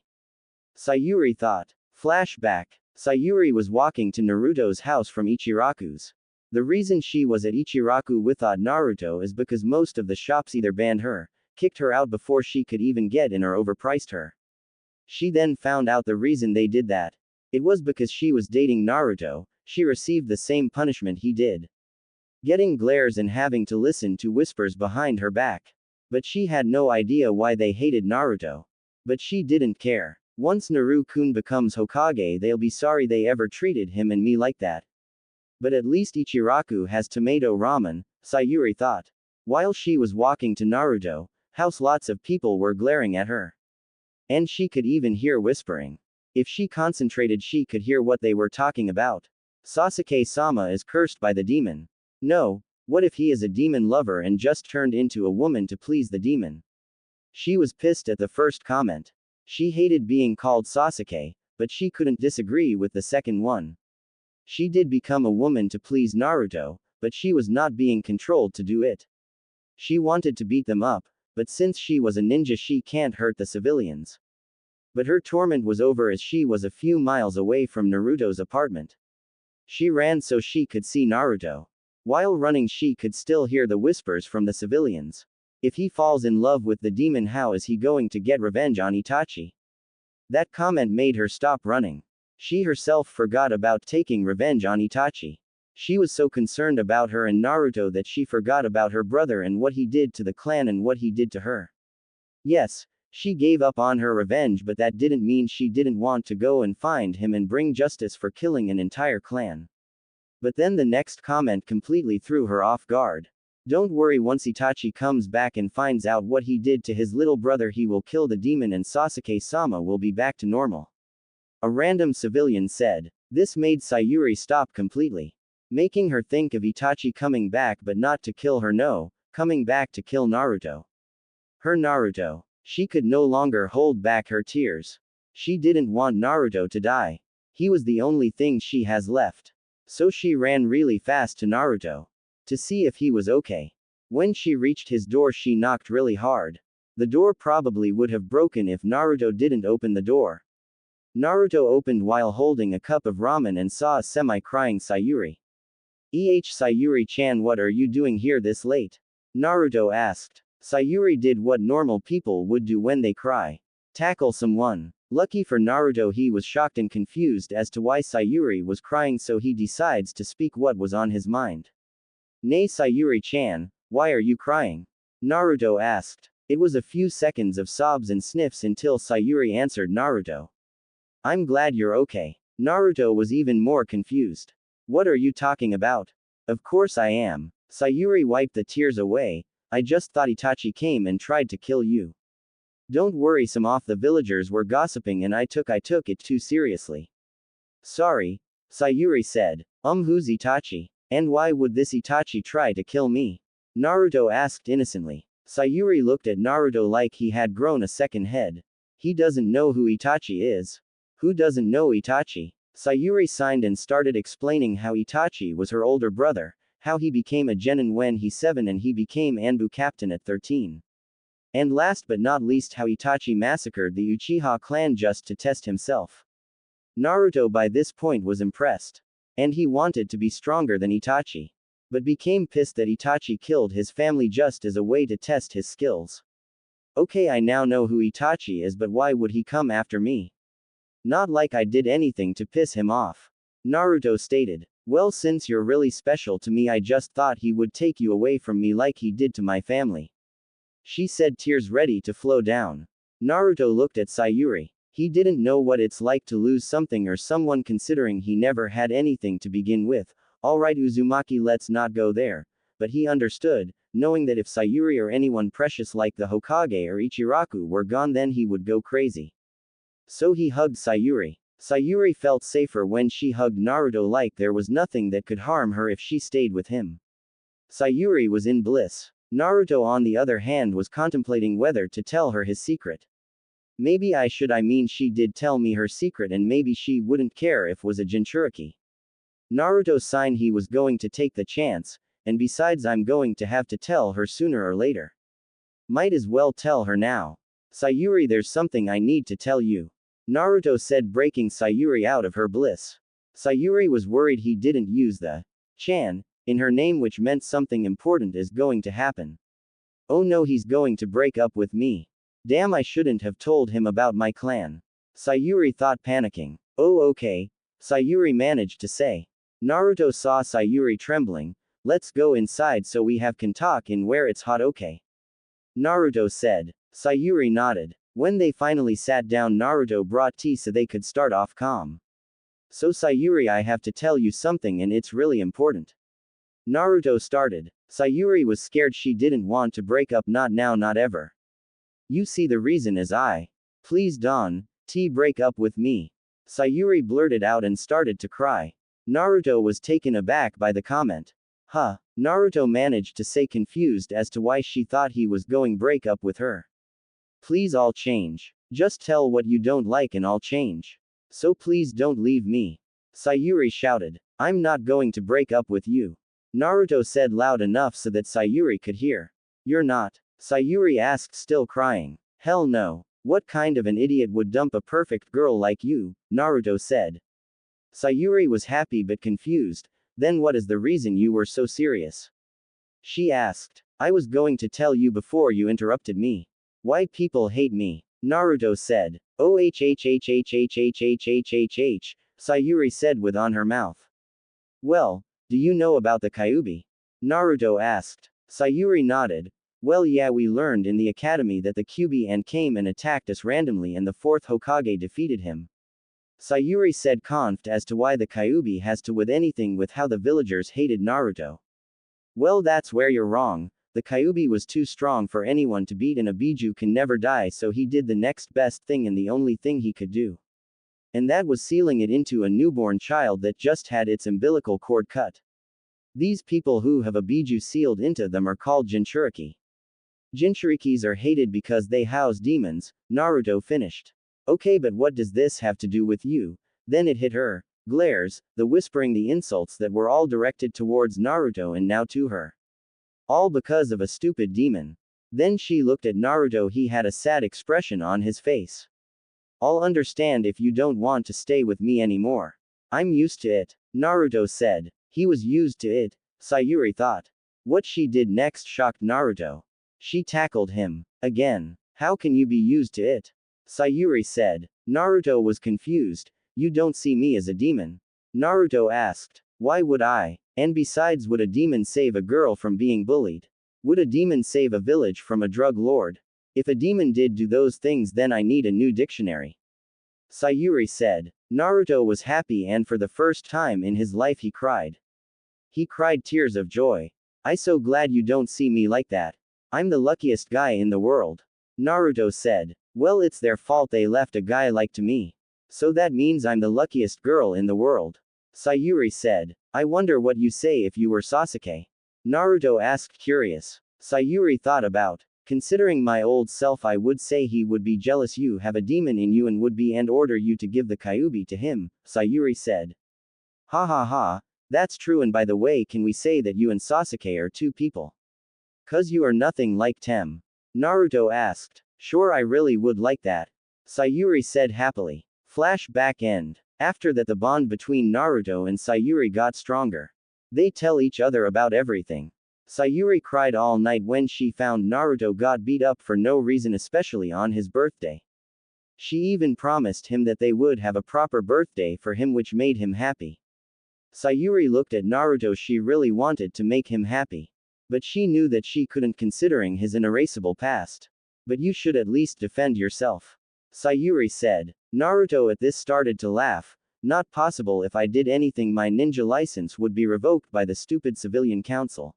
Sayuri thought. Flashback. Sayuri was walking to Naruto's house from Ichiraku's. The reason she was at Ichiraku without Naruto is because most of the shops either banned her, kicked her out before she could even get in, or overpriced her. She then found out the reason they did that. It was because she was dating Naruto. She received the same punishment he did. Getting glares and having to listen to whispers behind her back. But she had no idea why they hated Naruto. But she didn't care. Once Naru-kun becomes Hokage, they'll be sorry they ever treated him and me like that. But at least Ichiraku has tomato ramen, Sayuri thought. While she was walking to Naruto house, lots of people were glaring at her. And she could even hear whispering. If she concentrated, she could hear what they were talking about. Sasuke-sama is cursed by the demon. No, what if he is a demon lover and just turned into a woman to please the demon? She was pissed at the first comment. She hated being called Sasuke, but she couldn't disagree with the second one. She did become a woman to please Naruto, but she was not being controlled to do it. She wanted to beat them up, but since she was a ninja, she can't hurt the civilians. But her torment was over as she was a few miles away from Naruto's apartment. She ran so she could see Naruto. While running, she could still hear the whispers from the civilians. If he falls in love with the demon, how is he going to get revenge on Itachi? That comment made her stop running. She herself forgot about taking revenge on Itachi. She was so concerned about her and Naruto that she forgot about her brother and what he did to the clan and what he did to her. Yes, she gave up on her revenge, but that didn't mean she didn't want to go and find him and bring justice for killing an entire clan. But then the next comment completely threw her off guard. Don't worry, once Itachi comes back and finds out what he did to his little brother, he will kill the demon and Sasuke-sama will be back to normal. A random civilian said. This made Sayuri stop completely. Making her think of Itachi coming back, but not to kill her, no, coming back to kill Naruto. Her Naruto. She could no longer hold back her tears. She didn't want Naruto to die. He was the only thing she has left. So she ran really fast to Naruto. To see if he was okay. When she reached his door, she knocked really hard. The door probably would have broken if Naruto didn't open the door. Naruto opened while holding a cup of ramen and saw a semi-crying Sayuri. Sayuri-chan, what are you doing here this late? Naruto asked. Sayuri did what normal people would do when they cry. Tackle someone. Lucky for Naruto, he was shocked and confused as to why Sayuri was crying, so he decides to speak what was on his mind. Nay, Sayuri-chan, why are you crying? Naruto asked. It was a few seconds of sobs and sniffs until Sayuri answered Naruto. I'm glad you're okay. Naruto was even more confused. What are you talking about? Of course I am. Sayuri wiped the tears away. I just thought Itachi came and tried to kill you. Don't worry, some of the villagers were gossiping and I took it too seriously. Sorry, Sayuri said. Who's Itachi? And why would this Itachi try to kill me? Naruto asked innocently. Sayuri looked at Naruto like he had grown a second head. He doesn't know who Itachi is. Who doesn't know Itachi? Sayuri signed and started explaining how Itachi was her older brother, how he became a genin when he's 7 and he became Anbu captain at 13. And last but not least, how Itachi massacred the Uchiha clan just to test himself. Naruto by this point was impressed. And he wanted to be stronger than Itachi. But became pissed that Itachi killed his family just as a way to test his skills. Okay, I now know who Itachi is, but why would he come after me? Not like I did anything to piss him off. Naruto stated. Well, since you're really special to me, I just thought he would take you away from me like he did to my family. She said, tears ready to flow down. Naruto looked at Sayuri. He didn't know what it's like to lose something or someone, considering he never had anything to begin with. Alright Uzumaki, let's not go there. But he understood, knowing that if Sayuri or anyone precious like the Hokage or Ichiraku were gone, then he would go crazy. So he hugged Sayuri. Sayuri felt safer when she hugged Naruto, like there was nothing that could harm her if she stayed with him. Sayuri was in bliss. Naruto on the other hand was contemplating whether to tell her his secret. Maybe she did tell me her secret and maybe she wouldn't care if was a Jinchuriki. Naruto signed he was going to take the chance, and besides I'm going to have to tell her sooner or later. Might as well tell her now. Sayuri, there's something I need to tell you. Naruto said, breaking Sayuri out of her bliss. Sayuri was worried he didn't use the chan in her name, which meant something important is going to happen. Oh no, he's going to break up with me. Damn, I shouldn't have told him about my clan. Sayuri thought, panicking. Oh okay, Sayuri managed to say. Naruto saw Sayuri trembling. Let's go inside so we can talk in where it's hot, okay? Naruto said. Sayuri nodded. When they finally sat down, Naruto brought tea so they could start off calm. So Sayuri, I have to tell you something and it's really important. Naruto started. Sayuri was scared. She didn't want to break up, not now, not ever. You see, the reason is please don't break up with me. Sayuri blurted out and started to cry. Naruto was taken aback by the comment. Huh? Naruto managed to say, confused as to why she thought he was going break up with her. Please, I'll change. Just tell what you don't like and I'll change. So please don't leave me. Sayuri shouted. I'm not going to break up with you. Naruto said loud enough so that Sayuri could hear. You're not? Sayuri asked, still crying. Hell no. What kind of an idiot would dump a perfect girl like you? Naruto said. Sayuri was happy but confused. Then what is the reason you were so serious? She asked. I was going to tell you before you interrupted me. Why people hate me? Naruto said. Oh, Sayuri said with on her mouth. Well, do you know about the Kyuubi? Naruto asked. Sayuri nodded. Well, yeah, we learned in the academy that the Kyuubi came and attacked us randomly and the fourth Hokage defeated him. Sayuri said, confused as to why the Kyuubi has to with anything with how the villagers hated Naruto. Well, that's where you're wrong. The Kyuubi was too strong for anyone to beat and a Biju can never die, so he did the next best thing and the only thing he could do. And that was sealing it into a newborn child that just had its umbilical cord cut. These people who have a Biju sealed into them are called Jinchuriki. Jinchurikis are hated because they house demons, Naruto finished. Okay, but what does this have to do with you? Then it hit her. Glares, the whispering, the insults that were all directed towards Naruto and now to her. All because of a stupid demon. Then she looked at Naruto. He had a sad expression on his face. I'll understand if you don't want to stay with me anymore. I'm used to it, Naruto said. He was used to it, Sayuri thought. What she did next shocked Naruto. She tackled him. Again. How can you be used to it? Sayuri said. Naruto was confused. You don't see me as a demon? Naruto asked. Why would I? And besides, would a demon save a girl from being bullied? Would a demon save a village from a drug lord? If a demon did do those things, then I need a new dictionary. Sayuri said. Naruto was happy and for the first time in his life he cried. He cried tears of joy. I'm so glad you don't see me like that. I'm the luckiest guy in the world. Naruto said. Well, it's their fault they left a guy like to me. So that means I'm the luckiest girl in the world. Sayuri said. I wonder what you say if you were Sasuke. Naruto asked, curious. Sayuri thought about. Considering my old self, I would say he would be jealous you have a demon in you and would be and order you to give the Kyuubi to him, Sayuri said. Ha ha ha, that's true, and by the way, can we say that you and Sasuke are two people? 'Cause you are nothing like them. Naruto asked. Sure, I really would like that. Sayuri said happily. Flashback end. After that, the bond between Naruto and Sayuri got stronger. They tell each other about everything. Sayuri cried all night when she found Naruto got beat up for no reason, especially on his birthday. She even promised him that they would have a proper birthday for him, which made him happy. Sayuri looked at Naruto. She really wanted to make him happy. But she knew that she couldn't, considering his inerasable past. But you should at least defend yourself. Sayuri said. Naruto at this started to laugh. Not possible. If I did anything, my ninja license would be revoked by the stupid civilian council.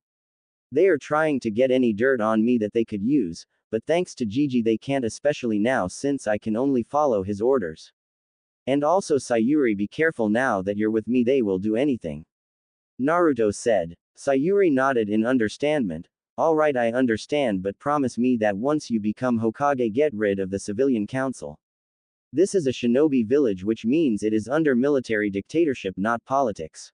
They are trying to get any dirt on me that they could use, but thanks to Gigi they can't, especially now since I can only follow his orders. And also, Sayuri, be careful now that you're with me, they will do anything. Naruto said. Sayuri nodded in understanding. Alright, I understand, but promise me that once you become Hokage, get rid of the civilian council. This is a shinobi village, which means it is under military dictatorship, not politics.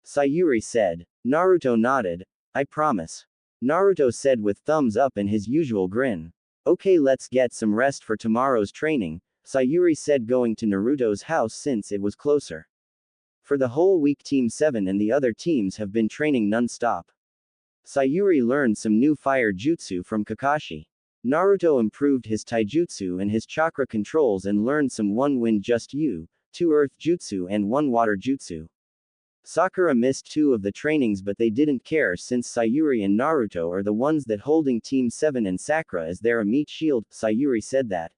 Sayuri said. Naruto nodded. I promise. Naruto said with thumbs up and his usual grin. Okay, let's get some rest for tomorrow's training. Sayuri said, going to Naruto's house since it was closer. For the whole week Team 7 and the other teams have been training non-stop. Sayuri learned some new fire jutsu from Kakashi. Naruto improved his taijutsu and his chakra controls and learned some 1 wind just you, 2 earth jutsu and 1 water jutsu. Sakura missed 2 of the trainings but they didn't care since Sayuri and Naruto are the ones that holding Team 7 and Sakura as their meat shield, Sayuri said that.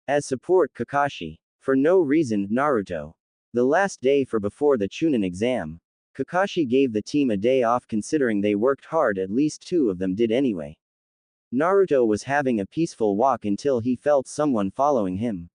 As support Kakashi. For no reason, Naruto. The last day for before the Chunin exam. Kakashi gave the team a day off considering they worked hard, at least 2 of them did anyway. Naruto was having a peaceful walk until he felt someone following him.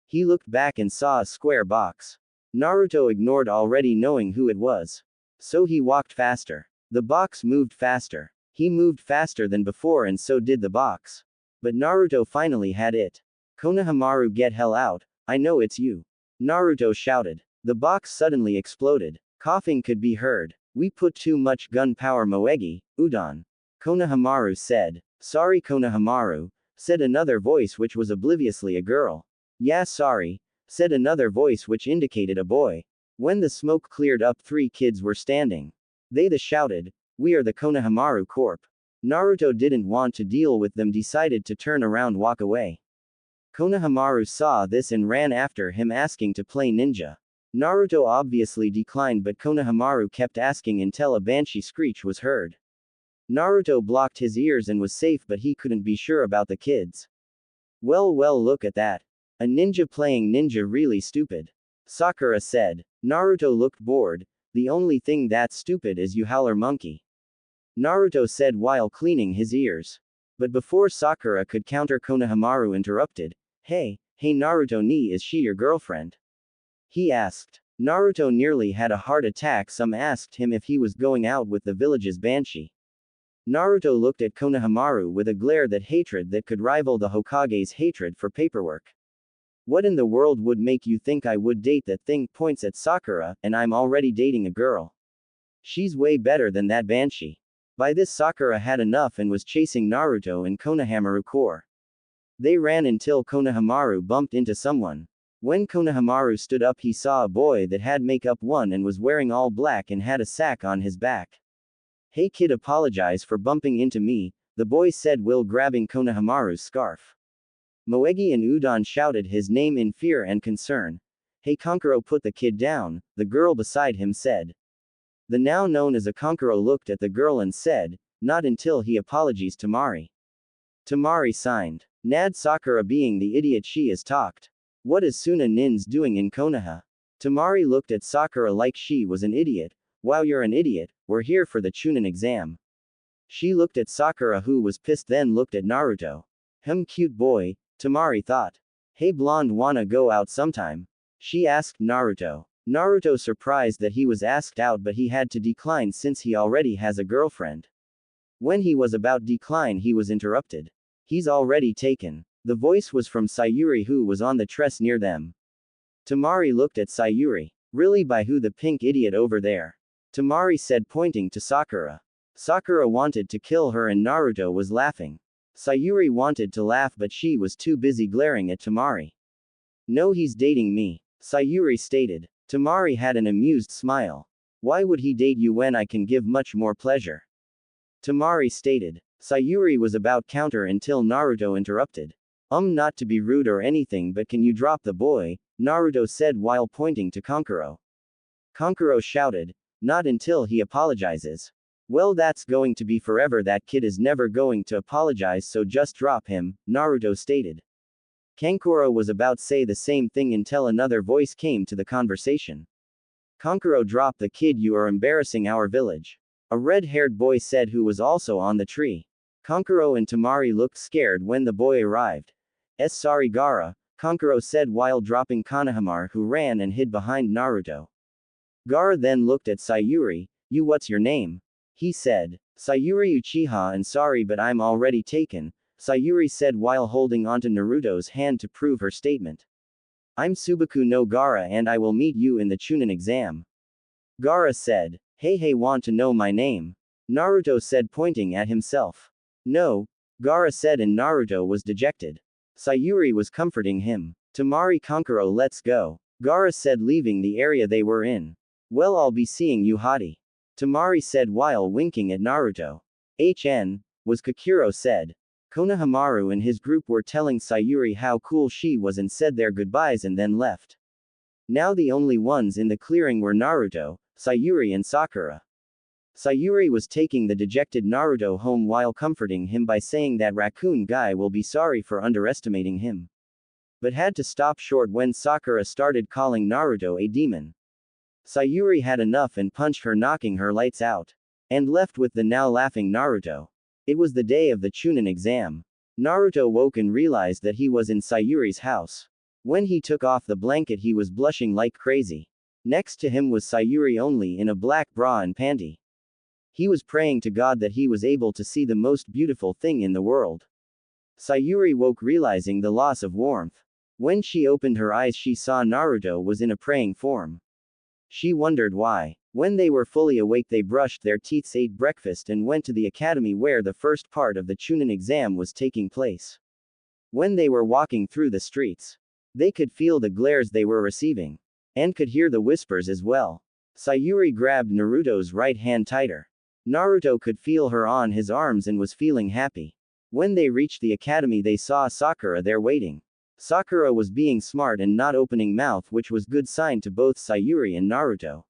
He looked back and saw a square box. Naruto ignored already knowing who it was. So he walked faster. The box moved faster. He moved faster than before and so did the box. But Naruto finally had it. Konohamaru, get hell out, I know it's you. Naruto shouted. The box suddenly exploded. Coughing could be heard. We put too much gunpowder Moegi, Udon. Konohamaru said. Sorry Konohamaru, said another voice which was obliviously a girl. Yeah sorry, said another voice which indicated a boy. When the smoke cleared up 3 kids were standing. They shouted, we are the Konohamaru Corp. Naruto didn't want to deal with them, decided to turn around walk away. Konohamaru saw this and ran after him asking to play ninja. Naruto obviously declined but Konohamaru kept asking until a banshee screech was heard. Naruto blocked his ears and was safe but he couldn't be sure about the kids. Well look at that. A ninja playing ninja, really stupid. Sakura said. Naruto looked bored. The only thing that's stupid is you howler monkey. Naruto said while cleaning his ears. But before Sakura could counter, Konohamaru interrupted. Hey Naruto, is she your girlfriend? He asked. Naruto nearly had a heart attack. Some asked him if he was going out with the village's banshee. Naruto looked at Konohamaru with a glare that hatred that could rival the Hokage's hatred for paperwork. What in the world would make you think I would date that thing? Points at Sakura, and I'm already dating a girl. She's way better than that banshee. By this Sakura had enough and was chasing Naruto and Konohamaru core. They ran until Konohamaru bumped into someone. When Konohamaru stood up he saw a boy that had makeup on and was wearing all black and had a sack on his back. Hey kid, apologize for bumping into me, the boy said while grabbing Konohamaru's scarf. Moegi and Udon shouted his name in fear and concern. Hey Kankuro, put the kid down, the girl beside him said. The now known as Kankuro looked at the girl and said, not until he apologies Tamari. Tamari signed. Nad Sakura, being the idiot she is talked. What is Suna Nin's doing in Konoha? Tamari looked at Sakura like she was an idiot. Wow, you're an idiot, we're here for the Chunin exam. She looked at Sakura who was pissed, then looked at Naruto. Cute boy, Tamari thought. Hey blonde, wanna go out sometime? She asked Naruto. Naruto surprised that he was asked out but he had to decline since he already has a girlfriend. When he was about decline he was interrupted. He's already taken. The voice was from Sayuri who was on the tress near them. Tamari looked at Sayuri. Really, by who? The pink idiot over there. Tamari said, pointing to Sakura. Sakura wanted to kill her and Naruto was laughing. Sayuri wanted to laugh but she was too busy glaring at Tamari. No, he's dating me, Sayuri stated. Tamari had an amused smile. Why would he date you when I can give much more pleasure? Tamari stated. Sayuri was about counter until Naruto interrupted. Not to be rude or anything, but can you drop the boy? Naruto said while pointing to Kankuro. Kankuro shouted. Not until he apologizes. Well, that's going to be forever. That kid is never going to apologize, so just drop him, Naruto stated. Kankuro was about to say the same thing until another voice came to the conversation. Kankuro, drop the kid, you are embarrassing our village. A red-haired boy said who was also on the tree. Kankuro and Tamari looked scared when the boy arrived. Sorry Gaara, Kankuro said while dropping Konohamaru who ran and hid behind Naruto. Gaara then looked at Sayuri. You, what's your name? He said. Sayuri Uchiha, and sorry but I'm already taken, Sayuri said while holding onto Naruto's hand to prove her statement. I'm Subaku no Gaara and I will meet you in the Chunin exam. Gaara said. Hey, want to know my name? Naruto said pointing at himself. No, Gaara said, and Naruto was dejected. Sayuri was comforting him. Tamari Kankuro, let's go. Gaara said, leaving the area they were in. Well, I'll be seeing you, hottie. Tamari said while winking at Naruto. Was Kakuro said. Konohamaru and his group were telling Sayuri how cool she was and said their goodbyes and then left. Now the only ones in the clearing were Naruto, Sayuri and Sakura. Sayuri was taking the dejected Naruto home while comforting him by saying that raccoon guy will be sorry for underestimating him. But had to stop short when Sakura started calling Naruto a demon. Sayuri had enough and punched her, knocking her lights out. And left with the now laughing Naruto. It was the day of the Chunin exam. Naruto woke and realized that he was in Sayuri's house. When he took off the blanket he was blushing like crazy. Next to him was Sayuri, only in a black bra and panty. He was praying to God that he was able to see the most beautiful thing in the world. Sayuri woke realizing the loss of warmth. When she opened her eyes she saw Naruto was in a praying form. She wondered why. When they were fully awake they brushed their teeth, ate breakfast and went to the academy where the first part of the Chunin exam was taking place. When they were walking through the streets, they could feel the glares they were receiving. And could hear the whispers as well. Sayuri grabbed Naruto's right hand tighter. Naruto could feel her on his arms and was feeling happy. When they reached the academy they saw Sakura there waiting. Sakura was being smart and not opening mouth, which was good sign to both Sayuri and Naruto.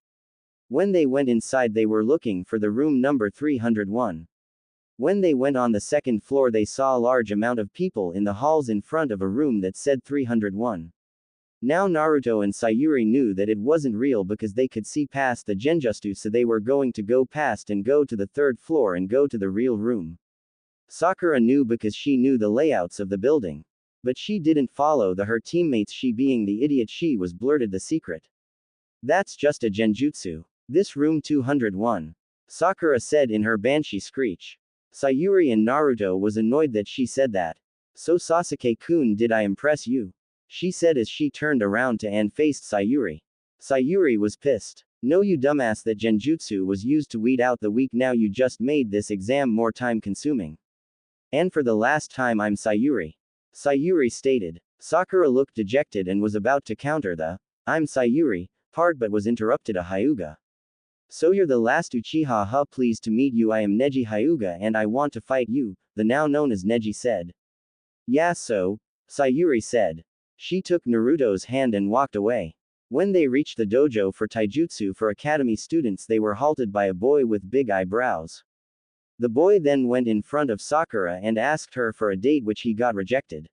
When they went inside they were looking for the room number 301. When they went on the second floor they saw a large amount of people in the halls in front of a room that said 301. Now Naruto and Sayuri knew that it wasn't real because they could see past the genjutsu, so they were going to go past and go to the third floor and go to the real room. Sakura knew because she knew the layouts of the building. But she didn't follow her teammates, she being the idiot she was, blurted the secret. That's just a genjutsu. This room 201. Sakura said in her banshee screech. Sayuri and Naruto was annoyed that she said that. So Sasuke-kun, did I impress you? She said as she turned around to and faced Sayuri. Sayuri was pissed. No, you dumbass, that genjutsu was used to weed out the weak, now you just made this exam more time consuming. And for the last time, I'm Sayuri. Sayuri stated. Sakura looked dejected and was about to counter the I'm Sayuri part but was interrupted a Hyuga. So you're the last Uchiha, huh? Pleased to meet you, I am Neji Hyuga and I want to fight you, the now known as Neji said. Yeah, so, Sayuri said. She took Naruto's hand and walked away. When they reached the dojo for taijutsu for academy students they were halted by a boy with big eyebrows. The boy then went in front of Sakura and asked her for a date, which he got rejected.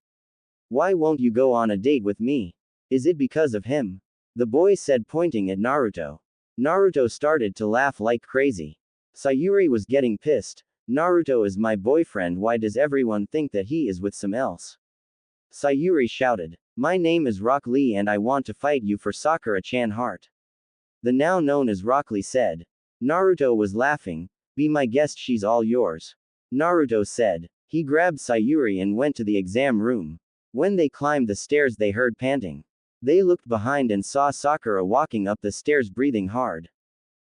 Why won't you go on a date with me? Is it because of him? The boy said, pointing at Naruto. Naruto started to laugh like crazy. Sayuri was getting pissed. Naruto is my boyfriend, why does everyone think that he is with some else? Sayuri shouted. My name is Rock Lee and I want to fight you for Sakura-chan heart. The now known as Rock Lee said. Naruto was laughing. Be my guest, she's all yours. Naruto said. He grabbed Sayuri and went to the exam room. When they climbed the stairs they heard panting. They looked behind and saw Sakura walking up the stairs breathing hard.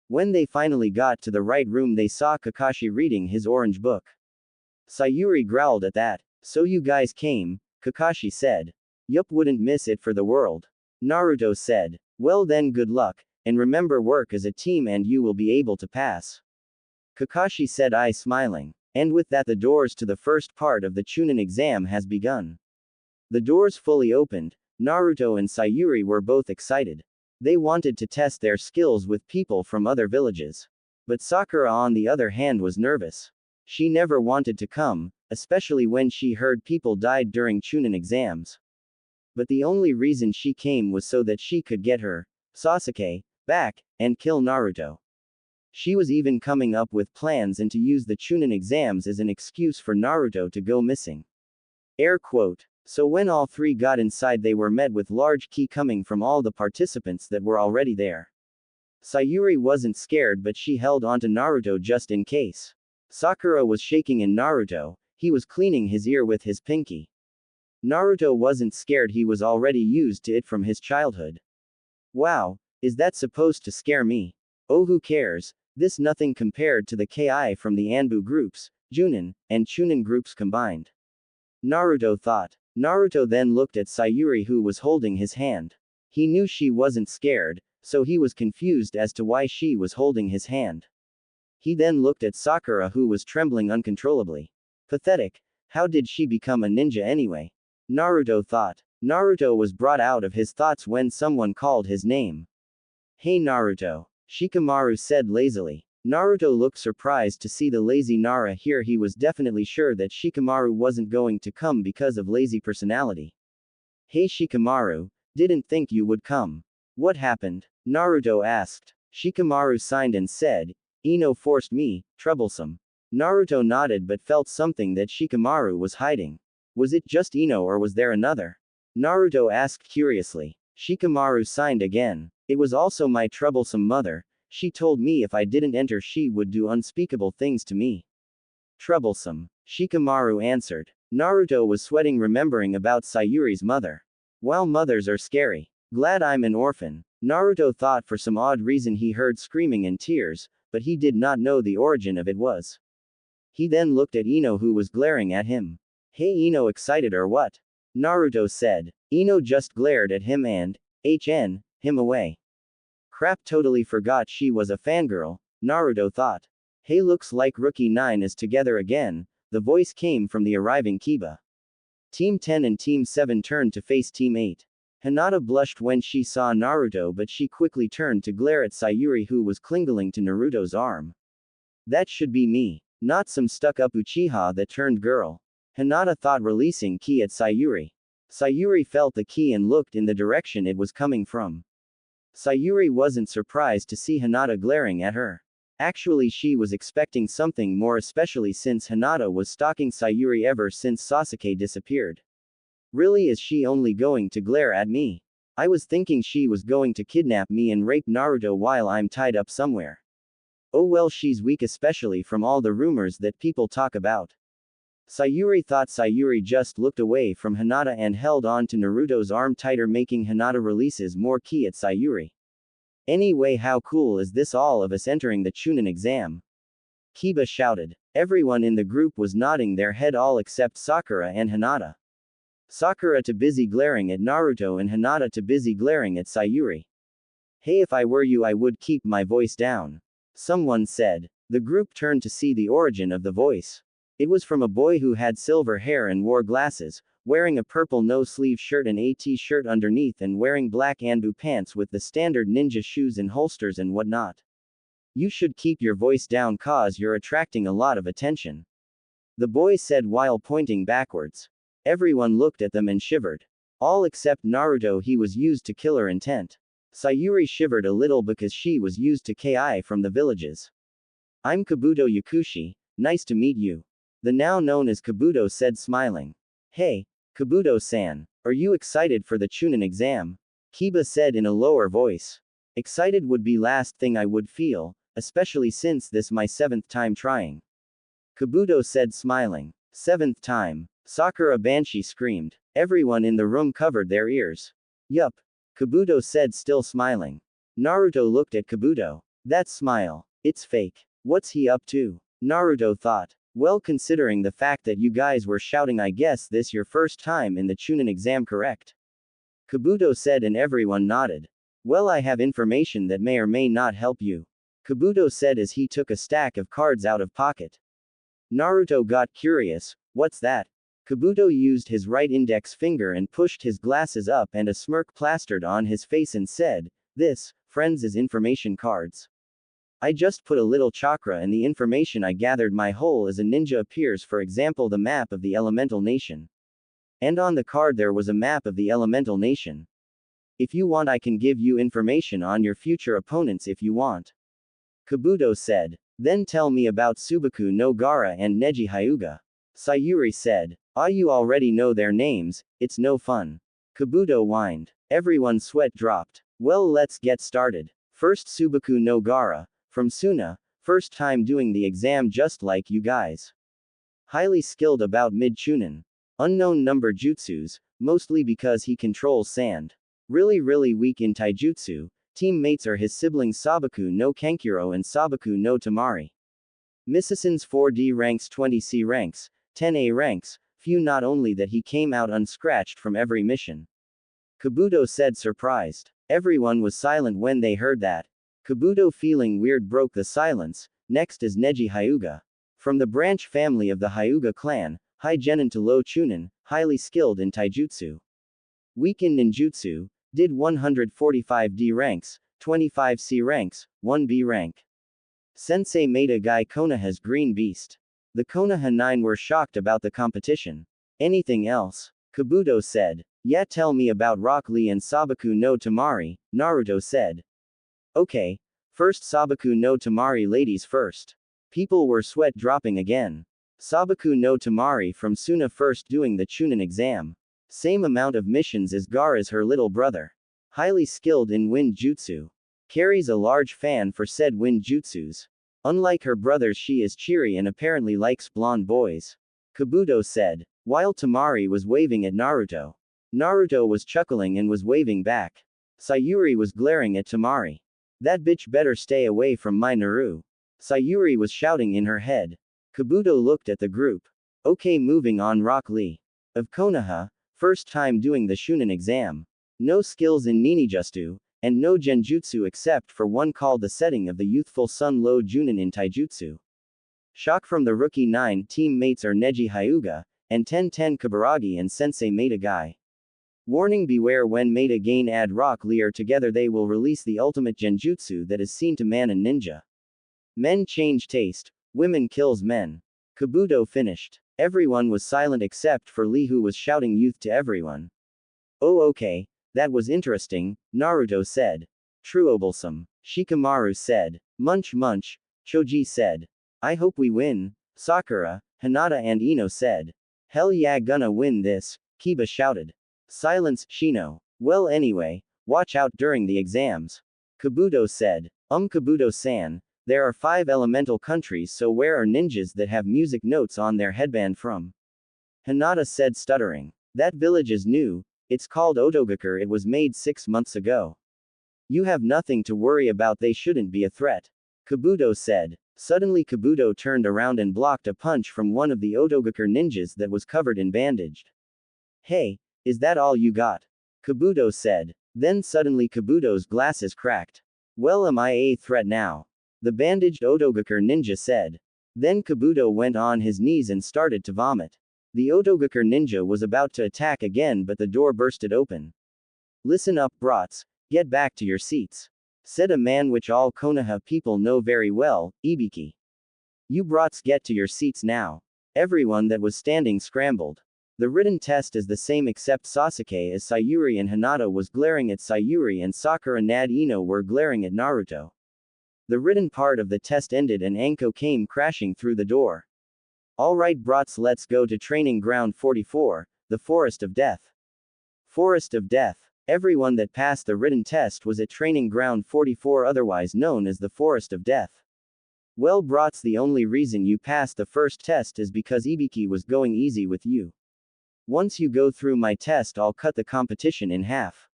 When they finally got to the right room they saw Kakashi reading his orange book. Sayuri growled at that. So you guys came, Kakashi said. Yup, wouldn't miss it for the world. Naruto said. Well then, good luck, and remember, work as a team and you will be able to pass. Kakashi said, I smiling. And with that the doors to the first part of the Chunin exam has begun. The doors fully opened. Naruto and Sayuri were both excited. They wanted to test their skills with people from other villages. But Sakura on the other hand was nervous. She never wanted to come, especially when she heard people died during Chunin exams. But the only reason she came was so that she could get her, Sasuke, back, and kill Naruto. She was even coming up with plans and to use the Chunin exams as an excuse for Naruto to go missing. Air quote. So when all three got inside they were met with large key coming from all the participants that were already there. Sayuri wasn't scared but she held onto Naruto just in case. Sakura was shaking in Naruto, he was cleaning his ear with his pinky. Naruto wasn't scared, he was already used to it from his childhood. Wow, is that supposed to scare me? Oh, who cares, this nothing compared to the Ki from the Anbu groups, Junin, and Chunin groups combined. Naruto thought. Naruto then looked at Sayuri who was holding his hand. He knew she wasn't scared, so he was confused as to why she was holding his hand. He then looked at Sakura who was trembling uncontrollably. Pathetic. How did she become a ninja anyway? Naruto thought. Naruto was brought out of his thoughts when someone called his name. Hey Naruto. Shikamaru said lazily. Naruto looked surprised to see the lazy Nara here. He was definitely sure that Shikamaru wasn't going to come because of lazy personality. Hey Shikamaru, didn't think you would come. What happened? Naruto asked. Shikamaru signed and said, Ino forced me, troublesome. Naruto nodded but felt something that Shikamaru was hiding. Was it just Ino or was there another? Naruto asked curiously. Shikamaru signed again. It was also my troublesome mother. She told me if I didn't enter she would do unspeakable things to me. Troublesome. Shikamaru answered. Naruto was sweating remembering about Sayuri's mother. Wow, mothers are scary. Glad I'm an orphan. Naruto thought for some odd reason he heard screaming and tears, but he did not know the origin of it was. He then looked at Ino who was glaring at him. Hey Ino, excited or what? Naruto said. Ino just glared at him and, him away. Crap, totally forgot she was a fangirl, Naruto thought. Hey, looks like Rookie 9 is together again, the voice came from the arriving Kiba. Team 10 and Team 7 turned to face Team 8. Hinata blushed when she saw Naruto but she quickly turned to glare at Sayuri who was clinging to Naruto's arm. That should be me. Not some stuck-up Uchiha that turned girl. Hinata thought, releasing ki at Sayuri. Sayuri felt the ki and looked in the direction it was coming from. Sayuri wasn't surprised to see Hinata glaring at her. Actually, she was expecting something more, especially since Hinata was stalking Sayuri ever since Sasuke disappeared. Really, is she only going to glare at me? I was thinking she was going to kidnap me and rape Naruto while I'm tied up somewhere. Oh well, she's weak, especially from all the rumors that people talk about. Sayuri thought. Sayuri just looked away from Hinata and held on to Naruto's arm tighter, making Hinata releases more ki at Sayuri. Anyway, how cool is this, all of us entering the Chunin exam? Kiba shouted. Everyone in the group was nodding their head, all except Sakura and Hinata. Sakura too busy glaring at Naruto and Hinata too busy glaring at Sayuri. Hey, if I were you I would keep my voice down. Someone said. The group turned to see the origin of the voice. It was from a boy who had silver hair and wore glasses, wearing a purple no-sleeve shirt and a t-shirt underneath and wearing black Anbu pants with the standard ninja shoes and holsters and whatnot. You should keep your voice down cause you're attracting a lot of attention. The boy said while pointing backwards. Everyone looked at them and shivered. All except Naruto, he was used to killer intent. Sayuri shivered a little because she was used to ki from the villages. I'm Kabuto Yakushi, nice to meet you. The now known as Kabuto said, smiling. Hey, Kabuto-san, are you excited for the Chunin exam? Kiba said in a lower voice. Excited would be last thing I would feel, especially since this my 7th time trying. Kabuto said, smiling. 7th time. Sakura Banshee screamed. Everyone in the room covered their ears. Yup. Kabuto said, still smiling. Naruto looked at Kabuto. That smile. It's fake. What's he up to? Naruto thought. Well, considering the fact that you guys were shouting, I guess this your first time in the Chunin exam, correct? Kabuto said and everyone nodded. Well, I have information that may or may not help you. Kabuto said as he took a stack of cards out of pocket. Naruto got curious. What's that? Kabuto used his right index finger and pushed his glasses up and a smirk plastered on his face and said, This, friends, is information cards. I just put a little chakra in the information I gathered. My whole as a ninja appears, for example the map of the elemental nation. And on the card there was a map of the elemental nation. If you want I can give you information on your future opponents if you want. Kabuto said. Then tell me about Subaku no Gaara and Neji Hyuga. Sayuri said. Ah, you already know their names, it's no fun. Kabuto whined. Everyone's sweat dropped. Well, let's get started. First, Subaku no Gaara. From Suna, first time doing the exam just like you guys. Highly skilled about mid-chunin. Unknown number jutsus, mostly because he controls sand. Really weak in taijutsu. Teammates are his siblings Sabaku no Kankuro and Sabaku no Tamari. Misasens 4D ranks, 20C ranks, 10A ranks, Few not only that he came out unscratched from every mission. Kabuto said surprised. Everyone was silent when they heard that. Kabuto feeling weird broke the silence. Next is Neji Hyuga. From the branch family of the Hyuga clan, High Genin to Low Chunin, highly skilled in taijutsu. Weak in ninjutsu, did 145 D ranks, 25 C ranks, 1 B rank. Sensei Maeda Gai Konoha's Green Beast. The Konoha 9 were shocked about the competition. Anything else? Kabuto said. Yeah, tell me about Rock Lee and Sabaku no Tamari, Naruto said. Okay. First Sabaku no Tamari ladies first. People were sweat dropping again. Sabaku no Tamari from Suna first doing the Chunin exam. Same amount of missions as Gar as her little brother. Highly skilled in wind jutsu. Carries a large fan for said wind jutsus. Unlike her brothers, she is cheery and apparently likes blonde boys. Kabuto said. While Tamari was waving at Naruto. Naruto was chuckling and was waving back. Sayuri was glaring at Tamari. That bitch better stay away from my Naru. Sayuri was shouting in her head. Kabuto looked at the group. Okay, moving on. Rock Lee. Of Konoha, first time doing the Shunin exam. No skills in ninjutsu, and no genjutsu except for one called the setting of the youthful Sun Lo Junin in taijutsu. Shock from the rookie 9 teammates are Neji Hyuga, and 10-10 Kaburagi and Sensei Maeda Gai. Warning: beware when Maeda Gain add Rock Lee together, they will release the ultimate genjutsu that is seen to man and ninja. Men change taste, women kills men. Kabuto finished. Everyone was silent except for Lee, who was shouting youth to everyone. Oh okay, that was interesting, Naruto said. Trueoblesome. Shikamaru said. Munch munch, Choji said. I hope we win, Sakura, Hinata and Ino said. Hell yeah, gonna win this, Kiba shouted. Silence, Shino. Well anyway, watch out during the exams. Kabuto said. Kabuto-san, there are 5 elemental countries, so where are ninjas that have music notes on their headband from? Hinata said, stuttering. That village is new, it's called Otogakure, it was made 6 months ago. You have nothing to worry about, they shouldn't be a threat. Kabuto said. Suddenly Kabuto turned around and blocked a punch from one of the Otogakure ninjas that was covered in bandaged. Hey, is that all you got? Kabuto said. Then suddenly Kabuto's glasses cracked. Well, am I a threat now? The bandaged Otogakure ninja said. Then Kabuto went on his knees and started to vomit. The Otogakure ninja was about to attack again, but the door bursted open. Listen up, brats, get back to your seats, said a man which all Konoha people know very well, Ibiki. You brats get to your seats now. Everyone that was standing scrambled. The written test is the same except Sasuke as Sayuri and Hinata was glaring at Sayuri and Sakura and Ino were glaring at Naruto. The written part of the test ended and Anko came crashing through the door. Alright brats, let's go to training ground 44, the Forest of Death. Forest of Death. Everyone that passed the written test was at training ground 44, otherwise known as the Forest of Death. Well brats, the only reason you passed the first test is because Ibiki was going easy with you. Once you go through my test, I'll cut the competition in half.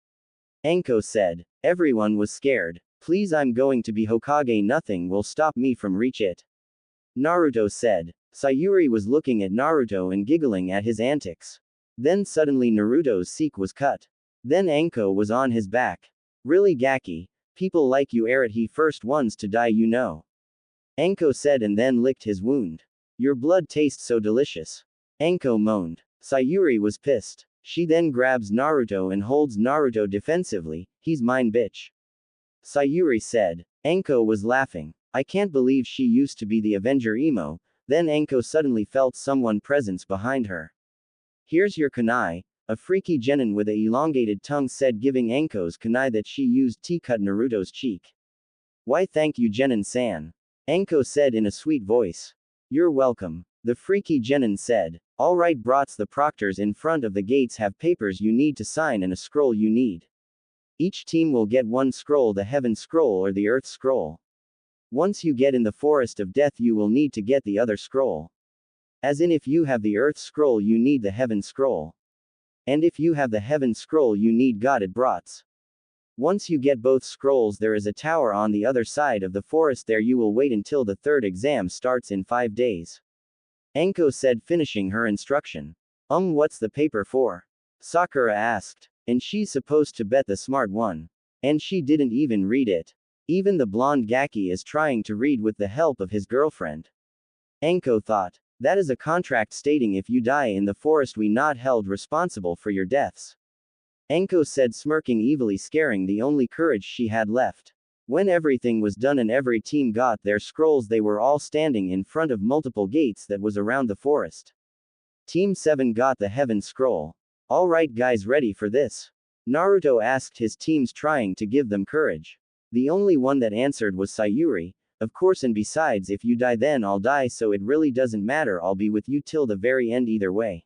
Anko said. Everyone was scared. Please, I'm going to be Hokage, nothing will stop me from reach it. Naruto said. Sayuri was looking at Naruto and giggling at his antics. Then suddenly Naruto's seek was cut. Then Anko was on his back. Really Gaki, people like you aren't he first ones to die, you know. Anko said and then licked his wound. Your blood tastes so delicious. Anko moaned. Sayuri was pissed. She then grabs Naruto and holds Naruto defensively. He's mine, bitch. Sayuri said. Anko was laughing. I can't believe she used to be the Avenger emo. Then Anko suddenly felt someone presence behind her. Here's your kunai. A freaky genin with a elongated tongue said, giving Anko's kunai that she used to cut Naruto's cheek. Why thank you, genin-san. Anko said in a sweet voice. You're welcome. The freaky genin said. Alright brats, the proctors in front of the gates have papers you need to sign and a scroll you need. Each team will get one scroll, the Heaven Scroll or the Earth Scroll. Once you get in the Forest of Death, you will need to get the other scroll. As in, if you have the Earth Scroll, you need the Heaven Scroll. And if you have the Heaven Scroll, you need God it brats. Once you get both scrolls, there is a tower on the other side of the forest. There you will wait until the third exam starts in 5 days. Anko said, finishing her instruction. What's the paper for? Sakura asked. And she's supposed to bet the smart one. And she didn't even read it. Even the blonde Gaki is trying to read with the help of his girlfriend. Anko thought. That is a contract stating if you die in the forest we not held responsible for your deaths. Anko said, smirking evilly, scaring the only courage she had left. When everything was done and every team got their scrolls, they were all standing in front of multiple gates that was around the forest. Team 7 got the Heaven Scroll. Alright guys, ready for this? Naruto asked his teams, trying to give them courage. The only one that answered was Sayuri. Of course, and besides, if you die then I'll die, so it really doesn't matter, I'll be with you till the very end either way.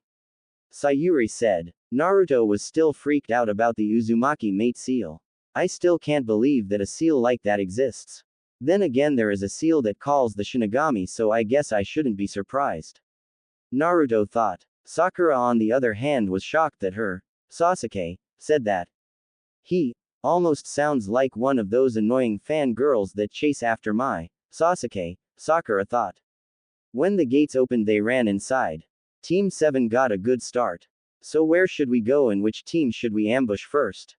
Sayuri said. Naruto was still freaked out about the Uzumaki mate seal. I still can't believe that a seal like that exists. Then again, there is a seal that calls the Shinigami, so I guess I shouldn't be surprised. Naruto thought. Sakura on the other hand was shocked that her, Sasuke, said that. He almost sounds like one of those annoying fangirls that chase after my Sasuke, Sakura thought. When the gates opened, they ran inside. Team 7 got a good start. So where should we go and which team should we ambush first?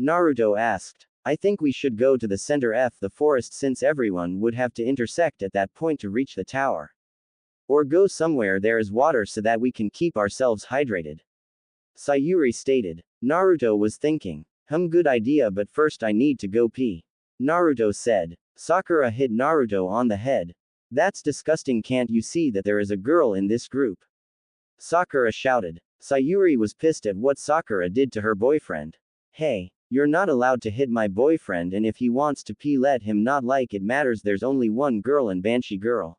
Naruto asked. I think we should go to the center of the forest, since everyone would have to intersect at that point to reach the tower. Or go somewhere there is water so that we can keep ourselves hydrated. Sayuri stated. Naruto was thinking. Good idea, but first I need to go pee. Naruto said. Sakura hit Naruto on the head. That's disgusting, can't you see that there is a girl in this group? Sakura shouted. Sayuri was pissed at what Sakura did to her boyfriend. Hey, you're not allowed to hit my boyfriend, and if he wants to pee let him, not like it matters, there's only one girl and Banshee girl.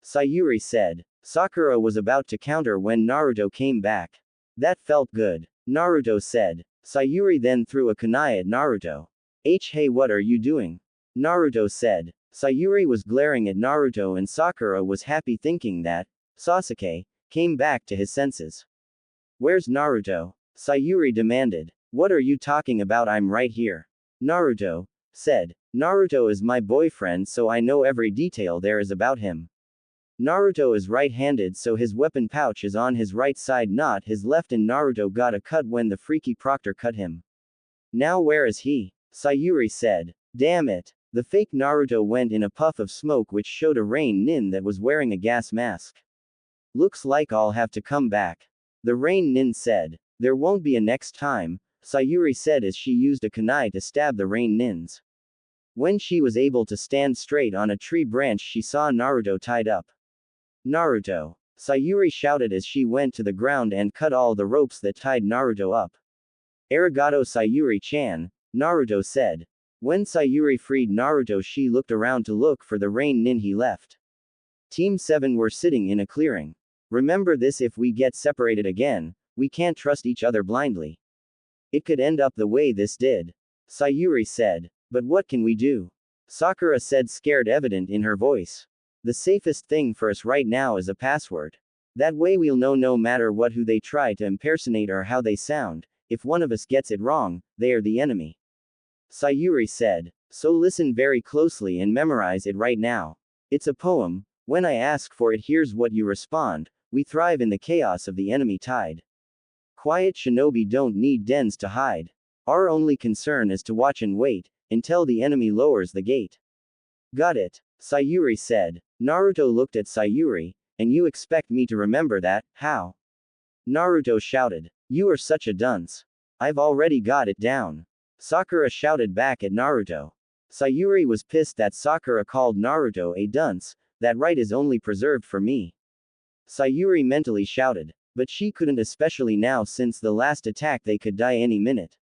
Sayuri said. Sakura was about to counter when Naruto came back. That felt good. Naruto said. Sayuri then threw a kunai at Naruto. Hey, what are you doing? Naruto said. Sayuri was glaring at Naruto and Sakura was happy, thinking that Sasuke came back to his senses. Where's Naruto? Sayuri demanded. What are you talking about? I'm right here. Naruto said. Naruto is my boyfriend, so I know every detail there is about him. Naruto is right-handed, so his weapon pouch is on his right side, not his left, and Naruto got a cut when the freaky proctor cut him. Now where is he? Sayuri said. Damn it. The fake Naruto went in a puff of smoke which showed a rain nin that was wearing a gas mask. Looks like I'll have to come back. The rain nin said. There won't be a next time, Sayuri said as she used a kunai to stab the rain nins. When she was able to stand straight on a tree branch, she saw Naruto tied up. Naruto! Sayuri shouted as she went to the ground and cut all the ropes that tied Naruto up. Arigato Sayuri-chan, Naruto said. When Sayuri freed Naruto, she looked around to look for the rain nin he left. Team 7 were sitting in a clearing. Remember this, if we get separated again, we can't trust each other blindly. It could end up the way this did. Sayuri said. But what can we do? Sakura said, scared evident in her voice. The safest thing for us right now is a password. That way we'll know no matter what who they try to impersonate or how they sound. If one of us gets it wrong, they are the enemy. Sayuri said. So listen very closely and memorize it right now. It's a poem. When I ask for it, here's what you respond. We thrive in the chaos of the enemy tide. Quiet shinobi don't need dens to hide. Our only concern is to watch and wait until the enemy lowers the gate. Got it, Sayuri said. Naruto looked at Sayuri. And you expect me to remember that? How? Naruto shouted. You are such a dunce. I've already got it down. Sakura shouted back at Naruto. Sayuri was pissed that Sakura called Naruto a dunce. That right is only preserved for me. Sayuri mentally shouted. But she couldn't, especially now since the last attack they could die any minute.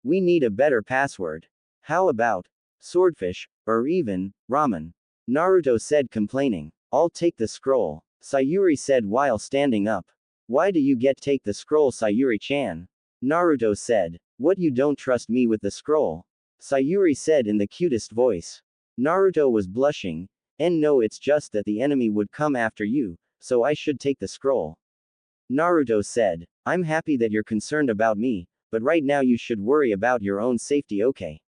We need a better password. How about swordfish, or even ramen? Naruto said, complaining. I'll take the scroll, Sayuri said while standing up. Why do you take the scroll, Sayuri-chan? Naruto said. What, you don't trust me with the scroll? Sayuri said in the cutest voice. Naruto was blushing. And no, it's just that the enemy would come after you, so I should take the scroll. Naruto said. I'm happy that you're concerned about me, but right now you should worry about your own safety, okay?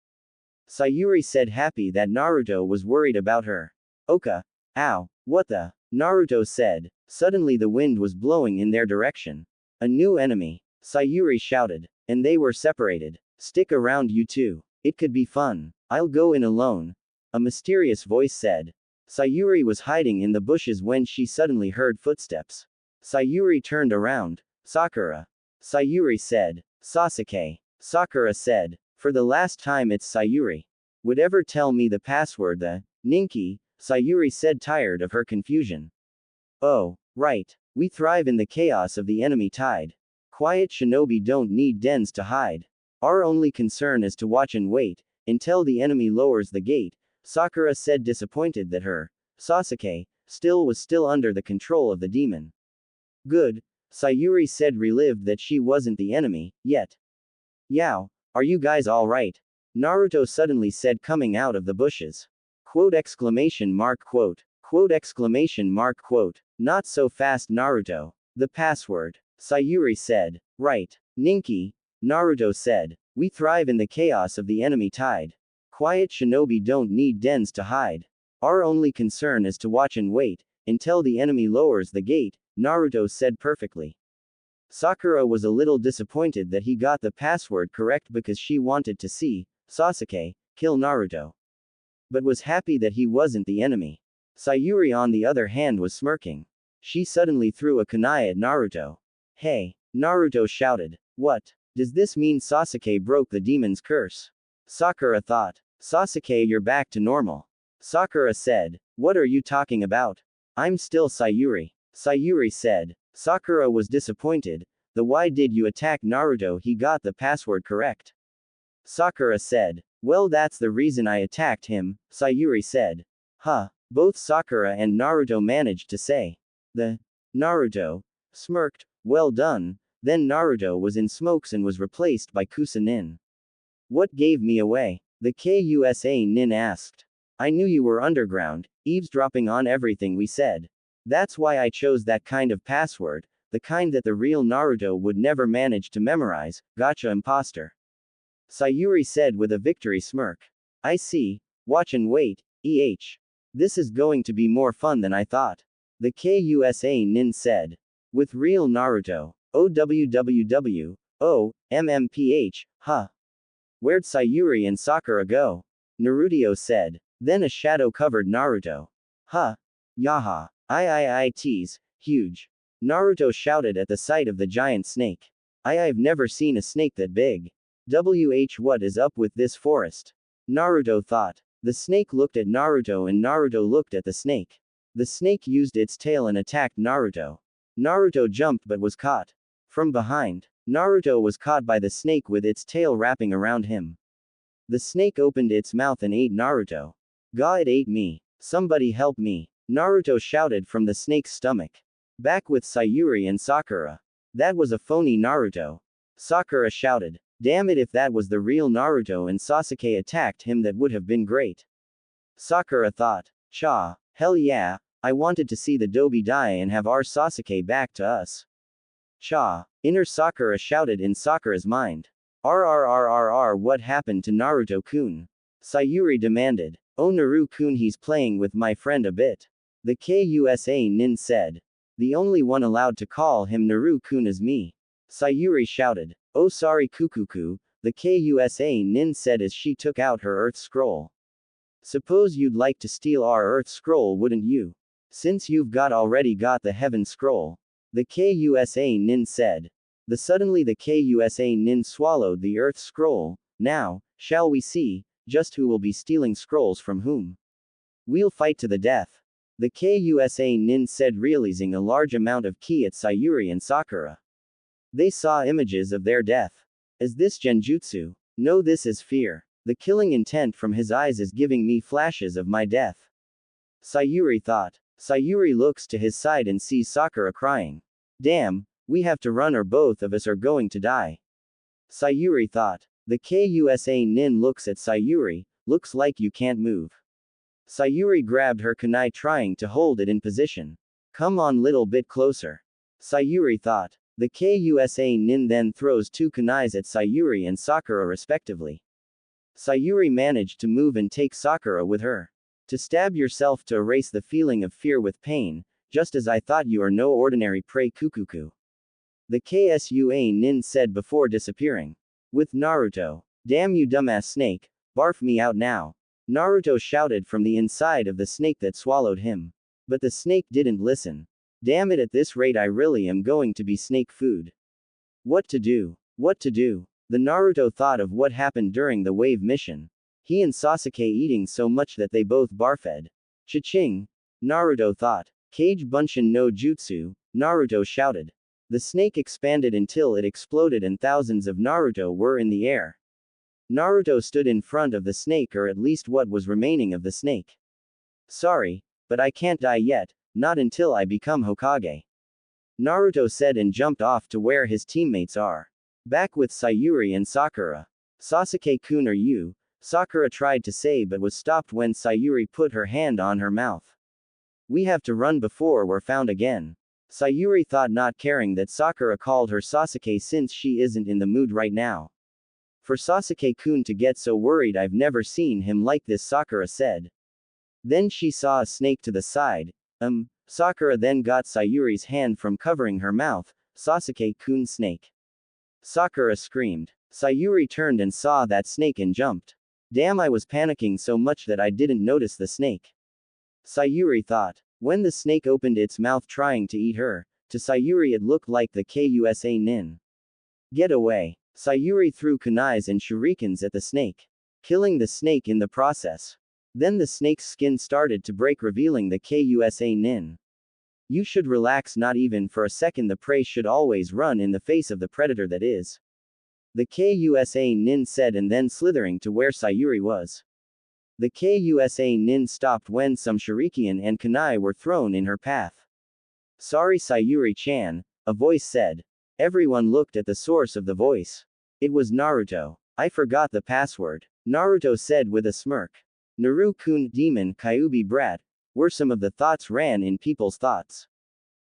Sayuri said, happy that Naruto was worried about her. Oka. Ow. What the? Naruto said. Suddenly the wind was blowing in their direction. A new enemy. Sayuri shouted. And they were separated. Stick around, you two. It could be fun. I'll go in alone. A mysterious voice said. Sayuri was hiding in the bushes when she suddenly heard footsteps. Sayuri turned around. Sakura. Sayuri said. Sasuke. Sakura said. For the last time, it's Sayuri. Would ever tell me the password, the Ninki? Sayuri said, tired of her confusion. Oh, right. We thrive in the chaos of the enemy tide. Quiet shinobi don't need dens to hide. Our only concern is to watch and wait until the enemy lowers the gate, Sakura said, disappointed that her Sasuke was still under the control of the demon. Good, Sayuri said, relieved that she wasn't the enemy yet. Yow, are you guys all right? Naruto suddenly said, coming out of the bushes. Quote exclamation mark quote. Quote exclamation mark quote. Not so fast, Naruto. The password. Sayuri said. Right. Ninki. Naruto said. We thrive in the chaos of the enemy tide. Quiet shinobi don't need dens to hide. Our only concern is to watch and wait until the enemy lowers the gate, Naruto said perfectly. Sakura was a little disappointed that he got the password correct because she wanted to see Sasuke kill Naruto, but was happy that he wasn't the enemy. Sayuri, on the other hand, was smirking. She suddenly threw a kunai at Naruto. Hey! Naruto shouted. What? Does this mean Sasuke broke the demon's curse? Sakura thought. Sasuke, you're back to normal. Sakura said. What are you talking about? I'm still Sayuri. Sayuri said. Sakura was disappointed. Why did you attack Naruto? He got the password correct. Sakura said. Well, that's the reason I attacked him, Sayuri said. Huh. Both Sakura and Naruto managed to say. Naruto smirked. Well done. Then Naruto was in smokes and was replaced by Kusa-nin. What gave me away? The Kusa-nin asked. I knew you were underground, eavesdropping on everything we said. That's why I chose that kind of password, the kind that the real Naruto would never manage to memorize. Gotcha, imposter. Sayuri said with a victory smirk. I see. Watch and wait. This is going to be more fun than I thought. The Kusa-nin said. With real Naruto. OWWW. Oh, MMPH, huh. Where'd Sayuri and Sakura go? Naruto said. Then a shadow covered Naruto. Huh. Yaha. Iiits, huge. Naruto shouted at the sight of the giant snake. I've never seen a snake that big. What is up with this forest? Naruto thought. The snake looked at Naruto and Naruto looked at the snake. The snake used its tail and attacked Naruto. Naruto jumped but was caught. From behind, Naruto was caught by the snake with its tail wrapping around him. The snake opened its mouth and ate Naruto. Gah, it ate me. Somebody help me. Naruto shouted from the snake's stomach. Back with Sayuri and Sakura. That was a phony Naruto. Sakura shouted. Damn it, if that was the real Naruto and Sasuke attacked him, that would have been great. Sakura thought. Cha. Hell yeah, I wanted to see the Dobi die and have our Sasuke back to us. Cha. Inner Sakura shouted in Sakura's mind. RRRRR, what happened to Naruto-kun? Sayuri demanded. Oh, Naru-kun, he's playing with my friend a bit. The Kusa-nin said. The only one allowed to call him Naru-kun is me. Sayuri shouted. Oh, sorry, Kukuku, the Kusa-nin said as she took out her Earth Scroll. Suppose you'd like to steal our Earth Scroll, wouldn't you? Since you've already got the Heaven Scroll. The Kusa-nin said. Suddenly the Kusa-nin swallowed the Earth Scroll. Now, shall we see just who will be stealing scrolls from whom? We'll fight to the death. The Kusa-nin said, realizing a large amount of ki at Sayuri and Sakura. They saw images of their death. Is this genjutsu? No, this is fear. The killing intent from his eyes is giving me flashes of my death. Sayuri thought. Sayuri looks to his side and sees Sakura crying. Damn, we have to run or both of us are going to die. Sayuri thought. The Kusa-nin looks at Sayuri. Looks like you can't move. Sayuri grabbed her kunai, trying to hold it in position. Come on, little bit closer. Sayuri thought. The Kusa-nin then throws two kunais at Sayuri and Sakura respectively. Sayuri managed to move and take Sakura with her. To stab yourself to erase the feeling of fear with pain, Just as I thought, you are no ordinary prey, Kukuku. The Ksua nin said before disappearing. With Naruto. Damn you dumbass snake, barf me out now. Naruto shouted from the inside of the snake that swallowed him. But the snake didn't listen. Damn it, at this rate I really am going to be snake food. What to do? What to do? The Naruto thought of what happened during the wave mission. He and Sasuke eating so much that they both barfed. Cha-ching! Naruto thought. Kage Bunshin no Jutsu, Naruto shouted. The snake expanded until it exploded and thousands of Naruto were in the air. Naruto stood in front of the snake, or at least what was remaining of the snake. Sorry, but I can't die yet, not until I become Hokage. Naruto said and jumped off to where his teammates are. Back with Sayuri and Sakura. Sasuke-kun, are you? Sakura tried to say but was stopped when Sayuri put her hand on her mouth. We have to run before we're found again. Sayuri thought, not caring that Sakura called her Sasuke since she isn't in the mood right now. For Sasuke-kun to get so worried, I've never seen him like this, Sakura said. Then she saw a snake to the side. Sakura then got Sayuri's hand from covering her mouth. Sasuke-kun, snake. Sakura screamed. Sayuri turned and saw that snake and jumped. Damn, I was panicking so much that I didn't notice the snake. Sayuri thought. When the snake opened its mouth trying to eat her, to Sayuri it looked like the Kusa nin. Get away. Sayuri threw kunais and shurikens at the snake, killing the snake in the process. Then the snake's skin started to break, revealing the Kusa nin. You should relax, not even for a second. The prey should always run in the face of the predator that is. The Kusa nin said, and then slithering to where Sayuri was. The Kusa nin stopped when some shuriken and kunai were thrown in her path. Sorry, Sayuri-chan, a voice said. Everyone looked at the source of the voice. It was Naruto. I forgot the password. Naruto said with a smirk. Naru-kun, demon, Kyuubi brat, were some of the thoughts ran in people's thoughts.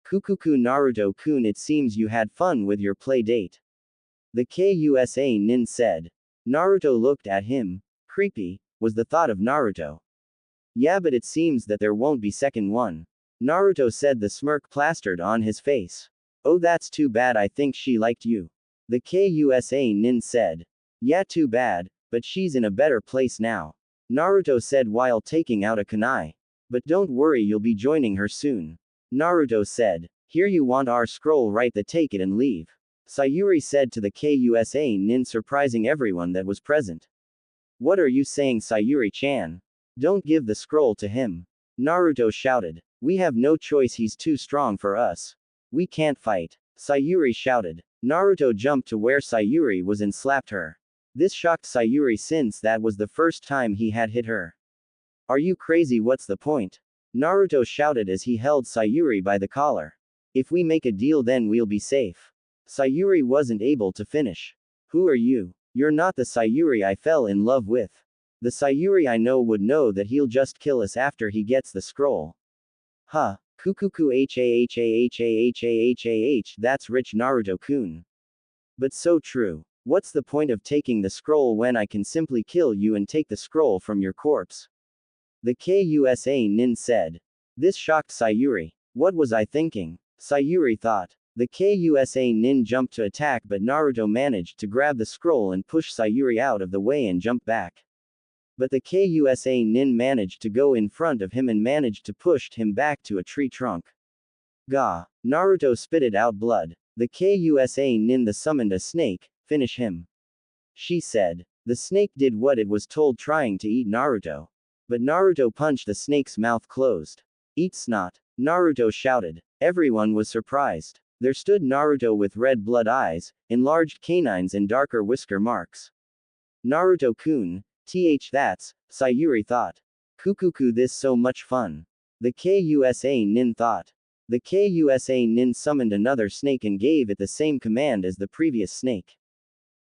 Kukuku, Naruto-kun, it seems you had fun with your play date. The Kusa nin said. Naruto looked at him. Creepy, was the thought of Naruto. Yeah, but it seems that there won't be second one. Naruto said, the smirk plastered on his face. Oh, that's too bad, I think she liked you. The Kusa nin said. Yeah, too bad, but she's in a better place now. Naruto said while taking out a kunai. But don't worry, you'll be joining her soon. Naruto said. Here, you want our scroll, right? Take it and leave. Sayuri said to the Kusa nin, surprising everyone that was present. What are you saying, Sayuri-chan? Don't give the scroll to him. Naruto shouted. We have no choice, he's too strong for us. We can't fight. Sayuri shouted. Naruto jumped to where Sayuri was and slapped her. This shocked Sayuri since that was the first time he had hit her. Are you crazy? What's the point? Naruto shouted as he held Sayuri by the collar. If we make a deal, then we'll be safe. Sayuri wasn't able to finish. Who are you? You're not the Sayuri I fell in love with. The Sayuri I know would know that he'll just kill us after he gets the scroll. Huh. Kukuku ha, that's rich, Naruto-kun. But so true. What's the point of taking the scroll when I can simply kill you and take the scroll from your corpse? The Kusa nin said. This shocked Sayuri. What was I thinking? Sayuri thought. The Kusa nin jumped to attack, but Naruto managed to grab the scroll and push Sayuri out of the way and jump back. But the Kusa nin managed to go in front of him and managed to push him back to a tree trunk. Gah! Naruto spitted out blood. The Kusa nin summoned a snake. Finish him. She said. The snake did what it was told, trying to eat Naruto. But Naruto punched the snake's mouth closed. Eat snot. Naruto shouted. Everyone was surprised. There stood Naruto with red blood eyes, enlarged canines and darker whisker marks. Naruto-kun, that's, Sayuri thought. Kukuku, this so much fun. The Kusa nin thought. The Kusa nin summoned another snake and gave it the same command as the previous snake.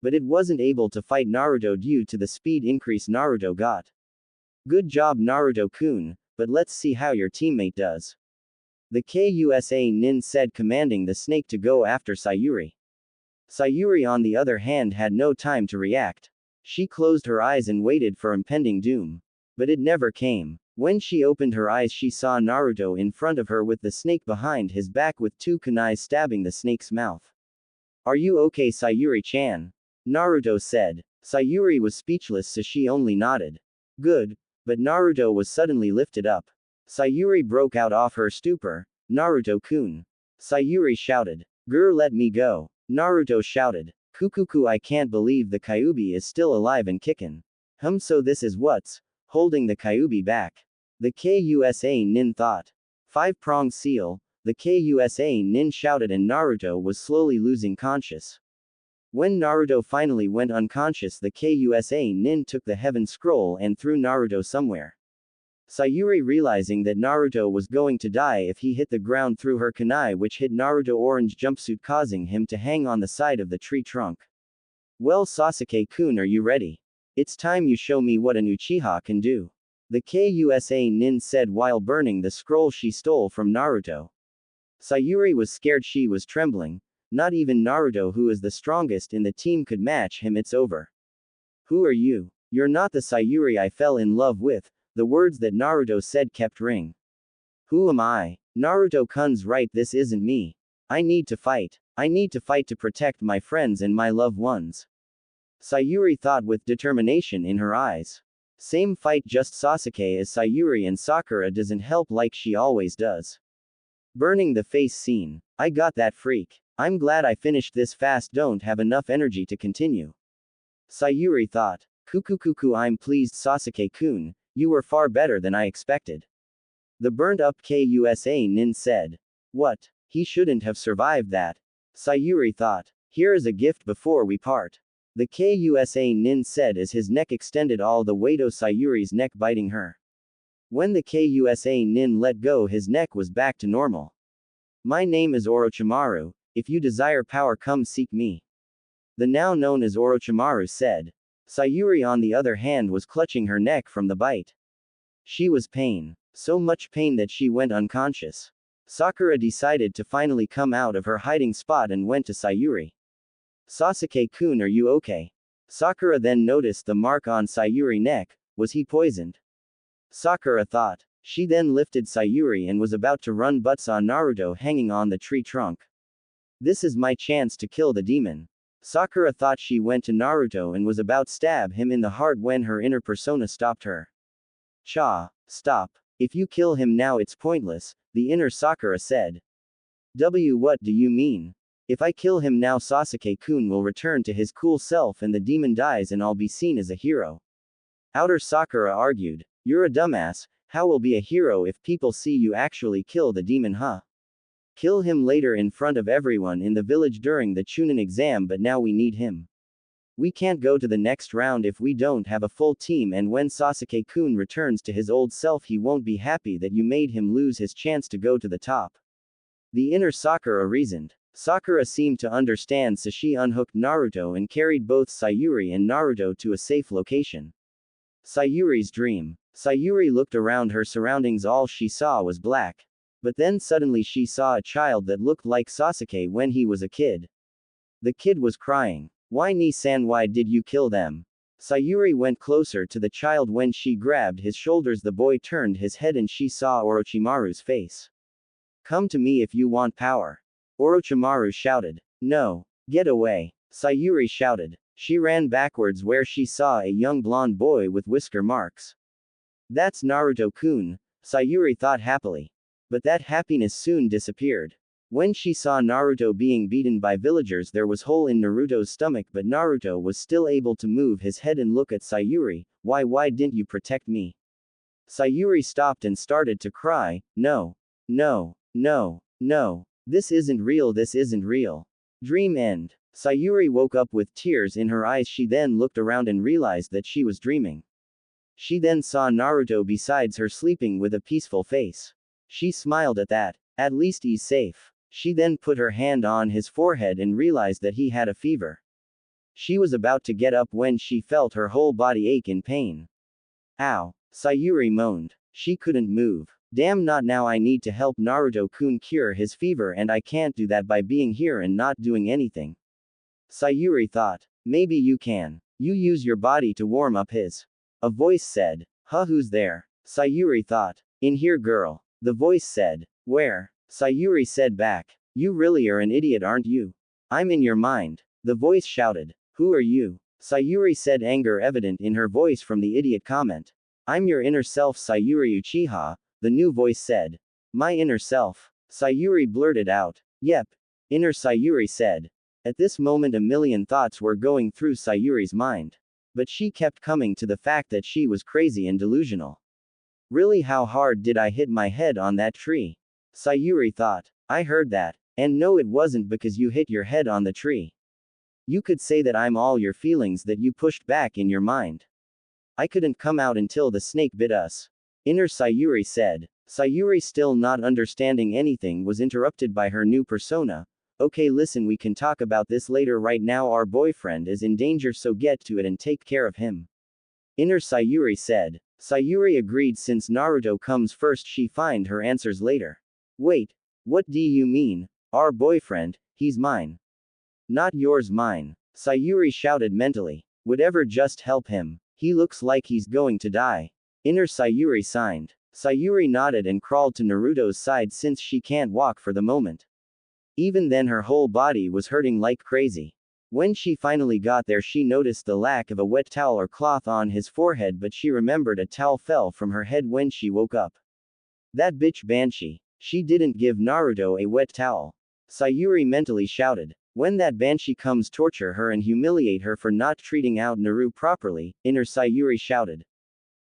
But it wasn't able to fight Naruto due to the speed increase Naruto got. Good job, Naruto-kun, but let's see how your teammate does. The Kusa nin said, commanding the snake to go after Sayuri. Sayuri, on the other hand, had no time to react. She closed her eyes and waited for impending doom. But it never came. When she opened her eyes, she saw Naruto in front of her with the snake behind his back with two kunais stabbing the snake's mouth. Are you okay, Sayuri-chan? Naruto said. Sayuri was speechless, so she only nodded. Good. But Naruto was suddenly lifted up. Sayuri broke out of her stupor. Naruto-kun. Sayuri shouted. Grr, let me go. Naruto shouted. Kukuku, I can't believe the Kyuubi is still alive and kickin'. So this is what's holding the Kyuubi back. The Kusa nin thought. Five-pronged seal, the Kusa nin shouted, and Naruto was slowly losing conscious. When Naruto finally went unconscious, the Kusa nin took the heaven scroll and threw Naruto somewhere. Sayuri, realizing that Naruto was going to die if he hit the ground, threw her kunai, which hit Naruto orange jumpsuit, causing him to hang on the side of the tree trunk. Well, Sasuke-kun, are you ready? It's time you show me what an Uchiha can do. The Kusa nin said while burning the scroll she stole from Naruto. Sayuri was scared, she was trembling. Not even Naruto, who is the strongest in the team, could match him. It's over. Who are you? You're not the Sayuri I fell in love with. The words that Naruto said kept ringing. Who am I? Naruto-kun's right, this isn't me. I need to fight. I need to fight to protect my friends and my loved ones. Sayuri thought with determination in her eyes. Same fight, just Sasuke as Sayuri, and Sakura doesn't help like she always does. Burning the face scene. I got that, freak. I'm glad I finished this fast, don't have enough energy to continue. Sayuri thought. Kukukuku, I'm pleased, Sasuke-kun. You were far better than I expected. The burnt up Kusa nin said. What? He shouldn't have survived that. Sayuri thought. Here is a gift before we part. The Kusa nin said as his neck extended all the way to Sayuri's neck, biting her. When the Kusa nin let go, his neck was back to normal. My name is Orochimaru. If you desire power, come seek me. The now known as Orochimaru said. Sayuri, on the other hand, was clutching her neck from the bite. She was pain. So much pain that she went unconscious. Sakura decided to finally come out of her hiding spot and went to Sayuri. Sasuke-kun, are you okay? Sakura then noticed the mark on Sayuri's neck. Was he poisoned? Sakura thought. She then lifted Sayuri and was about to run, but saw Naruto hanging on the tree trunk. This is my chance to kill the demon. Sakura thought. She went to Naruto and was about to stab him in the heart when her inner persona stopped her. Cha, stop. If you kill him now, it's pointless, the inner Sakura said. What do you mean? If I kill him now, Sasuke-kun will return to his cool self and the demon dies and I'll be seen as a hero. Outer Sakura argued. You're a dumbass. How will be a hero if people see you actually kill the demon, huh? Kill him later in front of everyone in the village during the Chunin exam, but now we need him. We can't go to the next round if we don't have a full team, and when Sasuke-kun returns to his old self, he won't be happy that you made him lose his chance to go to the top. The inner Sakura reasoned. Sakura seemed to understand, so she unhooked Naruto and carried both Sayuri and Naruto to a safe location. Sayuri's dream. Sayuri looked around her surroundings, all she saw was black. But then suddenly she saw a child that looked like Sasuke when he was a kid. The kid was crying. Why, Ni-san, why did you kill them? Sayuri went closer to the child. When she grabbed his shoulders, the boy turned his head and she saw Orochimaru's face. Come to me if you want power. Orochimaru shouted. No. Get away. Sayuri shouted. She ran backwards where she saw a young blonde boy with whisker marks. That's Naruto-kun, Sayuri thought happily. But that happiness soon disappeared. When she saw Naruto being beaten by villagers, there was a hole in Naruto's stomach, but Naruto was still able to move his head and look at Sayuri. Why didn't you protect me? Sayuri stopped and started to cry. No. No. No. No. This isn't real, this isn't real. Dream end. Sayuri woke up with tears in her eyes. She then looked around and realized that she was dreaming. She then saw Naruto besides her, sleeping with a peaceful face. She smiled at that. At least he's safe. She then put her hand on his forehead and realized that he had a fever. She was about to get up when she felt her whole body ache in pain. Ow. Sayuri moaned. She couldn't move. Damn, not now. I need to help Naruto-kun cure his fever, and I can't do that by being here and not doing anything. Sayuri thought. Maybe you can. You use your body to warm up his. A voice said. Huh, who's there? Sayuri thought. In here, girl. The voice said. Where? Sayuri said back. You really are an idiot, aren't you? I'm in your mind. The voice shouted. Who are you? Sayuri said, anger evident in her voice from the idiot comment. I'm your inner self, Sayuri Uchiha, the new voice said. My inner self. Sayuri blurted out. Yep. Inner Sayuri said. At this moment, a million thoughts were going through Sayuri's mind. But she kept coming to the fact that she was crazy and delusional. Really, how hard did I hit my head on that tree? Sayuri thought. I heard that. And no, it wasn't because you hit your head on the tree. You could say that I'm all your feelings that you pushed back in your mind. I couldn't come out until the snake bit us. Inner Sayuri said. Sayuri, still not understanding anything, was interrupted by her new persona. Okay, listen, we can talk about this later. Right now our boyfriend is in danger, so get to it and take care of him. Inner Sayuri said. Sayuri agreed. Since Naruto comes first, she find her answers later. Wait. What do you mean? Our boyfriend? He's mine. Not yours, mine. Sayuri shouted mentally. Whatever, just help him. He looks like he's going to die. Inner Sayuri signed. Sayuri nodded and crawled to Naruto's side since she can't walk for the moment. Even then, her whole body was hurting like crazy. When she finally got there, she noticed the lack of a wet towel or cloth on his forehead, but she remembered a towel fell from her head when she woke up. That bitch Banshee. She didn't give Naruto a wet towel. Sayuri mentally shouted. When that Banshee comes, torture her and humiliate her for not treating out Naru properly, Inner Sayuri shouted.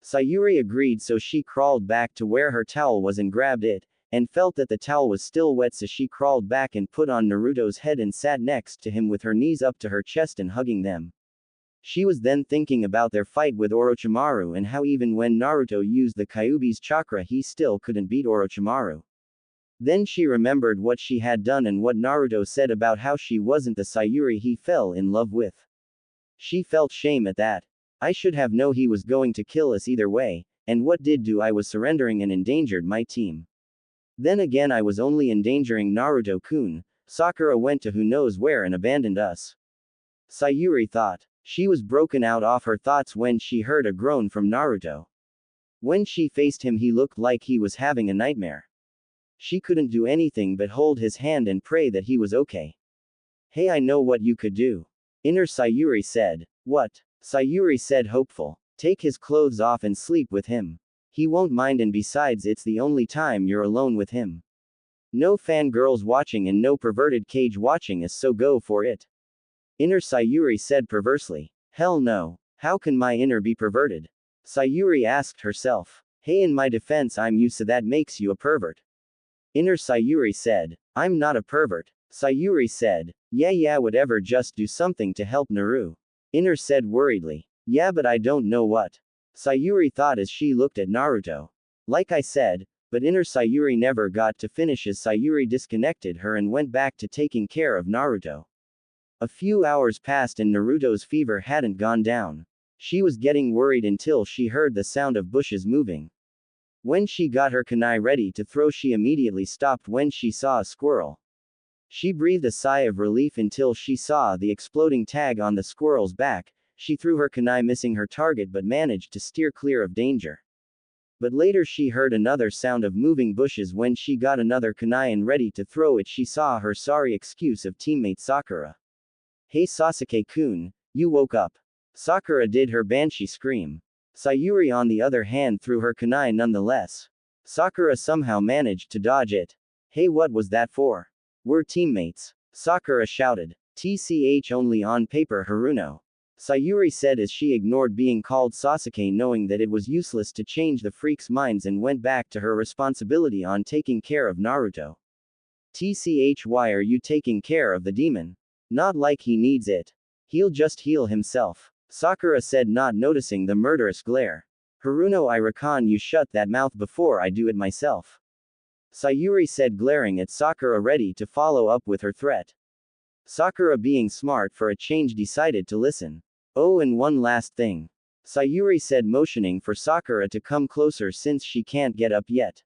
Sayuri agreed, so she crawled back to where her towel was and grabbed it, and felt that the towel was still wet, so she crawled back and put on Naruto's head and sat next to him with her knees up to her chest and hugging them. She was then thinking about their fight with Orochimaru and how even when Naruto used the Kyuubi's chakra, he still couldn't beat Orochimaru. Then she remembered what she had done and what Naruto said about how she wasn't the Sayuri he fell in love with. She felt shame at that. I should have known he was going to kill us either way, and what did do? I was surrendering and endangered my team. Then again, I was only endangering Naruto-kun. Sakura went to who knows where and abandoned us. Sayuri thought. She was broken out of her thoughts when she heard a groan from Naruto. When she faced him, he looked like he was having a nightmare. She couldn't do anything but hold his hand and pray that he was okay. Hey, I know what you could do. Inner Sayuri said. What? Sayuri said, hopeful. Take his clothes off and sleep with him. He won't mind, and besides, it's the only time you're alone with him. No fangirls watching and no perverted cage watching us, so go for it. Inner Sayuri said perversely. Hell no. How can my inner be perverted? Sayuri asked herself. Hey, in my defense, I'm you, so that makes you a pervert. Inner Sayuri said. I'm not a pervert. Sayuri said. Yeah, whatever, just do something to help Naru. Inner said worriedly. Yeah, but I don't know what. Sayuri thought as she looked at Naruto. Like I said, but Inner Sayuri never got to finish as Sayuri disconnected her and went back to taking care of Naruto. A few hours passed and Naruto's fever hadn't gone down. She was getting worried until she heard the sound of bushes moving. When she got her kunai ready to throw, she immediately stopped when she saw a squirrel. She breathed a sigh of relief until she saw the exploding tag on the squirrel's back. She threw her kunai, missing her target, but managed to steer clear of danger. But later she heard another sound of moving bushes. When she got another kunai and ready to throw it, she saw her sorry excuse of teammate Sakura. Hey Sasuke-kun, you woke up. Sakura did her Banshee scream. Sayuri on the other hand threw her kunai nonetheless. Sakura somehow managed to dodge it. Hey, what was that for? We're teammates. Sakura shouted. TCH, only on paper, Haruno. Sayuri said as she ignored being called Sasuke, knowing that it was useless to change the freaks' minds, and went back to her responsibility on taking care of Naruto. TCH, why are you taking care of the demon? Not like he needs it. He'll just heal himself. Sakura said, not noticing the murderous glare. Haruno, I reckon you shut that mouth before I do it myself. Sayuri said, glaring at Sakura, ready to follow up with her threat. Sakura, being smart for a change, decided to listen. Oh, and one last thing. Sayuri said, motioning for Sakura to come closer since she can't get up yet.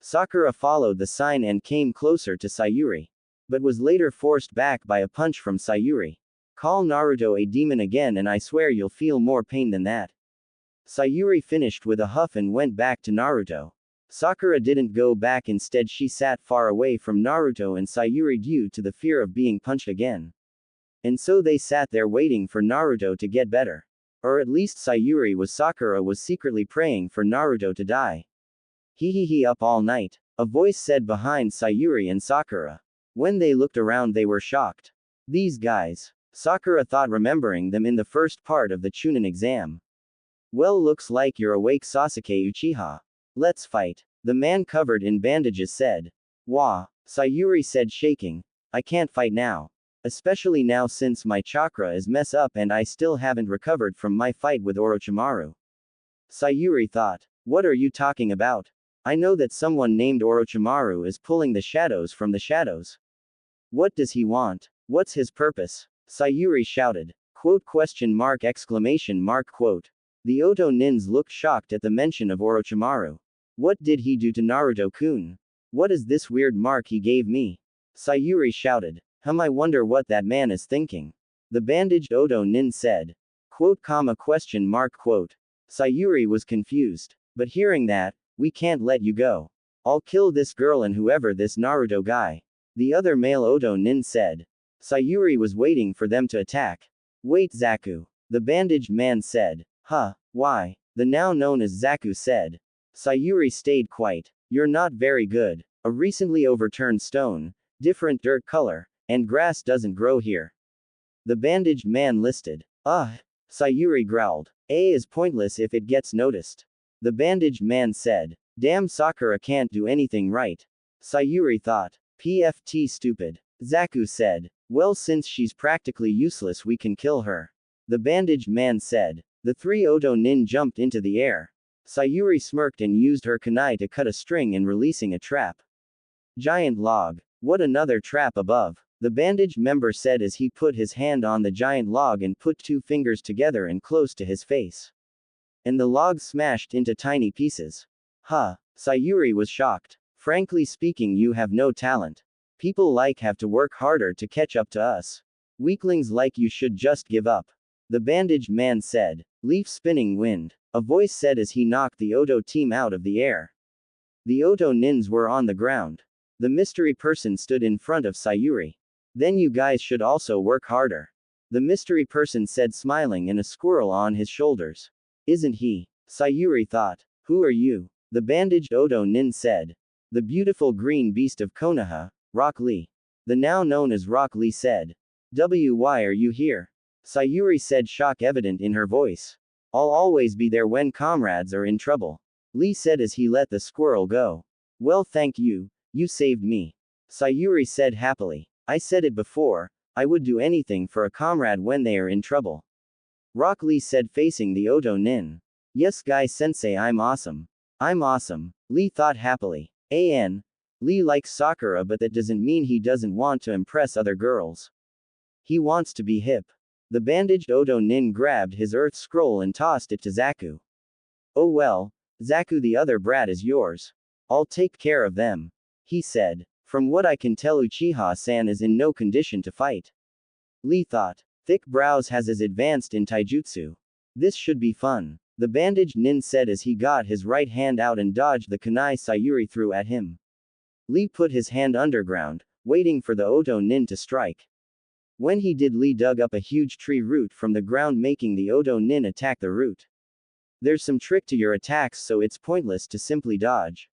Sakura followed the sign and came closer to Sayuri, but was later forced back by a punch from Sayuri. Call Naruto a demon again and I swear you'll feel more pain than that. Sayuri finished with a huff and went back to Naruto. Sakura didn't go back, instead she sat far away from Naruto and Sayuri due to the fear of being punched again. And so they sat there waiting for Naruto to get better. Or at least Sayuri was. Sakura was secretly praying for Naruto to die. Hee up all night, a voice said behind Sayuri and Sakura. When they looked around they were shocked. These guys. Sakura thought, remembering them in the first part of the Chunin exam. Well, looks like you're awake, Sasuke Uchiha. Let's fight. The man covered in bandages said. Wah, Sayuri said, shaking. I can't fight now. Especially now since my chakra is mess up and I still haven't recovered from my fight with Orochimaru. Sayuri thought. What are you talking about? I know that someone named Orochimaru is pulling the shadows from the shadows. What does he want? What's his purpose? Sayuri shouted. Quote, question mark, exclamation mark, quote. The Oto Nins looked shocked at the mention of Orochimaru. What did he do to Naruto-kun? What is this weird mark he gave me? Sayuri shouted. I wonder what that man is thinking. The bandaged Oto Nin said. Quote, comma, question mark, quote. Sayuri was confused. But hearing that, we can't let you go. I'll kill this girl and whoever this Naruto guy. The other male Oto Nin said. Sayuri was waiting for them to attack. Wait, Zaku. The bandaged man said. Why? The now known as Zaku said. Sayuri stayed quiet. You're not very good. A recently overturned stone, different dirt color, and grass doesn't grow here. The bandaged man listed. Sayuri growled. A is pointless if it gets noticed. The bandaged man said. Damn, Sakura can't do anything right. Sayuri thought. PFT stupid. Zaku said. Well, since she's practically useless we can kill her. The bandaged man said. The three Oto Nin jumped into the air. Sayuri smirked and used her kunai to cut a string and releasing a trap. Giant log. What, another trap above? The bandaged member said as he put his hand on the giant log and put two fingers together and close to his face. And the log smashed into tiny pieces. Sayuri was shocked. Frankly speaking, you have no talent. People have to work harder to catch up to us. Weaklings like you should just give up. The bandaged man said. Leaf spinning wind. A voice said as he knocked the Oto team out of the air. The Oto Nins were on the ground. The mystery person stood in front of Sayuri. Then you guys should also work harder. The mystery person said, smiling, and a squirrel on his shoulders. Isn't he? Sayuri thought. Who are you? The bandaged Oto Nin said. The beautiful green beast of Konoha, Rock Lee. The now known as Rock Lee said. Why are you here? Sayuri said, shock evident in her voice. I'll always be there when comrades are in trouble. Lee said as he let the squirrel go. Well, thank you, you saved me. Sayuri said happily. I said it before, I would do anything for a comrade when they are in trouble. Rock Lee said, facing the Oto Nin. Yes, Guy Sensei, I'm awesome. I'm awesome, Lee thought happily. Lee likes Sakura, but that doesn't mean he doesn't want to impress other girls. He wants to be hip. The bandaged Oto Nin grabbed his earth scroll and tossed it to Zaku. Oh well, Zaku, the other brat is yours. I'll take care of them. He said. From what I can tell, Uchiha-san is in no condition to fight. Lee thought. Thick brows has as advanced in taijutsu. This should be fun. The bandaged nin said as he got his right hand out and dodged the kunai Sayuri threw at him. Lee put his hand underground, waiting for the Oto Nin to strike. When he did, Lee dug up a huge tree root from the ground, making the Oto Nin attack the root. There's some trick to your attacks, so it's pointless to simply dodge.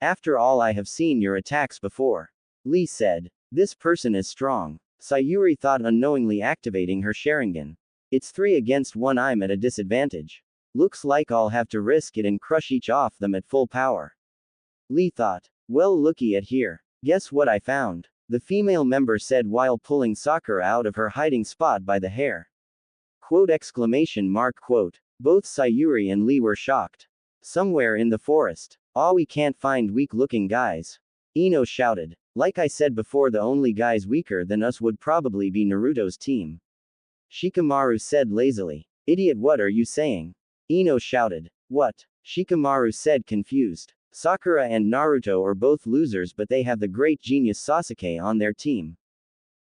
After all, I have seen your attacks before. Lee said. This person is strong. Sayuri thought, unknowingly activating her Sharingan. It's 3 against 1, I'm at a disadvantage. Looks like I'll have to risk it and crush each of them at full power. Lee thought. Well, looky at here. Guess what I found? The female member said while pulling Sakura out of her hiding spot by the hair. Quote, exclamation mark, quote. Both Sayuri and Lee were shocked. Somewhere in the forest. We can't find weak-looking guys. Ino shouted. Like I said before, the only guys weaker than us would probably be Naruto's team. Shikamaru said lazily. Idiot, what are you saying? Ino shouted. What? Shikamaru said, confused. Sakura and Naruto are both losers, but they have the great genius Sasuke on their team.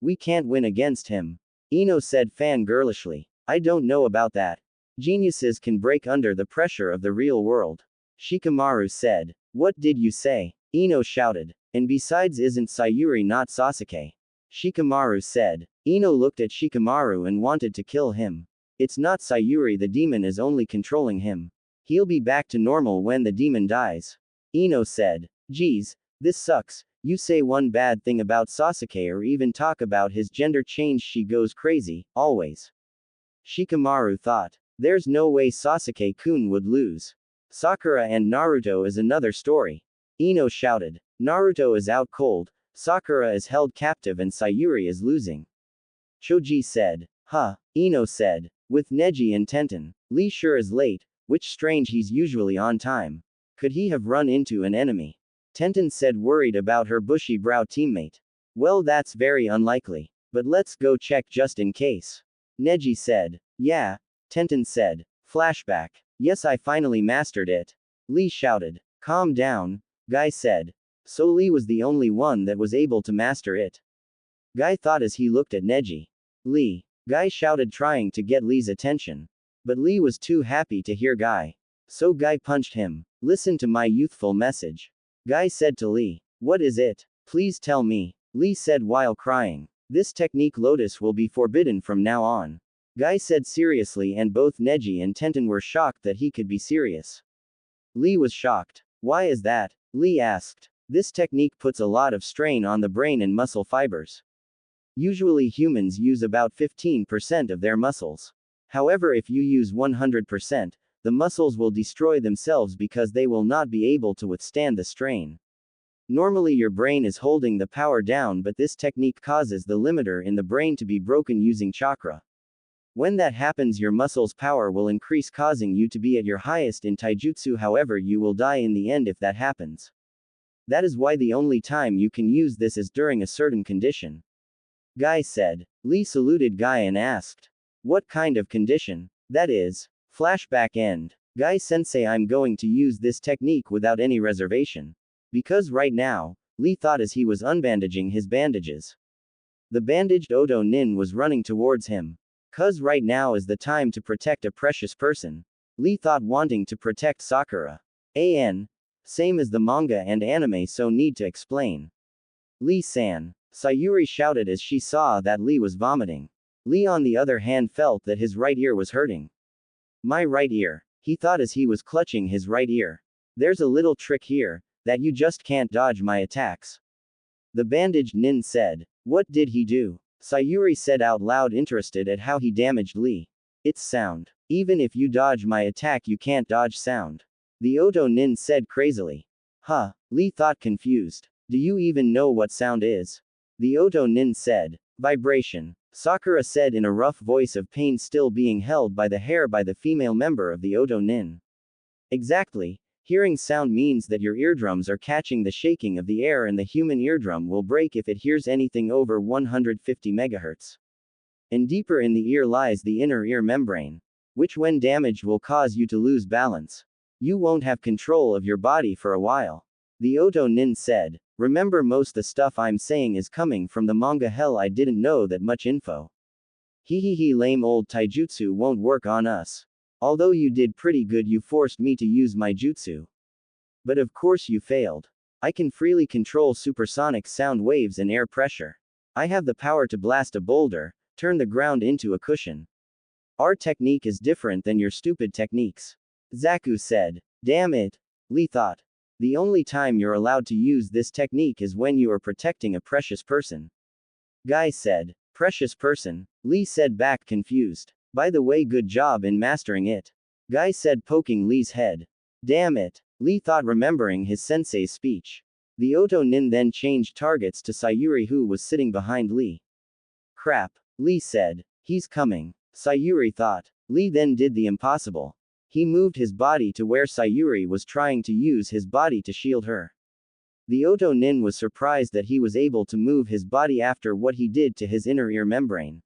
We can't win against him. Ino said fangirlishly. I don't know about that. Geniuses can break under the pressure of the real world. Shikamaru said. What did you say? Ino shouted. And besides, isn't Sayuri not Sasuke? Shikamaru said. Ino looked at Shikamaru and wanted to kill him. It's not Sayuri, the demon is only controlling him. He'll be back to normal when the demon dies. Ino said. Geez, this sucks. You say one bad thing about Sasuke or even talk about his gender change, she goes crazy, always. Shikamaru thought. There's no way Sasuke-kun would lose. Sakura and Naruto is another story. Ino shouted. Naruto is out cold, Sakura is held captive and Sayuri is losing. Choji said. Huh, Ino said. With Neji and Tenten. Lee sure is late, which strange, he's usually on time. Could he have run into an enemy? Tenten said, worried about her bushy brow teammate. Well, that's very unlikely. But let's go check just in case. Neji said. Yeah. Tenten said. Flashback. Yes, I finally mastered it. Lee shouted. Calm down, Guy said. So Lee was the only one that was able to master it. Guy thought as he looked at Neji. Lee. Guy shouted, trying to get Lee's attention. But Lee was too happy to hear Guy. So Guy punched him. Listen to my youthful message. Guy said to Lee. What is it? Please tell me. Lee said while crying. This technique Lotus will be forbidden from now on. Guy said seriously, and both Neji and Tenten were shocked that he could be serious. Lee was shocked. Why is that? Lee asked. This technique puts a lot of strain on the brain and muscle fibers. Usually humans use about 15% of their muscles. However, if you use 100%, the muscles will destroy themselves because they will not be able to withstand the strain. Normally your brain is holding the power down, but this technique causes the limiter in the brain to be broken using chakra. When that happens, your muscles' power will increase, causing you to be at your highest in taijutsu. However, you will die in the end if that happens. That is why the only time you can use this is during a certain condition. Guy said. Lee saluted Guy and asked. What kind of condition? That is. Flashback end. Guy sensei, I'm going to use this technique without any reservation. Because right now, Lee thought as he was unbandaging his bandages. The bandaged Oto Nin was running towards him. Cause right now is the time to protect a precious person. Lee thought, wanting to protect Sakura. Same as the manga and anime, so need to explain. Lee-san. Sayuri shouted as she saw that Lee was vomiting. Lee on the other hand felt that his right ear was hurting. My right ear. He thought as he was clutching his right ear. There's a little trick here, that you just can't dodge my attacks. The bandaged Nin said. What did he do? Sayuri said out loud, interested at how he damaged Lee. It's sound. Even if you dodge my attack, you can't dodge sound. The Oto Nin said crazily. Huh? Lee thought, confused. Do you even know what sound is? The Oto Nin said. Vibration. Sakura said in a rough voice of pain, still being held by the hair by the female member of the Oto Nin. Exactly. Hearing sound means that your eardrums are catching the shaking of the air, and the human eardrum will break if it hears anything over 150 MHz. And deeper in the ear lies the inner ear membrane, which when damaged will cause you to lose balance. You won't have control of your body for a while. The Oto Nin said. Remember, most the stuff I'm saying is coming from the manga. Hell, I didn't know that much info. Hehehe, lame old taijutsu won't work on us. Although you did pretty good, you forced me to use my jutsu. But of course you failed. I can freely control supersonic sound waves and air pressure. I have the power to blast a boulder, turn the ground into a cushion. Our technique is different than your stupid techniques. Zaku said. Damn it. Lee thought. The only time you're allowed to use this technique is when you are protecting a precious person. Guy said. Precious person? Lee said back, confused. By the way, good job in mastering it. Guy said, poking Lee's head. Damn it. Lee thought, remembering his sensei's speech. The Oto Nin then changed targets to Sayuri, who was sitting behind Lee. Crap. Lee said. He's coming. Sayuri thought. Lee then did the impossible. He moved his body to where Sayuri was trying to use his body to shield her. The Oto Nin was surprised that he was able to move his body after what he did to his inner ear membrane.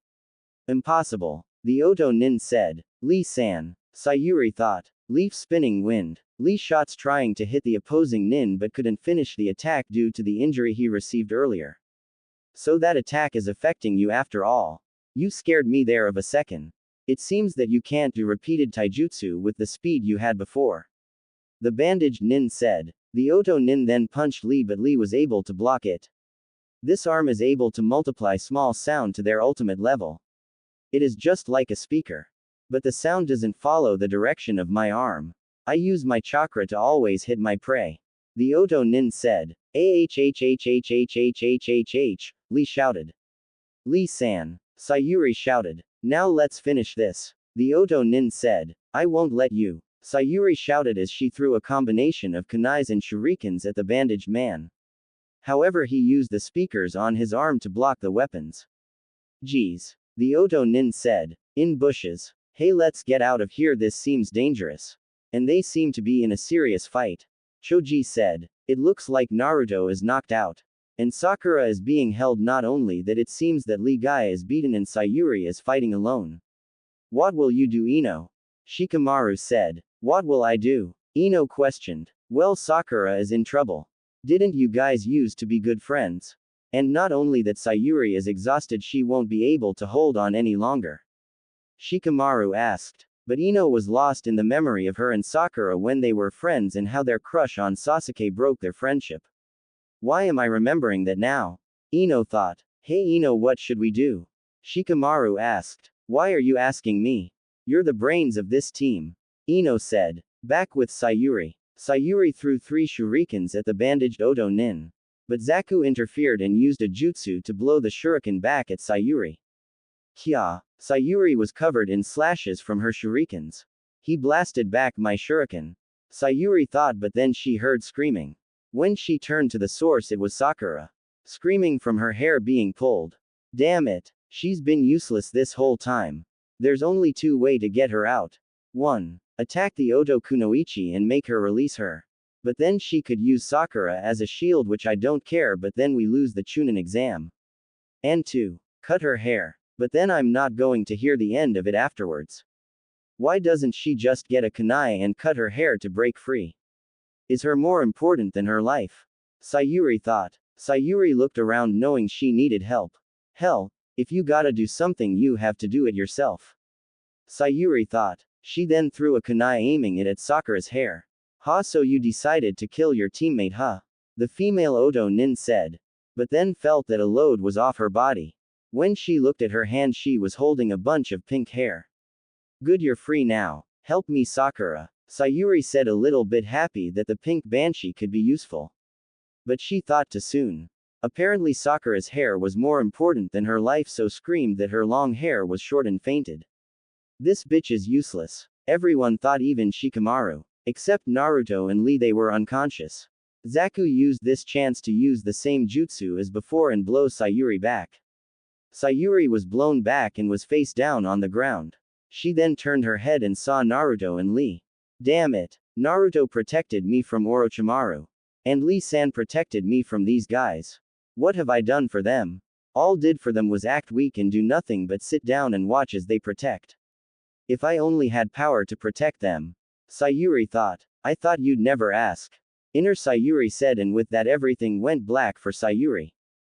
Impossible. The Oto Nin said. Lee-san. Sayuri thought. Leaf spinning wind. Lee shots trying to hit the opposing Nin but couldn't finish the attack due to the injury he received earlier. So that attack is affecting you after all. You scared me there of a second. It seems that you can't do repeated taijutsu with the speed you had before. The bandaged nin said. The Oto nin then punched Lee, but Lee was able to block it. This arm is able to multiply small sound to their ultimate level. It is just like a speaker. But the sound doesn't follow the direction of my arm. I use my chakra to always hit my prey. The Oto nin said. Ahhhhhhhhhh, Lee shouted. Lee-san. Sayuri shouted. Now let's finish this. The Oto nin said. I won't let you. Sayuri shouted as she threw a combination of kunais and shurikens at the bandaged man. However, he used the speakers on his arm to block the weapons. Geez. The Oto nin said. In bushes. Hey, let's get out of here, this seems dangerous. And they seem to be in a serious fight. Choji said. It looks like Naruto is knocked out. And Sakura is being held. Not only that, it seems that Lee Guy is beaten and Sayuri is fighting alone. What will you do, Ino? Shikamaru said. What will I do? Ino questioned. Well, Sakura is in trouble. Didn't you guys used to be good friends? And not only that, Sayuri is exhausted, she won't be able to hold on any longer. Shikamaru asked. But Ino was lost in the memory of her and Sakura when they were friends and how their crush on Sasuke broke their friendship. Why am I remembering that now? Ino thought. Hey Ino, what should we do? Shikamaru asked. Why are you asking me? You're the brains of this team. Ino said. Back with Sayuri. Sayuri threw 3 shurikens at the bandaged Oto nin. But Zaku interfered and used a jutsu to blow the shuriken back at Sayuri. Kya. Sayuri was covered in slashes from her shurikens. He blasted back my shuriken. Sayuri thought, but then she heard screaming. When she turned to the source, it was Sakura. Screaming from her hair being pulled. Damn it. She's been useless this whole time. There's only 2 ways to get her out. 1. Attack the Oto Kunoichi and make her release her. But then she could use Sakura as a shield, which I don't care, but then we lose the Chunin exam. And 2. Cut her hair. But then I'm not going to hear the end of it afterwards. Why doesn't she just get a kunai and cut her hair to break free? Is her more important than her life? Sayuri thought. Sayuri looked around knowing she needed help. Hell, if you gotta do something, you have to do it yourself. Sayuri thought. She then threw a kunai aiming it at Sakura's hair. Ha, so you decided to kill your teammate, huh? The female Oto nin said. But then felt that a load was off her body. When she looked at her hand, she was holding a bunch of pink hair. Good, you're free now. Help me, Sakura. Sayuri said, a little bit happy that the pink banshee could be useful. But she thought too soon. Apparently Sakura's hair was more important than her life, so screamed that her long hair was short and fainted. This bitch is useless. Everyone thought, even Shikamaru. Except Naruto and Lee, they were unconscious. Zaku used this chance to use the same jutsu as before and blow Sayuri back. Sayuri was blown back and was face down on the ground. She then turned her head and saw Naruto and Lee. Damn it. Naruto protected me from Orochimaru. And Lee-san protected me from these guys. What have I done for them? All did for them was act weak and do nothing but sit down and watch as they protect. If I only had power to protect them. Sayuri thought. I thought you'd never ask. Inner Sayuri said, and with that everything went black for Sayuri.